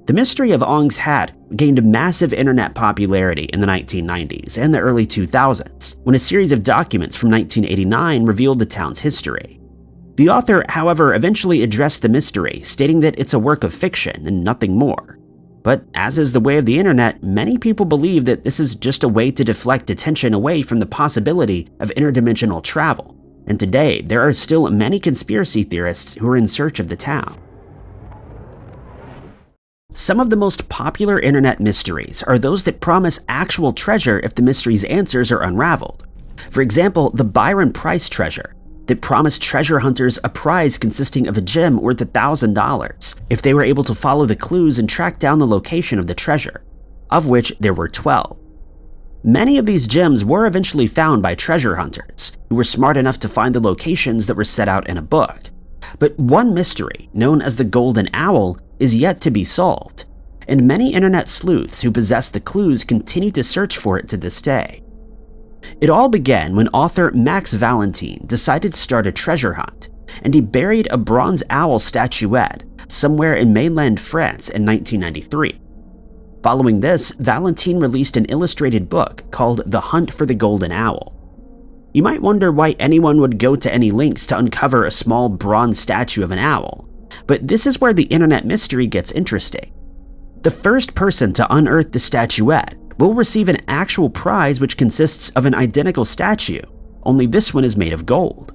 The mystery of Ong's hat gained massive internet popularity in the 1990s and the early 2000s, when a series of documents from 1989 revealed the town's history. The author, however, eventually addressed the mystery, stating that it's a work of fiction and nothing more. But as is the way of the internet, many people believe that this is just a way to deflect attention away from the possibility of interdimensional travel. And today, there are still many conspiracy theorists who are in search of the town. Some of the most popular internet mysteries are those that promise actual treasure if the mystery's answers are unraveled. For example, the Byron Price treasure, that promised treasure hunters a prize consisting of a gem worth $1,000 if they were able to follow the clues and track down the location of the treasure, of which there were 12. Many of these gems were eventually found by treasure hunters, who were smart enough to find the locations that were set out in a book. But one mystery, known as the Golden Owl, is yet to be solved, and many internet sleuths who possess the clues continue to search for it to this day. It all began when author Max Valentine decided to start a treasure hunt, and he buried a bronze owl statuette somewhere in mainland France in 1993. Following this, Valentine released an illustrated book called The Hunt for the Golden Owl. You might wonder why anyone would go to any lengths to uncover a small bronze statue of an owl, but this is where the internet mystery gets interesting. The first person to unearth the statuette will receive an actual prize which consists of an identical statue, only this one is made of gold.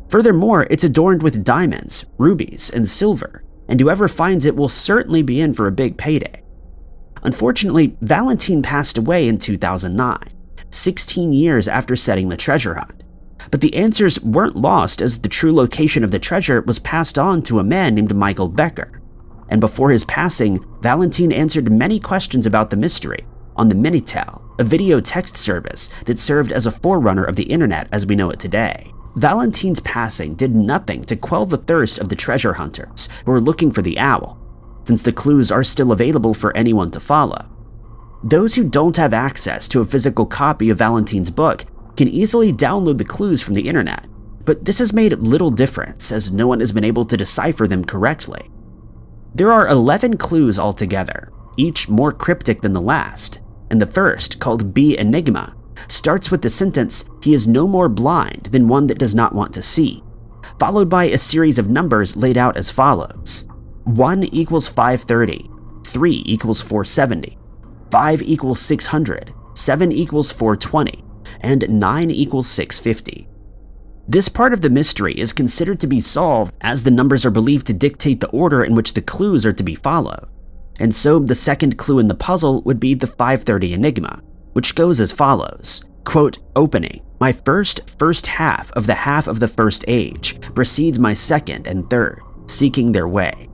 Furthermore, it's adorned with diamonds, rubies, and silver, and whoever finds it will certainly be in for a big payday. Unfortunately, Valentine passed away in 2009, 16 years after setting the treasure hunt. But the answers weren't lost, as the true location of the treasure was passed on to a man named Michael Becker. And before his passing, Valentine answered many questions about the mystery on the Minitel, a video text service that served as a forerunner of the internet as we know it today. Valentine's passing did nothing to quell the thirst of the treasure hunters who were looking for the owl, since the clues are still available for anyone to follow. Those who don't have access to a physical copy of Valentine's book can easily download the clues from the internet, but this has made little difference as no one has been able to decipher them correctly. There are 11 clues altogether, each more cryptic than the last, and the first, called B Enigma, starts with the sentence, "He is no more blind than one that does not want to see," followed by a series of numbers laid out as follows. 1 equals 530, 3 equals 470, 5 equals 600, 7 equals 420, and 9 equals 650. This part of the mystery is considered to be solved as the numbers are believed to dictate the order in which the clues are to be followed. And so the second clue in the puzzle would be the 530 enigma, which goes as follows. Quote, "Opening. My first half of the first age precedes my second and third, seeking their way.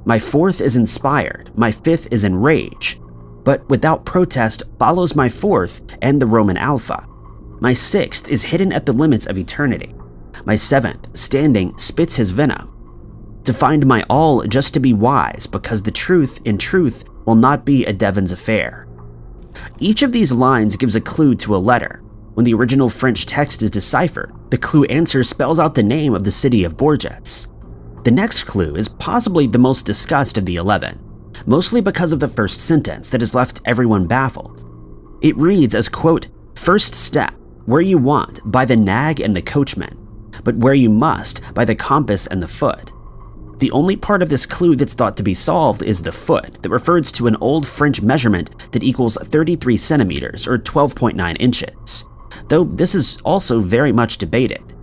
My fourth is inspired, my fifth is in rage, but without protest follows my fourth and the Roman Alpha. My sixth is hidden at the limits of eternity. My seventh, standing, spits his venom. To find my all just to be wise, because the truth, in truth, will not be a Devon's affair." Each of these lines gives a clue to a letter. When the original French text is deciphered, the clue answer spells out the name of the city of Bourges. The next clue is possibly the most discussed of the 11, mostly because of the first sentence that has left everyone baffled. It reads as, quote, "First step, where you want, by the nag and the coachman, but where you must, by the compass and the foot." The only part of this clue that's thought to be solved is the foot, that refers to an old French measurement that equals 33 centimeters or 12.9 inches, though this is also very much debated.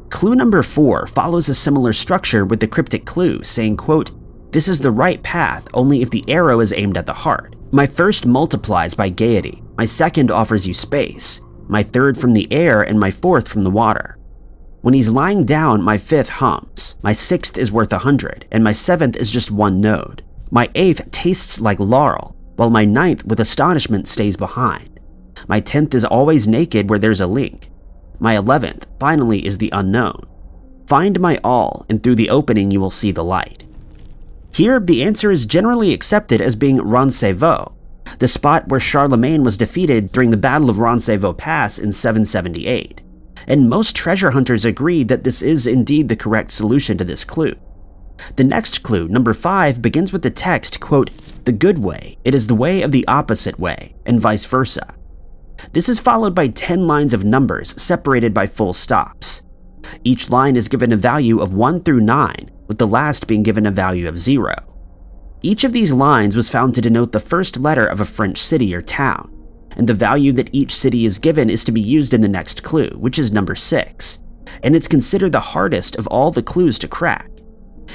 Clue number 4 follows a similar structure with the cryptic clue saying, quote, "This is the right path only if the arrow is aimed at the heart. My first multiplies by gaiety, my second offers you space, my third from the air, and my fourth from the water. When he's lying down, my fifth hums, my sixth is worth 100, and my seventh is just one node. My eighth tastes like laurel, while my ninth with astonishment stays behind. My 10th is always naked where there's a link. My 11th, finally, is the unknown. Find my all, and through the opening you will see the light." Here, the answer is generally accepted as being Roncevaux, the spot where Charlemagne was defeated during the Battle of Roncevaux Pass in 778, and most treasure hunters agree that this is indeed the correct solution to this clue. The next clue, number 5, begins with the text, quote, "The good way, it is the way of the opposite way, and vice versa." This is followed by 10 lines of numbers separated by full stops. Each line is given a value of 1 through 9, with the last being given a value of 0. Each of these lines was found to denote the first letter of a French city or town, and the value that each city is given is to be used in the next clue, which is number 6, and it's considered the hardest of all the clues to crack.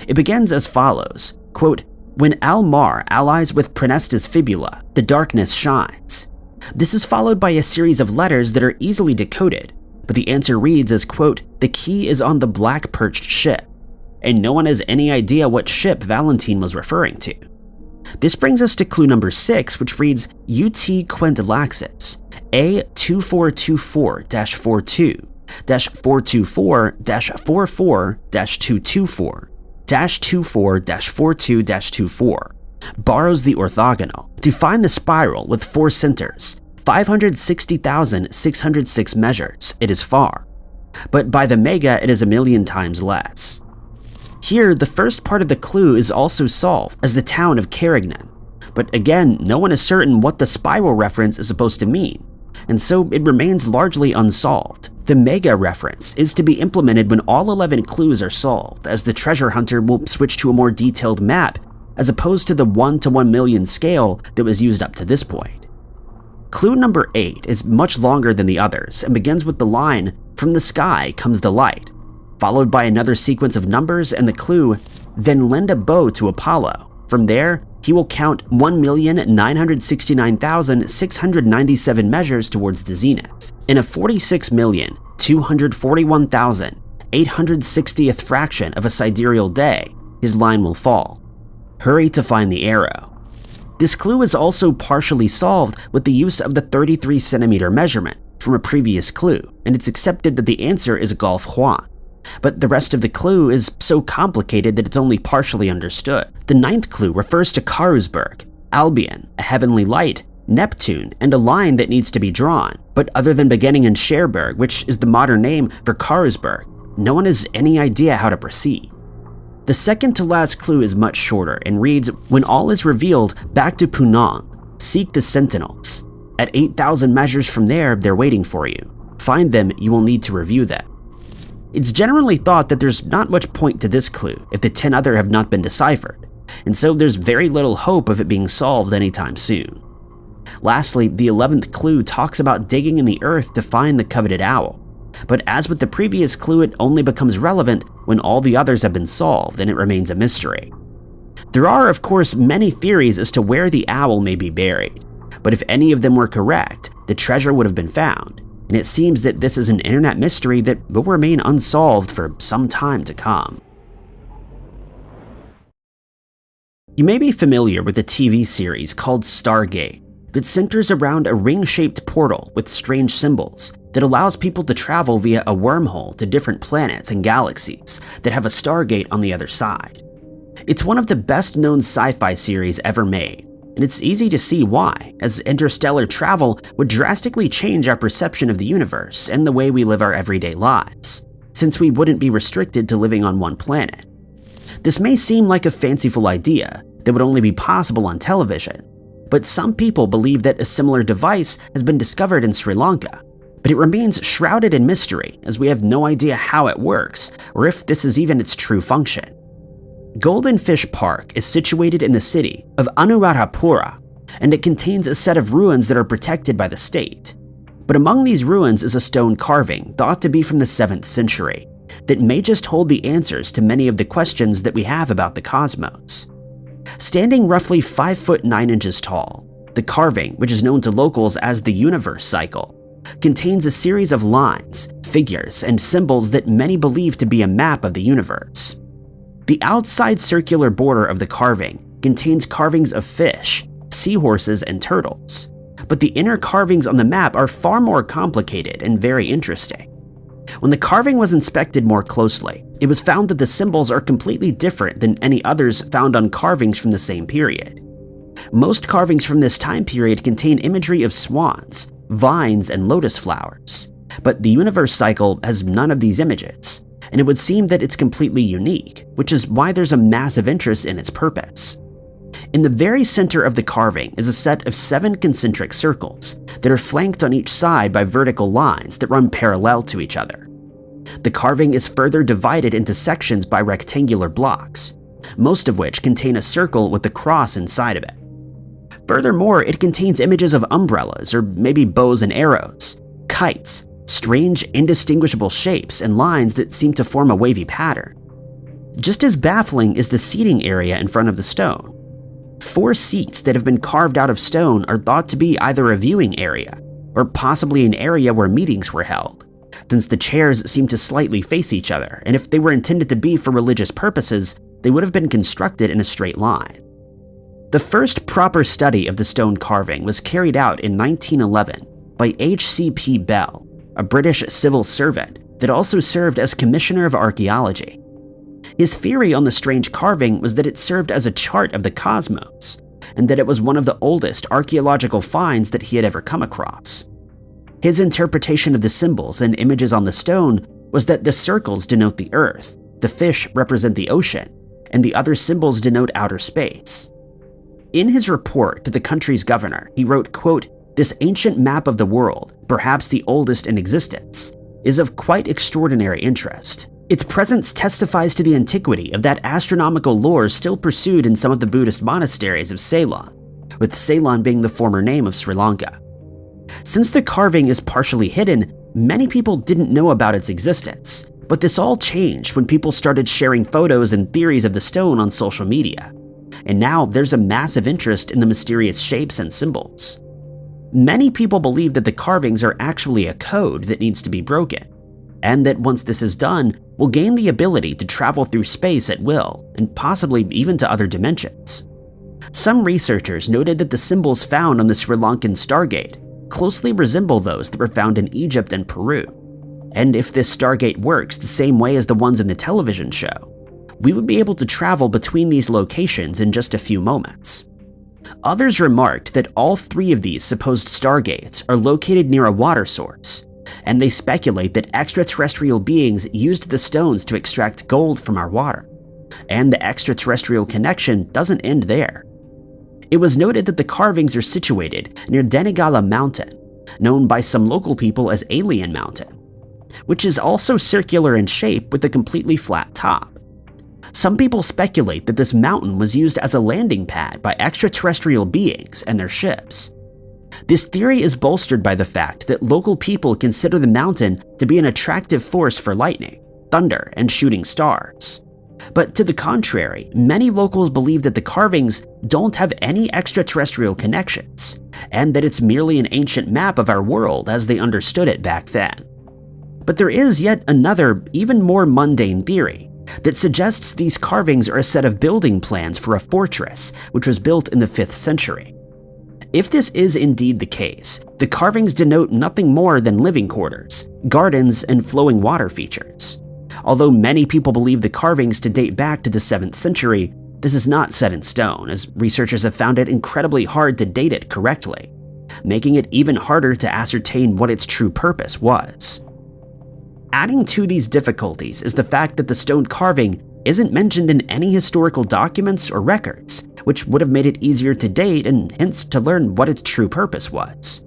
It begins as follows, quote, "When Almar allies with Prenesta's fibula, the darkness shines." This is followed by a series of letters that are easily decoded, but the answer reads as, quote, "The key is on the black perched ship," and no one has any idea what ship Valentine was referring to. This brings us to clue number 6, which reads UT Quintilaxis, A2424-42, -424-44-224, -24-42-24, borrows the orthogonal to find the spiral with 4 centers, 560,606 measures, it is far, but by the mega it is 1,000,000 times less. Here, the first part of the clue is also solved as the town of Carignan, but again, no one is certain what the spiral reference is supposed to mean, and so it remains largely unsolved. The mega reference is to be implemented when all 11 clues are solved, as the treasure hunter will switch to a more detailed map as opposed to the 1 to 1,000,000 scale that was used up to this point. Clue number 8 is much longer than the others and begins with the line, "From the sky comes the light," followed by another sequence of numbers and the clue, "Then lend a bow to Apollo. From there, he will count 1,969,697 measures towards the zenith. In a 46,241,860th fraction of a sidereal day, his line will fall. Hurry to find the arrow." This clue is also partially solved with the use of the 33cm measurement from a previous clue, and it's accepted that the answer is Golf Juan. But the rest of the clue is so complicated that it's only partially understood. The 9th clue refers to Karusberg, Albion, a heavenly light, Neptune, and a line that needs to be drawn. But other than beginning in Cherbourg, which is the modern name for Karusberg, no one has any idea how to proceed. The second to last clue is much shorter and reads, "When all is revealed, back to Punong. Seek the sentinels. At 8,000 measures from there, they're waiting for you. Find them, you will need to review them." It's generally thought that there's not much point to this clue if the 10 other have not been deciphered, and so there's very little hope of it being solved anytime soon. Lastly, the 11th clue talks about digging in the earth to find the coveted owl, but as with the previous clue, it only becomes relevant when all the others have been solved and it remains a mystery. There are, of course, many theories as to where the owl may be buried, but if any of them were correct, the treasure would have been found, and it seems that this is an internet mystery that will remain unsolved for some time to come. You may be familiar with a TV series called Stargate that centers around a ring-shaped portal with strange symbols that allows people to travel via a wormhole to different planets and galaxies that have a Stargate on the other side. It's one of the best-known sci-fi series ever made, and it's easy to see why, as interstellar travel would drastically change our perception of the universe and the way we live our everyday lives, since we wouldn't be restricted to living on one planet. This may seem like a fanciful idea that would only be possible on television, but some people believe that a similar device has been discovered in Sri Lanka, but it remains shrouded in mystery as we have no idea how it works or if this is even its true function. Golden Fish Park is situated in the city of Anuradhapura, and it contains a set of ruins that are protected by the state. But among these ruins is a stone carving thought to be from the 7th century that may just hold the answers to many of the questions that we have about the cosmos. Standing roughly 5 foot 9 inches tall, the carving, which is known to locals as the universe cycle, contains a series of lines, figures, and symbols that many believe to be a map of the universe. The outside circular border of the carving contains carvings of fish, seahorses, and turtles, but the inner carvings on the map are far more complicated and very interesting. When the carving was inspected more closely, it was found that the symbols are completely different than any others found on carvings from the same period. Most carvings from this time period contain imagery of swans, vines, and lotus flowers, but the universe cycle has none of these images, and it would seem that it's completely unique, which is why there's a massive interest in its purpose. In the very center of the carving is a set of 7 concentric circles that are flanked on each side by vertical lines that run parallel to each other. The carving is further divided into sections by rectangular blocks, most of which contain a circle with a cross inside of it. Furthermore, it contains images of umbrellas or maybe bows and arrows, kites, strange indistinguishable shapes and lines that seem to form a wavy pattern. Just as baffling is the seating area in front of the stone. 4 seats that have been carved out of stone are thought to be either a viewing area or possibly an area where meetings were held, since the chairs seem to slightly face each other, and if they were intended to be for religious purposes, they would have been constructed in a straight line. The first proper study of the stone carving was carried out in 1911 by H.C.P. Bell, a British civil servant that also served as Commissioner of Archaeology. His theory on the strange carving was that it served as a chart of the cosmos, and that it was one of the oldest archaeological finds that he had ever come across. His interpretation of the symbols and images on the stone was that the circles denote the Earth, the fish represent the ocean, and the other symbols denote outer space. In his report to the country's governor, he wrote, quote, "This ancient map of the world, perhaps the oldest in existence, is of quite extraordinary interest. Its presence testifies to the antiquity of that astronomical lore still pursued in some of the Buddhist monasteries of Ceylon, with Ceylon being the former name of Sri Lanka. Since the carving is partially hidden, many people didn't know about its existence, but this all changed when people started sharing photos and theories of the stone on social media, and now there's a massive interest in the mysterious shapes and symbols. Many people believe that the carvings are actually a code that needs to be broken, and that once this is done, we'll gain the ability to travel through space at will, and possibly even to other dimensions. Some researchers noted that the symbols found on the Sri Lankan Stargate closely resemble those that were found in Egypt and Peru, and if this Stargate works the same way as the ones in the television show, we would be able to travel between these locations in just a few moments. Others remarked that all 3 of these supposed Stargates are located near a water source, and they speculate that extraterrestrial beings used the stones to extract gold from our water. And the extraterrestrial connection doesn't end there. It was noted that the carvings are situated near Denigala Mountain, known by some local people as Alien Mountain, which is also circular in shape with a completely flat top. Some people speculate that this mountain was used as a landing pad by extraterrestrial beings and their ships. This theory is bolstered by the fact that local people consider the mountain to be an attractive force for lightning, thunder, and shooting stars. But to the contrary, many locals believe that the carvings don't have any extraterrestrial connections, and that it's merely an ancient map of our world as they understood it back then. But there is yet another, even more mundane theory that suggests these carvings are a set of building plans for a fortress which was built in the 5th century. If this is indeed the case, the carvings denote nothing more than living quarters, gardens, and flowing water features. Although many people believe the carvings to date back to the 7th century, this is not set in stone, as researchers have found it incredibly hard to date it correctly, making it even harder to ascertain what its true purpose was. Adding to these difficulties is the fact that the stone carving isn't mentioned in any historical documents or records, which would have made it easier to date and hence to learn what its true purpose was.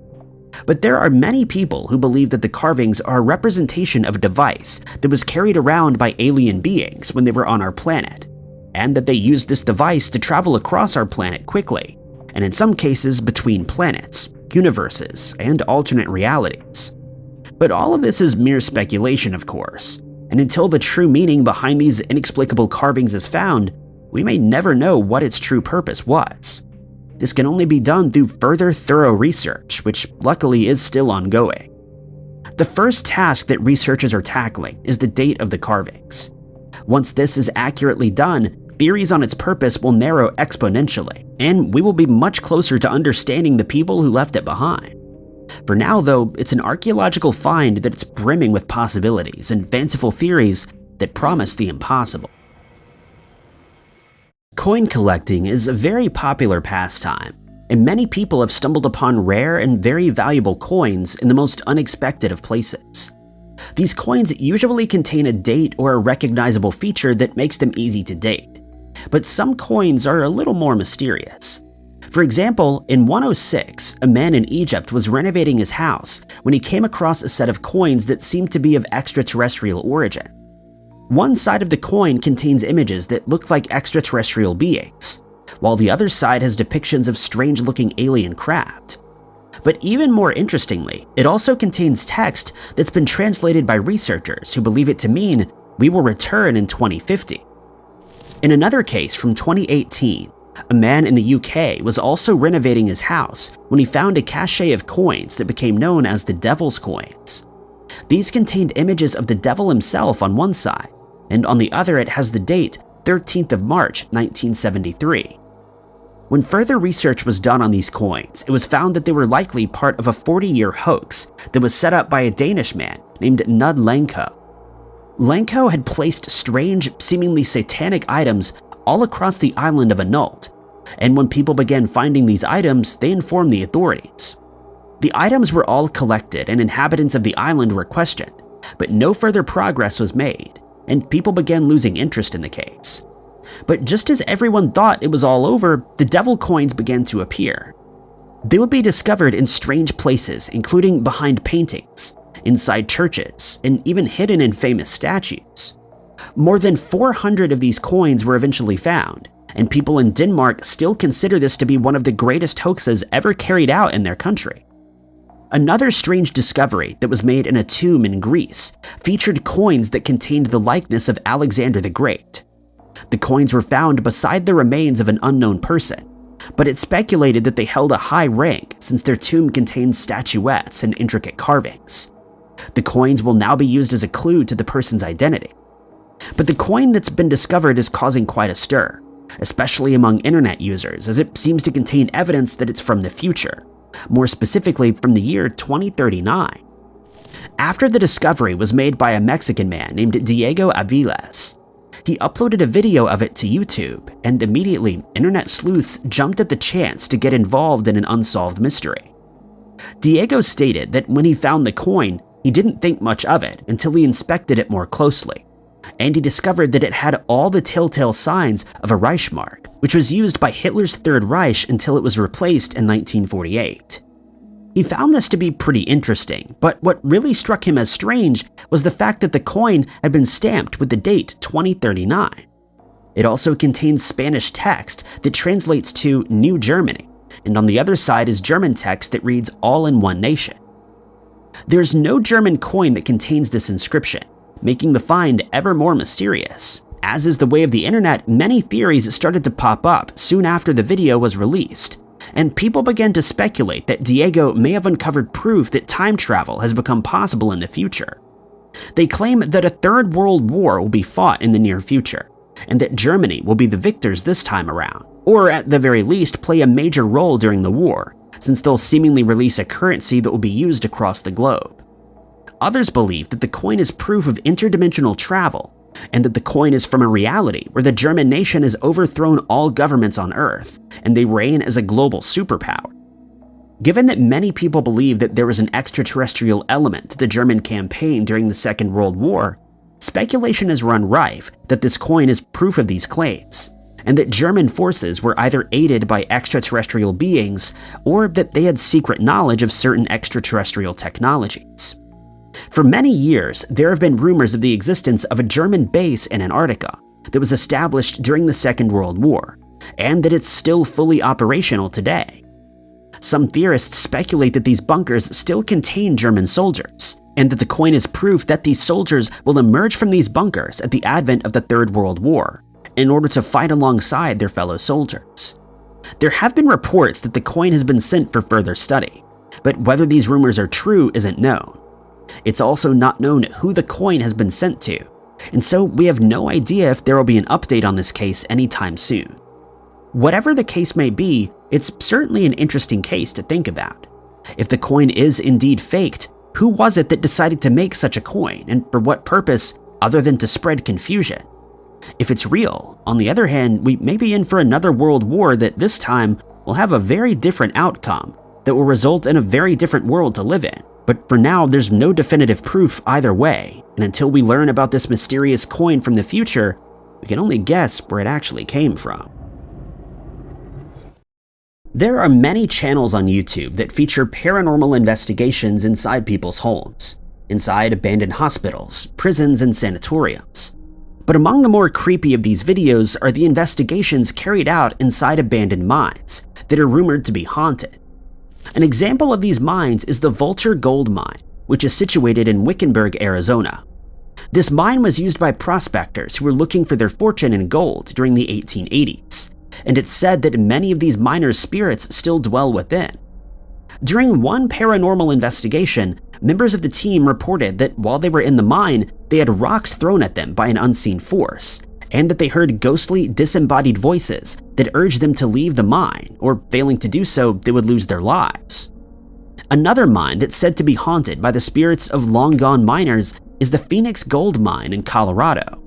But there are many people who believe that the carvings are a representation of a device that was carried around by alien beings when they were on our planet, and that they used this device to travel across our planet quickly, and in some cases between planets, universes, and alternate realities. But all of this is mere speculation, of course, and until the true meaning behind these inexplicable carvings is found, we may never know what its true purpose was. This can only be done through further thorough research, which luckily is still ongoing. The first task that researchers are tackling is the date of the carvings. Once this is accurately done, theories on its purpose will narrow exponentially, and we will be much closer to understanding the people who left it behind. For now, though, it's an archaeological find that it's brimming with possibilities and fanciful theories that promise the impossible. Coin collecting is a very popular pastime, and many people have stumbled upon rare and very valuable coins in the most unexpected of places. These coins usually contain a date or a recognizable feature that makes them easy to date, but some coins are a little more mysterious. For example, in 106, a man in Egypt was renovating his house when he came across a set of coins that seemed to be of extraterrestrial origin. One side of the coin contains images that look like extraterrestrial beings, while the other side has depictions of strange-looking alien craft. But even more interestingly, it also contains text that's been translated by researchers who believe it to mean, "We will return in 2050. In another case from 2018, a man in the UK was also renovating his house when he found a cache of coins that became known as the Devil's Coins. These contained images of the devil himself on one side, and on the other it has the date 13th of March 1973. When further research was done on these coins, it was found that they were likely part of a 40-year hoax that was set up by a Danish man named Nud Lanko. Lanko had placed strange, seemingly satanic items all across the island of Anult, and when people began finding these items, they informed the authorities. The items were all collected and inhabitants of the island were questioned, but no further progress was made, and people began losing interest in the case. But just as everyone thought it was all over, the devil coins began to appear. They would be discovered in strange places, including behind paintings, inside churches, and even hidden in famous statues. More than 400 of these coins were eventually found, and people in Denmark still consider this to be one of the greatest hoaxes ever carried out in their country. Another strange discovery that was made in a tomb in Greece featured coins that contained the likeness of Alexander the Great. The coins were found beside the remains of an unknown person, but it's speculated that they held a high rank since their tomb contains statuettes and intricate carvings. The coins will now be used as a clue to the person's identity. But the coin that's been discovered is causing quite a stir, especially among internet users, as it seems to contain evidence that it's from the future, more specifically from the year 2039. After the discovery was made by a Mexican man named Diego Aviles, he uploaded a video of it to YouTube, and immediately internet sleuths jumped at the chance to get involved in an unsolved mystery. Diego stated that when he found the coin, he didn't think much of it until he inspected it more closely, and he discovered that it had all the telltale signs of a Reichsmark, which was used by Hitler's Third Reich until it was replaced in 1948. He found this to be pretty interesting, but what really struck him as strange was the fact that the coin had been stamped with the date 2039. It also contains Spanish text that translates to New Germany, and on the other side is German text that reads All in One Nation. There's no German coin that contains this inscription, making the find ever more mysterious. As is the way of the internet, many theories started to pop up soon after the video was released, and people began to speculate that Diego may have uncovered proof that time travel has become possible in the future. They claim that a third world war will be fought in the near future, and that Germany will be the victors this time around, or at the very least play a major role during the war, since they'll seemingly release a currency that will be used across the globe. Others believe that the coin is proof of interdimensional travel, and that the coin is from a reality where the German nation has overthrown all governments on Earth, and they reign as a global superpower. Given that many people believe that there was an extraterrestrial element to the German campaign during the Second World War, speculation has run rife that this coin is proof of these claims, and that German forces were either aided by extraterrestrial beings or that they had secret knowledge of certain extraterrestrial technologies. For many years, there have been rumors of the existence of a German base in Antarctica that was established during the Second World War, and that it's still fully operational today. Some theorists speculate that these bunkers still contain German soldiers, and that the coin is proof that these soldiers will emerge from these bunkers at the advent of the Third World War in order to fight alongside their fellow soldiers. There have been reports that the coin has been sent for further study, but whether these rumors are true isn't known. It's also not known who the coin has been sent to, and so we have no idea if there will be an update on this case anytime soon. Whatever the case may be, it's certainly an interesting case to think about. If the coin is indeed faked, who was it that decided to make such a coin, and for what purpose other than to spread confusion? If it's real, on the other hand, we may be in for another world war that this time will have a very different outcome that will result in a very different world to live in. But for now, there's no definitive proof either way, and until we learn about this mysterious coin from the future, we can only guess where it actually came from. There are many channels on YouTube that feature paranormal investigations inside people's homes, inside abandoned hospitals, prisons, and sanatoriums. But among the more creepy of these videos are the investigations carried out inside abandoned mines that are rumored to be haunted. An example of these mines is the Vulture Gold Mine, which is situated in Wickenburg, Arizona. This mine was used by prospectors who were looking for their fortune in gold during the 1880s, and it's said that many of these miners' spirits still dwell within. During one paranormal investigation, members of the team reported that while they were in the mine, they had rocks thrown at them by an unseen force, and that they heard ghostly, disembodied voices that urged them to leave the mine, or failing to do so, they would lose their lives. Another mine that's said to be haunted by the spirits of long-gone miners is the Sphinx gold mine in Colorado.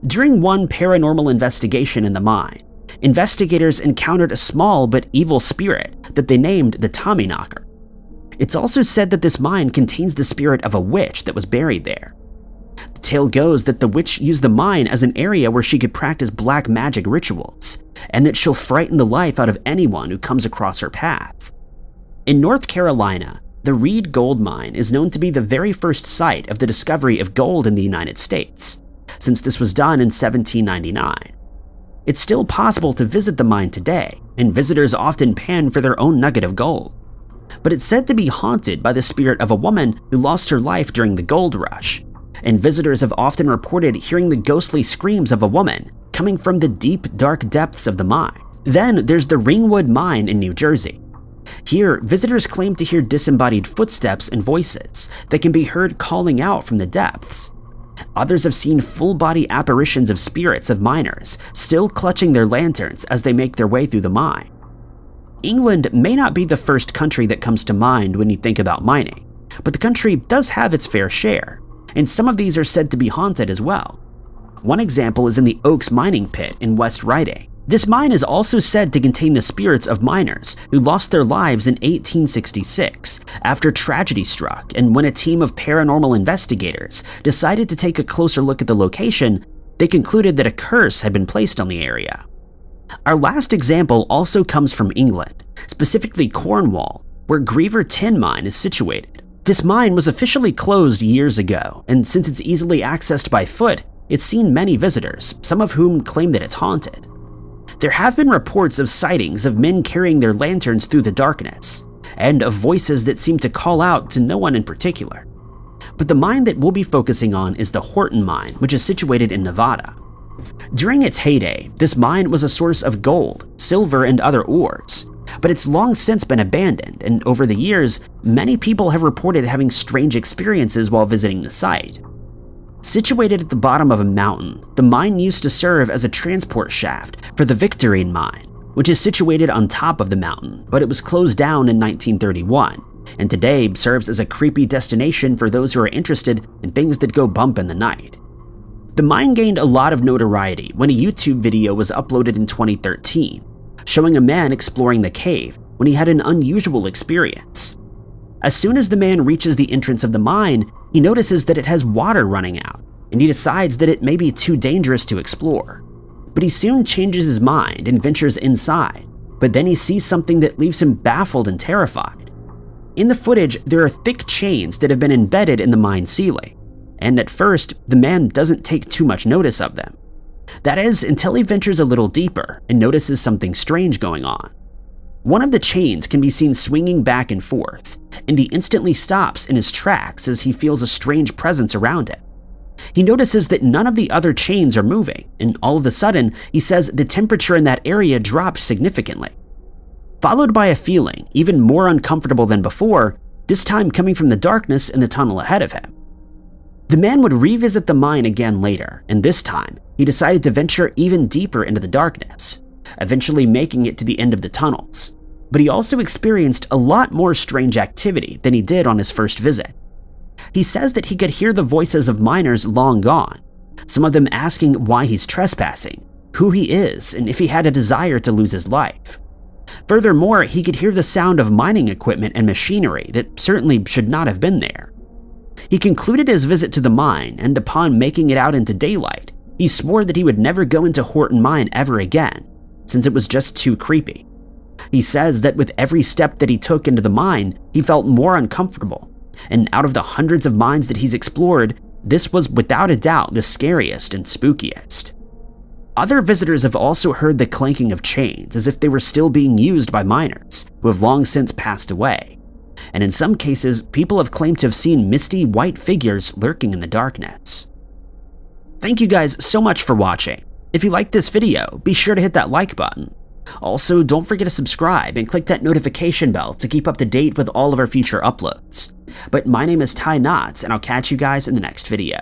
During one paranormal investigation in the mine, investigators encountered a small but evil spirit that they named the Tommyknocker. It's also said that this mine contains the spirit of a witch that was buried there. The tale goes that the witch used the mine as an area where she could practice black magic rituals, and that she'll frighten the life out of anyone who comes across her path. In North Carolina, the Reed Gold Mine is known to be the very first site of the discovery of gold in the United States, since this was done in 1799. It's still possible to visit the mine today, and visitors often pan for their own nugget of gold. But it's said to be haunted by the spirit of a woman who lost her life during the gold rush, and visitors have often reported hearing the ghostly screams of a woman coming from the deep, dark depths of the mine. Then there's the Ringwood Mine in New Jersey. Here, visitors claim to hear disembodied footsteps and voices that can be heard calling out from the depths. Others have seen full-body apparitions of spirits of miners still clutching their lanterns as they make their way through the mine. England may not be the first country that comes to mind when you think about mining, but the country does have its fair share, and some of these are said to be haunted as well. One example is in the Oaks mining pit in West Riding. This mine is also said to contain the spirits of miners who lost their lives in 1866 after tragedy struck, and when a team of paranormal investigators decided to take a closer look at the location, they concluded that a curse had been placed on the area. Our last example also comes from England, specifically Cornwall, where Griever Tin Mine is situated. This mine was officially closed years ago, and since it's easily accessed by foot, it's seen many visitors, some of whom claim that it's haunted. There have been reports of sightings of men carrying their lanterns through the darkness, and of voices that seem to call out to no one in particular. But the mine that we'll be focusing on is the Horton Mine, which is situated in Nevada. During its heyday, this mine was a source of gold, silver, and other ores, but it's long since been abandoned, and over the years, many people have reported having strange experiences while visiting the site. Situated at the bottom of a mountain, the mine used to serve as a transport shaft for the Victorine Mine, which is situated on top of the mountain, but it was closed down in 1931, and today serves as a creepy destination for those who are interested in things that go bump in the night. The mine gained a lot of notoriety when a YouTube video was uploaded in 2013, showing a man exploring the cave when he had an unusual experience. As soon as the man reaches the entrance of the mine, he notices that it has water running out, and he decides that it may be too dangerous to explore. But he soon changes his mind and ventures inside, but then he sees something that leaves him baffled and terrified. In the footage, there are thick chains that have been embedded in the mine ceiling, and at first, the man doesn't take too much notice of them. That is, until he ventures a little deeper and notices something strange going on. One of the chains can be seen swinging back and forth, and he instantly stops in his tracks as he feels a strange presence around him. He notices that none of the other chains are moving, and all of a sudden, he says the temperature in that area dropped significantly. Followed by a feeling even more uncomfortable than before, this time coming from the darkness in the tunnel ahead of him. The man would revisit the mine again later, and this time, he decided to venture even deeper into the darkness, eventually making it to the end of the tunnels. but he also experienced a lot more strange activity than he did on his first visit. He says that he could hear the voices of miners long gone, some of them asking why he's trespassing, who he is, and if he had a desire to lose his life. Furthermore, he could hear the sound of mining equipment and machinery that certainly should not have been there. He concluded his visit to the mine, and upon making it out into daylight, he swore that he would never go into Horton Mine ever again, since it was just too creepy. He says that with every step that he took into the mine, he felt more uncomfortable, and out of the hundreds of mines that he's explored, this was without a doubt the scariest and spookiest. Other visitors have also heard the clanking of chains as if they were still being used by miners who have long since passed away. And in some cases, people have claimed to have seen misty white figures lurking in the darkness. Thank you guys so much for watching. If you liked this video, be sure to hit that like button. Also, don't forget to subscribe and click that notification bell to keep up to date with all of our future uploads. But my name is Tannis, and I'll catch you guys in the next video.